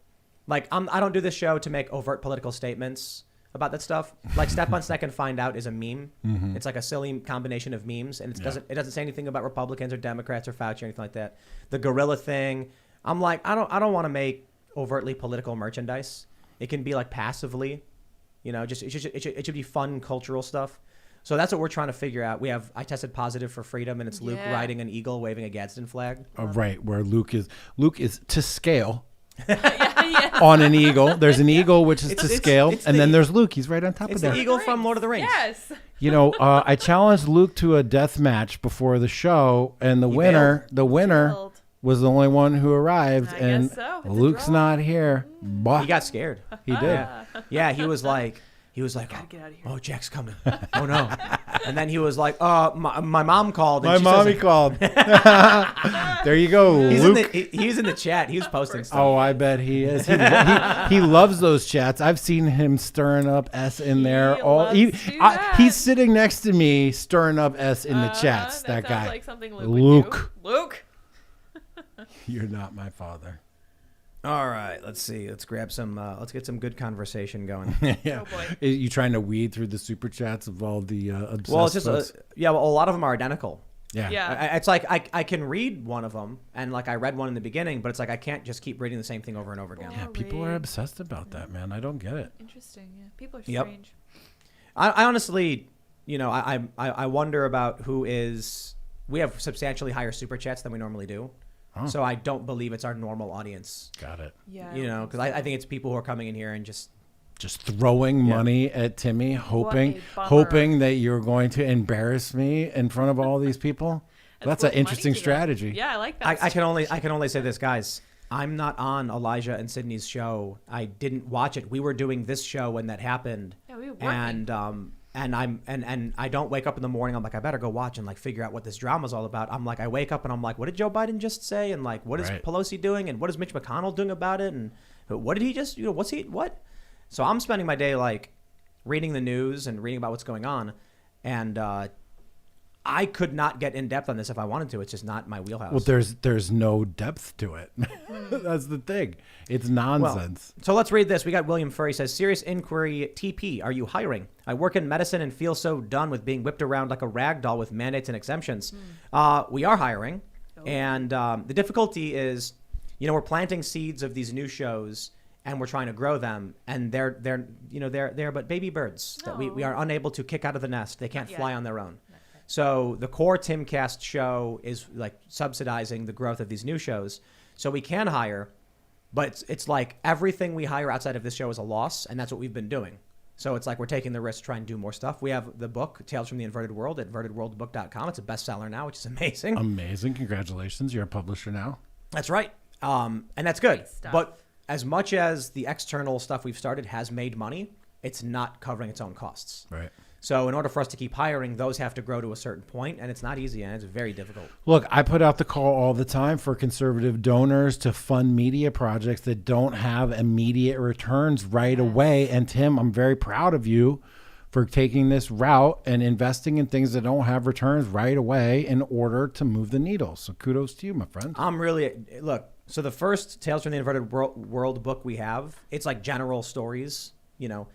Like I don't do this show to make overt political statements about that stuff. Like Step on Snack and Find Out is a meme. Mm-hmm. It's like a silly combination of memes, and it doesn't say anything about Republicans or Democrats or Fauci or anything like that. The gorilla thing. I'm like, I don't want to make overtly political merchandise. It can be like passively, you know, just it should be fun cultural stuff. So that's what we're trying to figure out. I tested positive for freedom, and it's Luke Yeah. riding an eagle waving a Gadsden flag. Right, where Luke is to scale yeah. on an eagle. There's an eagle which is to It's scale, the- and then there's Luke. He's right on top It's of the that. eagle from Lord of the Rings. Yes. You know, I challenged Luke to a death match before the show, and the He winner Failed. was the only one who arrived, I and guess so. It's a Luke's draw. not here. Bah. He got scared. He did. Yeah, he was like, Gotta get out of here. oh, Jack's coming. Oh no. And then he was like, my mom called. And My she mommy says- called. There you go, He's Luke. he's in the chat. He was posting stuff. Oh, I bet he is. He loves those chats. I've seen him stirring up S in there. loves to do that. He's sitting next to me stirring up S in the chats. That sounds guy. like something Luke Luke. would do. Luke. You're not my father. All right, let's see. Let's grab some. Let's get some good conversation going. Yeah. Oh, boy. Are you trying to weed through the super chats of all the obsessed Well, it's just folks? yeah. Well, a lot of them are identical. Yeah. Yeah. It's like I can read one of them, and like I read one in the beginning, but it's like I can't just keep reading the same thing over and over again. Yeah, people are obsessed about that, man. I don't get it. Interesting. Yeah. People are Yep. strange. I honestly, you know, I wonder about who is. We have substantially higher super chats than we normally do, so I don't believe it's our normal audience. Got it. Yeah. You know, because I think it's people who are coming in here and just. Just throwing money at Timmy, hoping a bummer. hoping that you're going to embarrass me in front of all these people. That's an putting money interesting to them. strategy. Yeah, I like that. I can only say this, guys. I'm not on Elijah and Sydney's show. I didn't watch it. We were doing this show when that happened. Yeah, we were working. And I don't wake up in the morning. I'm like, I better go watch and like figure out what this drama's all about. I'm like, I wake up and I'm like, what did Joe Biden just say? And like, what is Right. Pelosi doing? And what is Mitch McConnell doing about it? And what did he just, what's he, what? So I'm spending my day like reading the news and reading about what's going on. And I could not get in depth on this if I wanted to. It's just not my wheelhouse. Well, there's no depth to it. That's the thing. It's nonsense. So let's read this. We got William Furry says, serious inquiry TP. Are you hiring? I work in medicine and feel so done with being whipped around like a rag doll with mandates and exemptions. We are hiring. And the difficulty is, you know, we're planting seeds of these new shows and we're trying to grow them. And they're but baby birds that we are unable to kick out of the nest. They can't Not fly yet. on their own. So the core Timcast show is like subsidizing the growth of these new shows. So we can hire, but it's like everything we hire outside of this show is a loss, and that's what we've been doing. So it's like we're taking the risk to try and do more stuff. We have the book, Tales from the Inverted World, at invertedworldbook.com. It's a bestseller now, which is amazing. Amazing. Congratulations. You're a publisher now. That's right. And that's good. Great stuff. But as much as the external stuff we've started has made money, it's not covering its own costs. Right. So in order for us to keep hiring, those have to grow to a certain point, and it's not easy, and it's very difficult. Look, I put out the call all the time for conservative donors to fund media projects that don't have immediate returns right away. And Tim, I'm very proud of you for taking this route and investing in things that don't have returns right away in order to move the needle. So kudos to you, my friend. I'm really look. So the first Tales from the Inverted World book we have, it's like general stories. You know,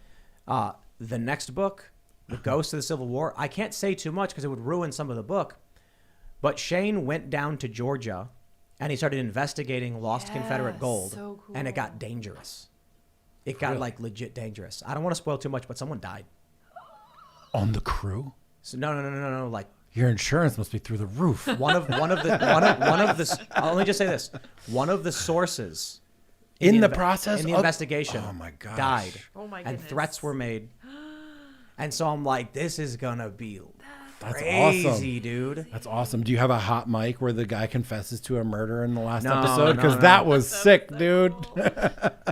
the next book, The Ghost of the Civil War. I can't say too much because it would ruin some of the book. But Shane went down to Georgia, and he started investigating lost Confederate gold, so cool. and it got dangerous. It got like legit dangerous. I don't want to spoil too much, but someone died. On the crew? So no. Like Your insurance must be through the roof. one of the. Let me just say this: one of the sources In the inve- process in the of- investigation, Oh, my gosh. died. Oh my And goodness. threats were made. And so I'm like, this is gonna be That's crazy, awesome. dude. That's awesome. Do you have a hot mic where the guy confesses to a murder in the last No, episode? Because no. that was sick, dude.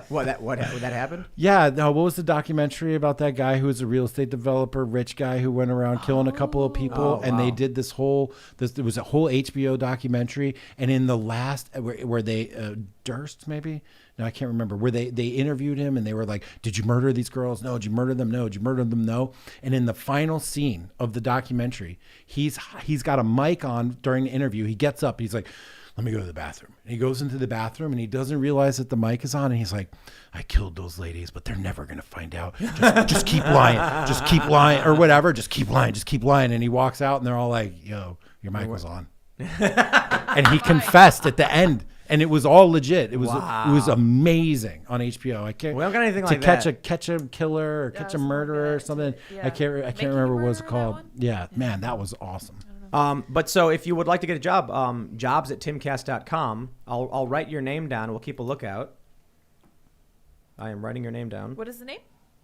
What that happened? Yeah, no, what was the documentary about that guy who was a real estate developer, rich guy who went around killing a couple of people, Oh, and they wow. did this whole there was a whole HBO documentary, and in the last where they Durst maybe. No, I can't remember. Where they interviewed him and they were like, "Did you murder these girls? No. Did you murder them? No. Did you murder them? No." And in the final scene of the documentary, he's got a mic on during the interview. He gets up. He's like, "Let me go to the bathroom." And he goes into the bathroom and he doesn't realize that the mic is on. And he's like, "I killed those ladies, but they're never gonna find out. Just keep lying. Just keep lying or whatever. Just keep lying. Just keep lying." And he walks out and they're all like, "Yo, your mic was on." And he confessed at the end. And it was all legit. It was amazing on HBO. I can't. We don't got anything to like catch that. a killer or catch a something like murderer or that. something. Yeah. I can't Making remember what it was Murder, that called. one? Yeah, man, that was awesome. But so if you would like to get a job, jobs at timcast.com. I'll write your name down. We'll keep a lookout. I am writing your name down. What is the name?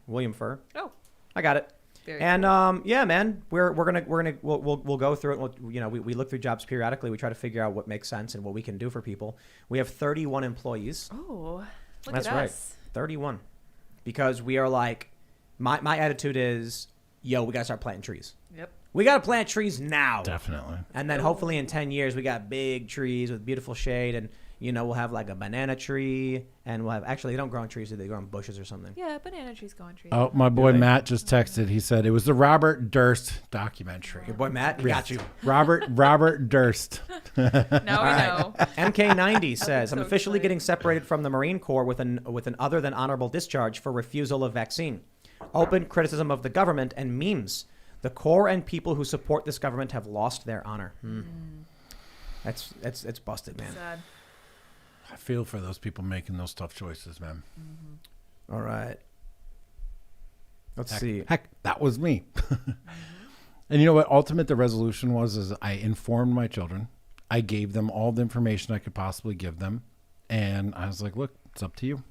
William Furr. Oh, I got it. very And yeah, man, we'll go through it. We look through jobs periodically. We try to figure out what makes sense and what we can do for people. We have 31 employees. Oh, look That's at right, us. 31, because we are like, my attitude is, yo, we gotta start planting trees. Yep. We gotta plant trees now. Definitely. And then hopefully in 10 years, we got big trees with beautiful shade. And, we'll have like a banana tree. And we'll have, actually, they don't grow on trees. They grow on bushes or something. Yeah, banana trees go on trees. Oh, my boy they? Matt just texted. He said it was the Robert Durst documentary. Your boy Matt, he got you. Robert Durst. Now we know. MK90 says, I'm so officially excited. getting separated from the Marine Corps with an other than honorable discharge for refusal of vaccine. Open criticism of the government and memes. The Corps and people who support this government have lost their honor. That's busted, man. Sad. I feel for those people making those tough choices, man. All right. Let's see. Heck, that was me. And you know what? Ultimate, the resolution was I informed my children. I gave them all the information I could possibly give them. And I was like, look, it's up to you.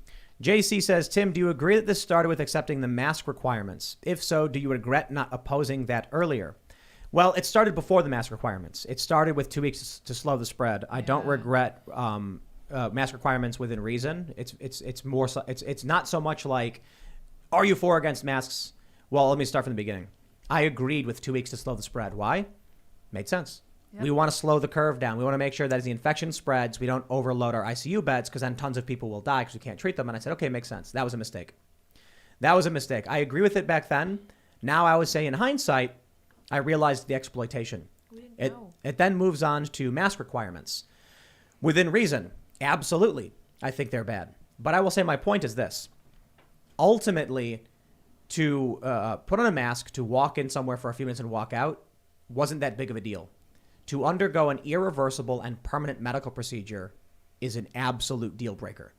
JC says, Tim, do you agree that this started with accepting the mask requirements? If so, do you regret not opposing that earlier? Well, it started before the mask requirements. It started with 2 weeks to slow the spread. I don't regret mask requirements within reason. It's more so, it's not so much like, are you for or against masks? Well, let me start from the beginning. I agreed with 2 weeks to slow the spread. Why? Made sense. Yep. We want to slow the curve down. We want to make sure that as the infection spreads, we don't overload our ICU beds because then tons of people will die because we can't treat them. And I said, okay, makes sense. That was a mistake. I agree with it back then. Now I would say in hindsight, I realized the exploitation. We didn't It know. then moves on to mask requirements. Within reason, absolutely, I think they're bad. But I will say my point is this. Ultimately, to put on a mask, to walk in somewhere for a few minutes and walk out, wasn't that big of a deal. To undergo an irreversible and permanent medical procedure is an absolute deal breaker.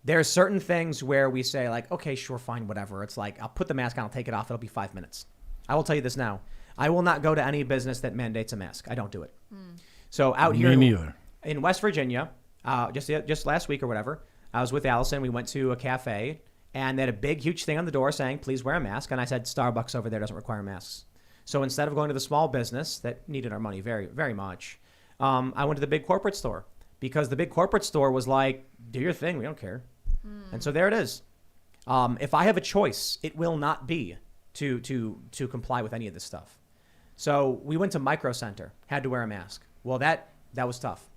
There are certain things where we say like, okay, sure, fine, whatever. It's like, I'll put the mask on, I'll take it off. It'll be 5 minutes. I will tell you this now. I will not go to any business that mandates a mask. I don't do it. So out here Me neither. in West Virginia, just last week or whatever, I was with Allison. We went to a cafe and they had a big, huge thing on the door saying, please wear a mask. And I said, Starbucks over there doesn't require masks. So instead of going to the small business that needed our money very, very much, I went to the big corporate store because the big corporate store was like, do your thing. We don't care. And so there it is. If I have a choice, it will not be to comply with any of this stuff. So we went to Micro Center, had to wear a mask. Well, that was tough.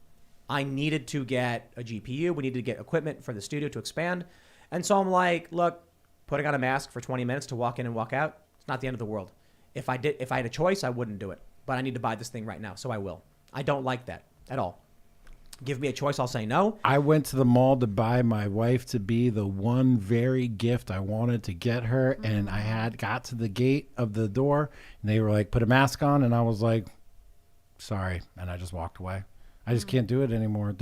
I needed to get a GPU. We needed to get equipment for the studio to expand. And so I'm like, look, putting on a mask for 20 minutes to walk in and walk out, It's not the end of the world. If I had a choice, I wouldn't do it. But I need to buy this thing right now, so I will. I don't like that at all. Give me a choice, I'll say no. I went to the mall to buy my wife to be the one very gift I wanted to get her, and I got to the gate of the door, and they were like, put a mask on, and I was like, sorry, and I just walked away. I just can't do it anymore.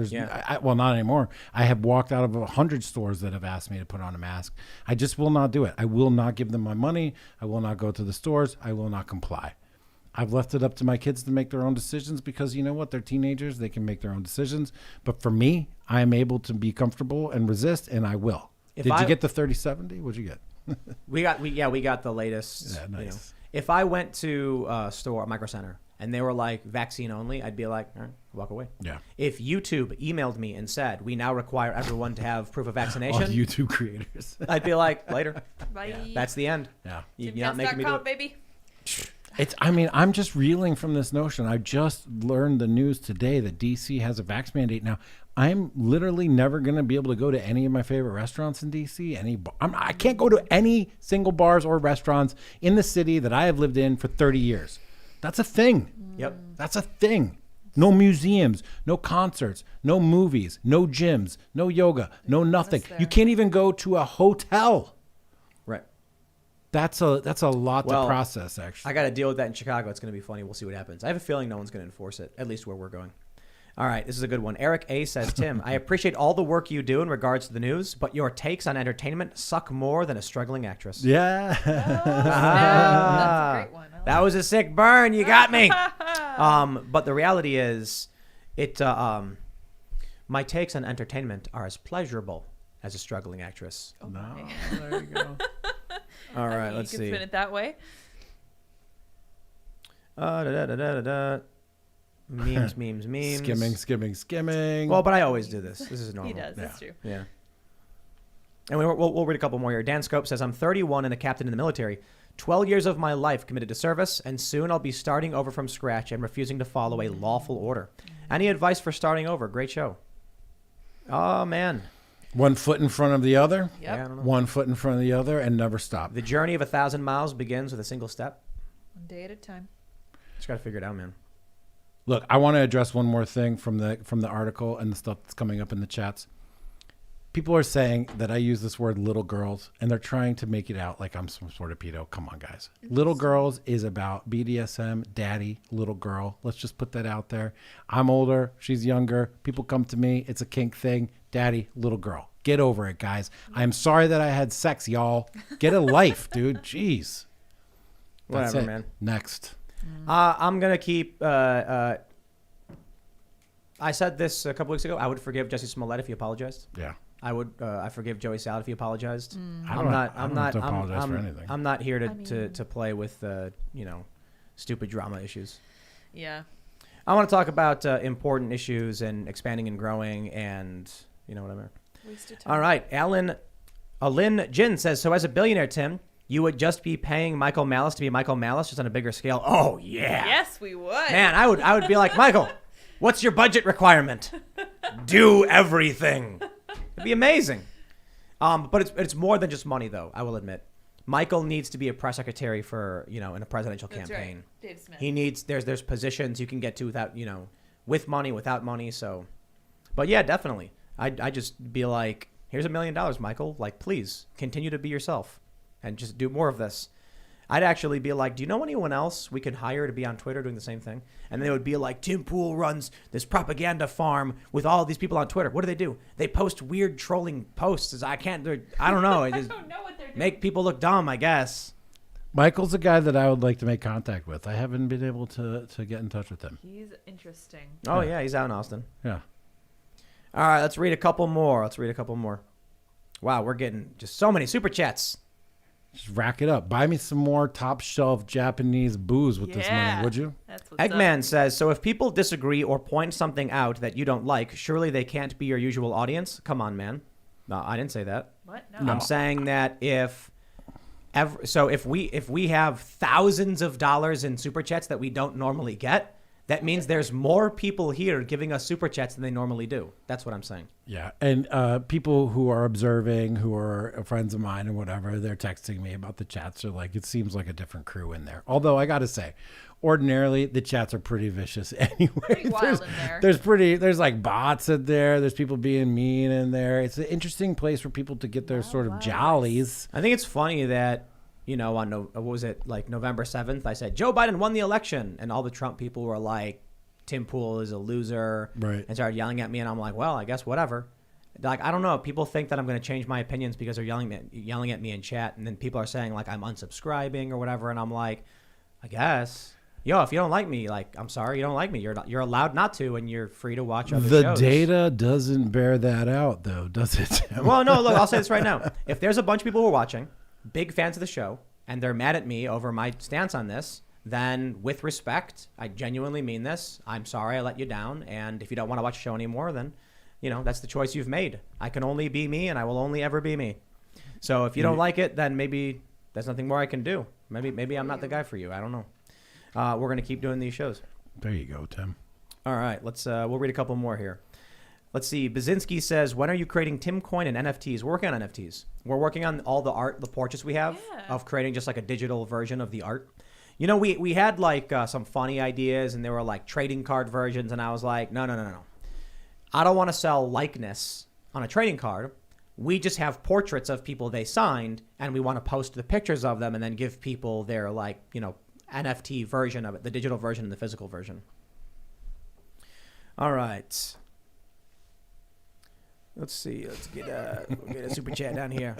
Well, not anymore. I have walked out of 100 stores that have asked me to put on a mask. I just will not do it. I will not give them my money. I will not go to the stores. I will not comply. I've left it up to my kids to make their own decisions because you know what? They're teenagers. They can make their own decisions. But for me, I am able to be comfortable and resist, and I will. Did you get the 3070? What'd you get? We got the latest. Yeah, nice. You know. If I went to a store, a Micro Center, and they were like vaccine only, I'd be like, all right, walk away. Yeah. If YouTube emailed me and said, we now require everyone to have proof of All vaccination, YouTube creators. I'd be like, later. Bye. That's the end. Yeah. You're not making me do it. baby. I'm just reeling from this notion. I just learned the news today that DC has a vax mandate now. I'm literally never going to be able to go to any of my favorite restaurants in DC. I can't go to any single bars or restaurants in the city that I have lived in for 30 years. That's a thing. Yep. That's a thing. No museums, no concerts, no movies, no gyms, no yoga, no nothing. You can't even go to a hotel. Right. That's a lot to process, actually. I got to deal with that in Chicago. It's going to be funny. We'll see what happens. I have a feeling no one's going to enforce it, at least where we're going. All right, this is a good one. Eric A. says, Tim, I appreciate all the work you do in regards to the news, but your takes on entertainment suck more than a struggling actress. Yeah. That's a great one. That was a sick burn. You got me. But the reality is, my takes on entertainment are as pleasurable as a struggling actress. Oh, No, there you go. All right, let's you see. can spin it that way. Memes. Skimming. Well, but I always do this. This is normal. He does. That's true. Yeah. And we'll read a couple more here. Dan Scope says, I'm 31 and a captain in the military. 12 years of my life committed to service, and soon I'll be starting over from scratch and refusing to follow a lawful order. Any advice for starting over? Great show. Oh, man. One foot in front of the other. Yep. Yeah, I don't know. One foot in front of the other and never stop. The journey of 1,000 miles begins with a single step. One day at a time. Just got to figure it out, man. Look, I want to address one more thing from the article and the stuff that's coming up in the chats. People are saying that I use this word little girls, and they're trying to make it out like I'm some sort of pedo. Come on, guys. Little girls is about BDSM, daddy, little girl. Let's just put that out there. I'm older. She's younger. People come to me. It's a kink thing. Daddy, little girl. Get over it, guys. I'm sorry that I had sex, y'all. Get a life, dude. Jeez. That's Whatever, it. man. Next. I'm going to keep... I said this a couple weeks ago. I would forgive Jesse Smollett if he apologized. Yeah. I would. I forgive Joey Salad if he apologized. I don't have to apologize for anything. I'm not here to play with stupid drama issues. Yeah. I want to talk about important issues and expanding and growing and whatever. Wasted time. All right, Alin Jin says, so as a billionaire, Tim, you would just be paying Michael Malice to be Michael Malice, just on a bigger scale. Oh yeah. Yes, we would. Man, I would be like, Michael, what's your budget requirement? Do everything. It'd be amazing. But it's more than just money, though, I will admit. Michael needs to be a press secretary for, in a presidential That's campaign. right. Dave Smith. He needs, there's positions you can get to without, with money, without money. So, but yeah, definitely. I just be like, here's $1 million, Michael. Like, please continue to be yourself and just do more of this. I'd actually be like, do you know anyone else we could hire to be on Twitter doing the same thing? And they would be like, Tim Pool runs this propaganda farm with all these people on Twitter. What do? They post weird trolling posts. I don't know. I don't know what they're doing. Make people look dumb, I guess. Michael's a guy that I would like to make contact with. I haven't been able to get in touch with him. He's interesting. Oh, yeah, he's out in Austin. Yeah. All right, let's read a couple more. Wow, we're getting just so many super chats. Just rack it up. Buy me some more top shelf Japanese booze with this money, would you? That's what's Eggman up. says, so if people disagree or point something out that you don't like, surely they can't be your usual audience? Come on, man. No, I didn't say that. What? No. I'm saying that if we have thousands of dollars in super chats that we don't normally get, That means there's more people here giving us super chats than they normally do. That's what I'm saying. Yeah, and people who are observing, who are friends of mine and whatever, they're texting me about the chats. They're like, it seems like a different crew in there. Although I got to say, ordinarily the chats are pretty vicious anyway. Pretty wild in there. There's like bots in there. There's people being mean in there. It's an interesting place for people to get their sort of jollies. I think it's funny that, you know, on what was it, like November 7th, I said Joe Biden won the election, and all the Trump people were like, Tim Pool is a loser, right? And started yelling at me, and I'm like, well, I guess whatever. Like, I don't know. People think that I'm going to change my opinions because they're yelling at me in chat, and then people are saying like I'm unsubscribing or whatever, and I'm like, I guess. Yo, if you don't like me, like, I'm sorry you don't like me. You're allowed not to, and you're free to watch other shows. The data doesn't bear that out, though, does it, Tim? Well, no, look, I'll say this right now. If there's a bunch of people who are watching, big fans of the show, and they're mad at me over my stance on this, then with respect, I genuinely mean this. I'm sorry I let you down, and if you don't want to watch the show anymore, then, you know, that's the choice you've made. I can only be me, and I will only ever be me. So if you don't like it, then maybe there's nothing more I can do. Maybe I'm not the guy for you. I don't know. We're going to keep doing these shows. There you go, Tim. All right, we'll read a couple more here. Let's see. Bazinski says, when are you creating Timcoin and NFTs? We're working on NFTs. We're working on all the art, the portraits we have of creating just like a digital version of the art. You know, we had like some funny ideas, and there were like trading card versions, and I was like, no. I don't want to sell likeness on a trading card. We just have portraits of people they signed, and we want to post the pictures of them and then give people their like, you know, NFT version of it, the digital version and the physical version. All right. Let's see. Let's get a super chat down here.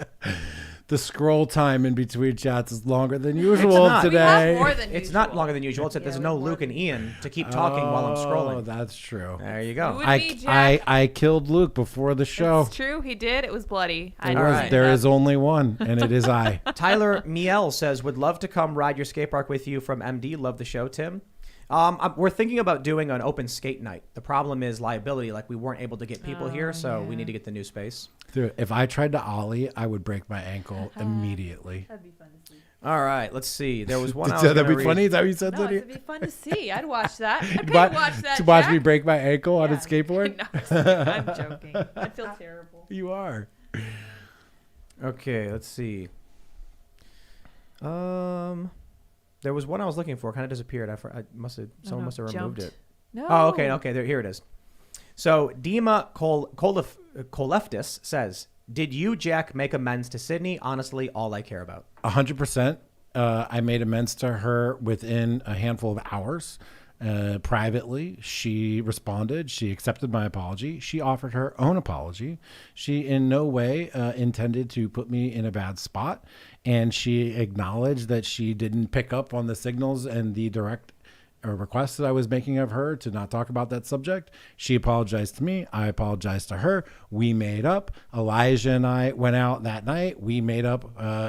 The scroll time in between chats is longer than usual not. today. We have more than It's usual. not longer than usual. It's that there's no Luke and Ian to keep talking while I'm Oh, scrolling. that's true. There you Who go. would be Jack? I killed Luke before the show. It's true. He did. It was bloody. I All right. There is only one, and it is I. Tyler Miel says, would love to come ride your skate park with you from MD. Love the show, Tim. We're thinking about doing an open skate night. The problem is liability. Like, we weren't able to get people here, so we need to get the new space. Dude, if I tried to ollie, I would break my ankle immediately. That'd be fun to see. All right, let's see. There was one. That'd be funny. Is that what you said, No, Lydia? it'd be fun to see. I'd watch that. I'd pay But- to watch that. to watch Jack. me break my ankle on a Yeah. skateboard? No, I'm joking. I'd feel terrible. You are. Okay, let's see. There was one I was looking for. Kind of disappeared. Someone must have removed jumped. it. No. Oh, okay. Here it is. So Dima Koleftis says, did you, Jack, make amends to Sydney? Honestly, all I care about. 100%. I made amends to her within a handful of hours. Privately, she responded. She accepted my apology. She offered her own apology. She in no way intended to put me in a bad spot. And she acknowledged that she didn't pick up on the signals and the direct request that I was making of her to not talk about that subject. She apologized to me. I apologized to her. We made up. Elijah and I went out that night. We made up.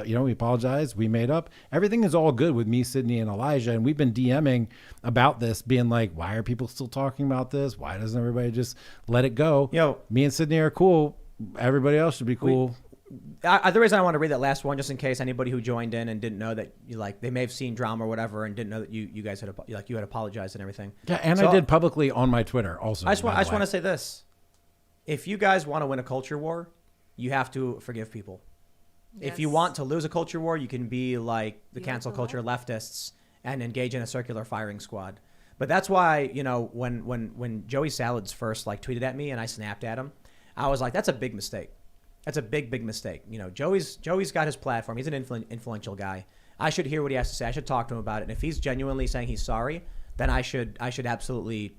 We apologized. We made up. Everything is all good with me, Sydney, and Elijah. And we've been DMing about this, being like, why are people still talking about this? Why doesn't everybody just let it go? Yo, me and Sydney are cool. Everybody else should be cool. The reason I want to read that last one, just in case anybody who joined in and didn't know that they may have seen drama or whatever and didn't know that you guys had you had apologized and everything. Yeah, and So, I did publicly on my Twitter also. I just want to say this: if you guys want to win a culture war, you have to forgive people. If you want to lose a culture war, you can be like the cancel culture leftists and engage in a circular firing squad. But that's why, when Joey Salads first tweeted at me and I snapped at him, I was like, that's a big mistake. That's a big, big mistake. Joey's got his platform. He's an influential guy. I should hear what he has to say. I should talk to him about it. And if he's genuinely saying he's sorry, then I should absolutely,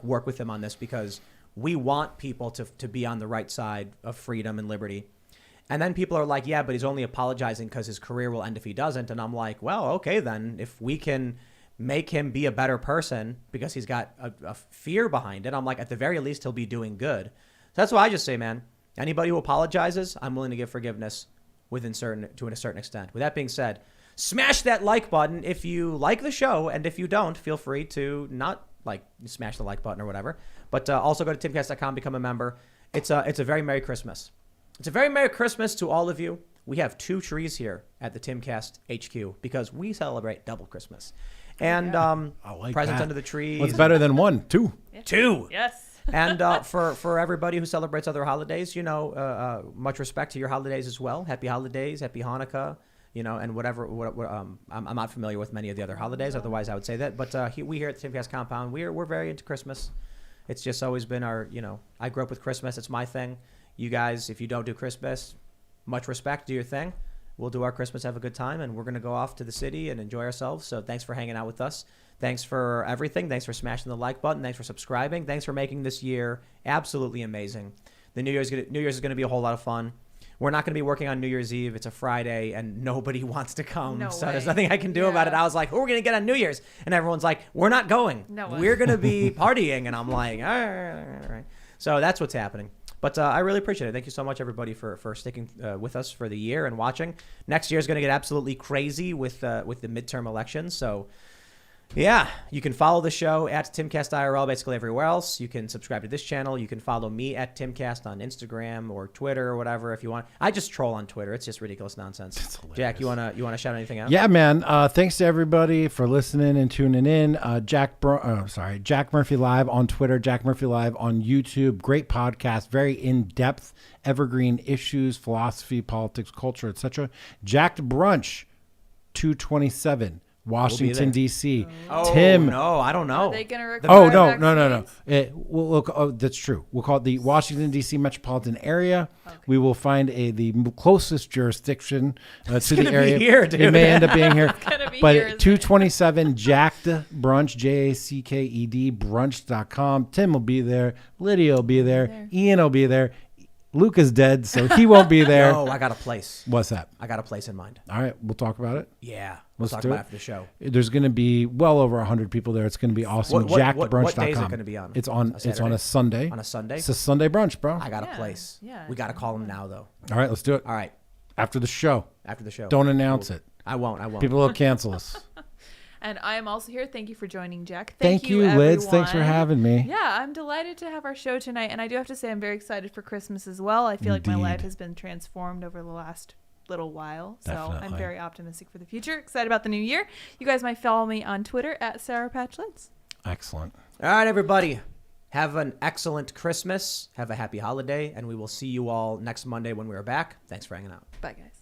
work with him on this, because we want people to be on the right side of freedom and liberty. And then people are like, yeah, but he's only apologizing because his career will end if he doesn't. And I'm like, well, okay, then if we can make him be a better person because he's got a fear behind it, I'm like, at the very least, he'll be doing good. So that's why I just say, man, anybody who apologizes, I'm willing to give forgiveness to a certain extent. With that being said, smash that like button if you like the show, and if you don't, feel free to not smash the like button or whatever. But also go to timcast.com, become a member. It's a very Merry Christmas. It's a very Merry Christmas to all of you. we have 2 trees here at the Timcast HQ because we celebrate double Christmas. And I like presents that. under the tree. What's better than 1? 2. 2. Yes. And for everybody who celebrates other holidays, much respect to your holidays as well. Happy holidays, happy Hanukkah, and whatever. I'm not familiar with many of the other holidays. Otherwise, I would say that. But we here at the Timcast compound, we're very into Christmas. It's just always been our, I grew up with Christmas. It's my thing. You guys, if you don't do Christmas, much respect. Do your thing. We'll do our Christmas, have a good time, and we're going to go off to the city and enjoy ourselves. So thanks for hanging out with us. Thanks for everything. Thanks for smashing the like button. Thanks for subscribing. Thanks for making this year absolutely amazing. The New Year's is going to be a whole lot of fun. We're not going to be working on New Year's Eve. It's a Friday, and nobody wants to come. No so way. there's nothing I can do about it. I was like, who are we going to get on New Year's? And everyone's like, we're not going. No way. We're going to be partying. And I'm like, all right. So that's what's happening. But I really appreciate it. Thank you so much, everybody, for sticking with us for the year and watching. Next year is going to get absolutely crazy with the midterm elections. So, yeah, you can follow the show at Timcast IRL basically everywhere else. You can subscribe to this channel. You can follow me at Timcast on Instagram or Twitter or whatever if you want. I just troll on Twitter. It's just ridiculous nonsense. Jack, you wanna shout anything out? Yeah, man. Thanks to everybody for listening and tuning in. Jack Murphy Live on Twitter, Jack Murphy Live on YouTube. Great podcast, very in-depth, evergreen issues, philosophy, politics, culture, etc. Jacked Brunch, 227. Washington, D.C. Oh, Tim. no, I don't know. Are they going to Oh, require no. vaccines? That's true. We'll call it the Washington, D.C. metropolitan area. Okay. We will find the closest jurisdiction to the area. Here, dude. It may end up being here. But here, 227 Jacked Brunch, JACKED brunch.com. Tim will be there. Lydia will be there. Ian will be there. Luke is dead, so he won't be there. No, I got a place. What's that? I got a place in mind. All right, we'll talk about it. Yeah, we'll Let's talk do about it. it after the show. There's going to be well over 100 people there. It's going to be awesome. JackedBrunch.com. What day is it going to be on? It's on a Sunday. On a Sunday? It's a Sunday brunch, bro. I got a place. Yeah. We got to call them now, though. All right, let's do it. All right. After the show. After the show. Don't announce it. I won't. People will cancel us. And I am also here. Thank you for joining, Jack. Thank you, Lids. Thanks for having me. Yeah, I'm delighted to have our show tonight. And I do have to say I'm very excited for Christmas as well. I feel like my life has been transformed over the last little while. So Definitely. I'm very optimistic for the future. Excited about the new year. You guys might follow me on Twitter at Sour Patch Lids. Excellent. All right, everybody. Have an excellent Christmas. Have a happy holiday. And we will see you all next Monday when we are back. Thanks for hanging out. Bye, guys.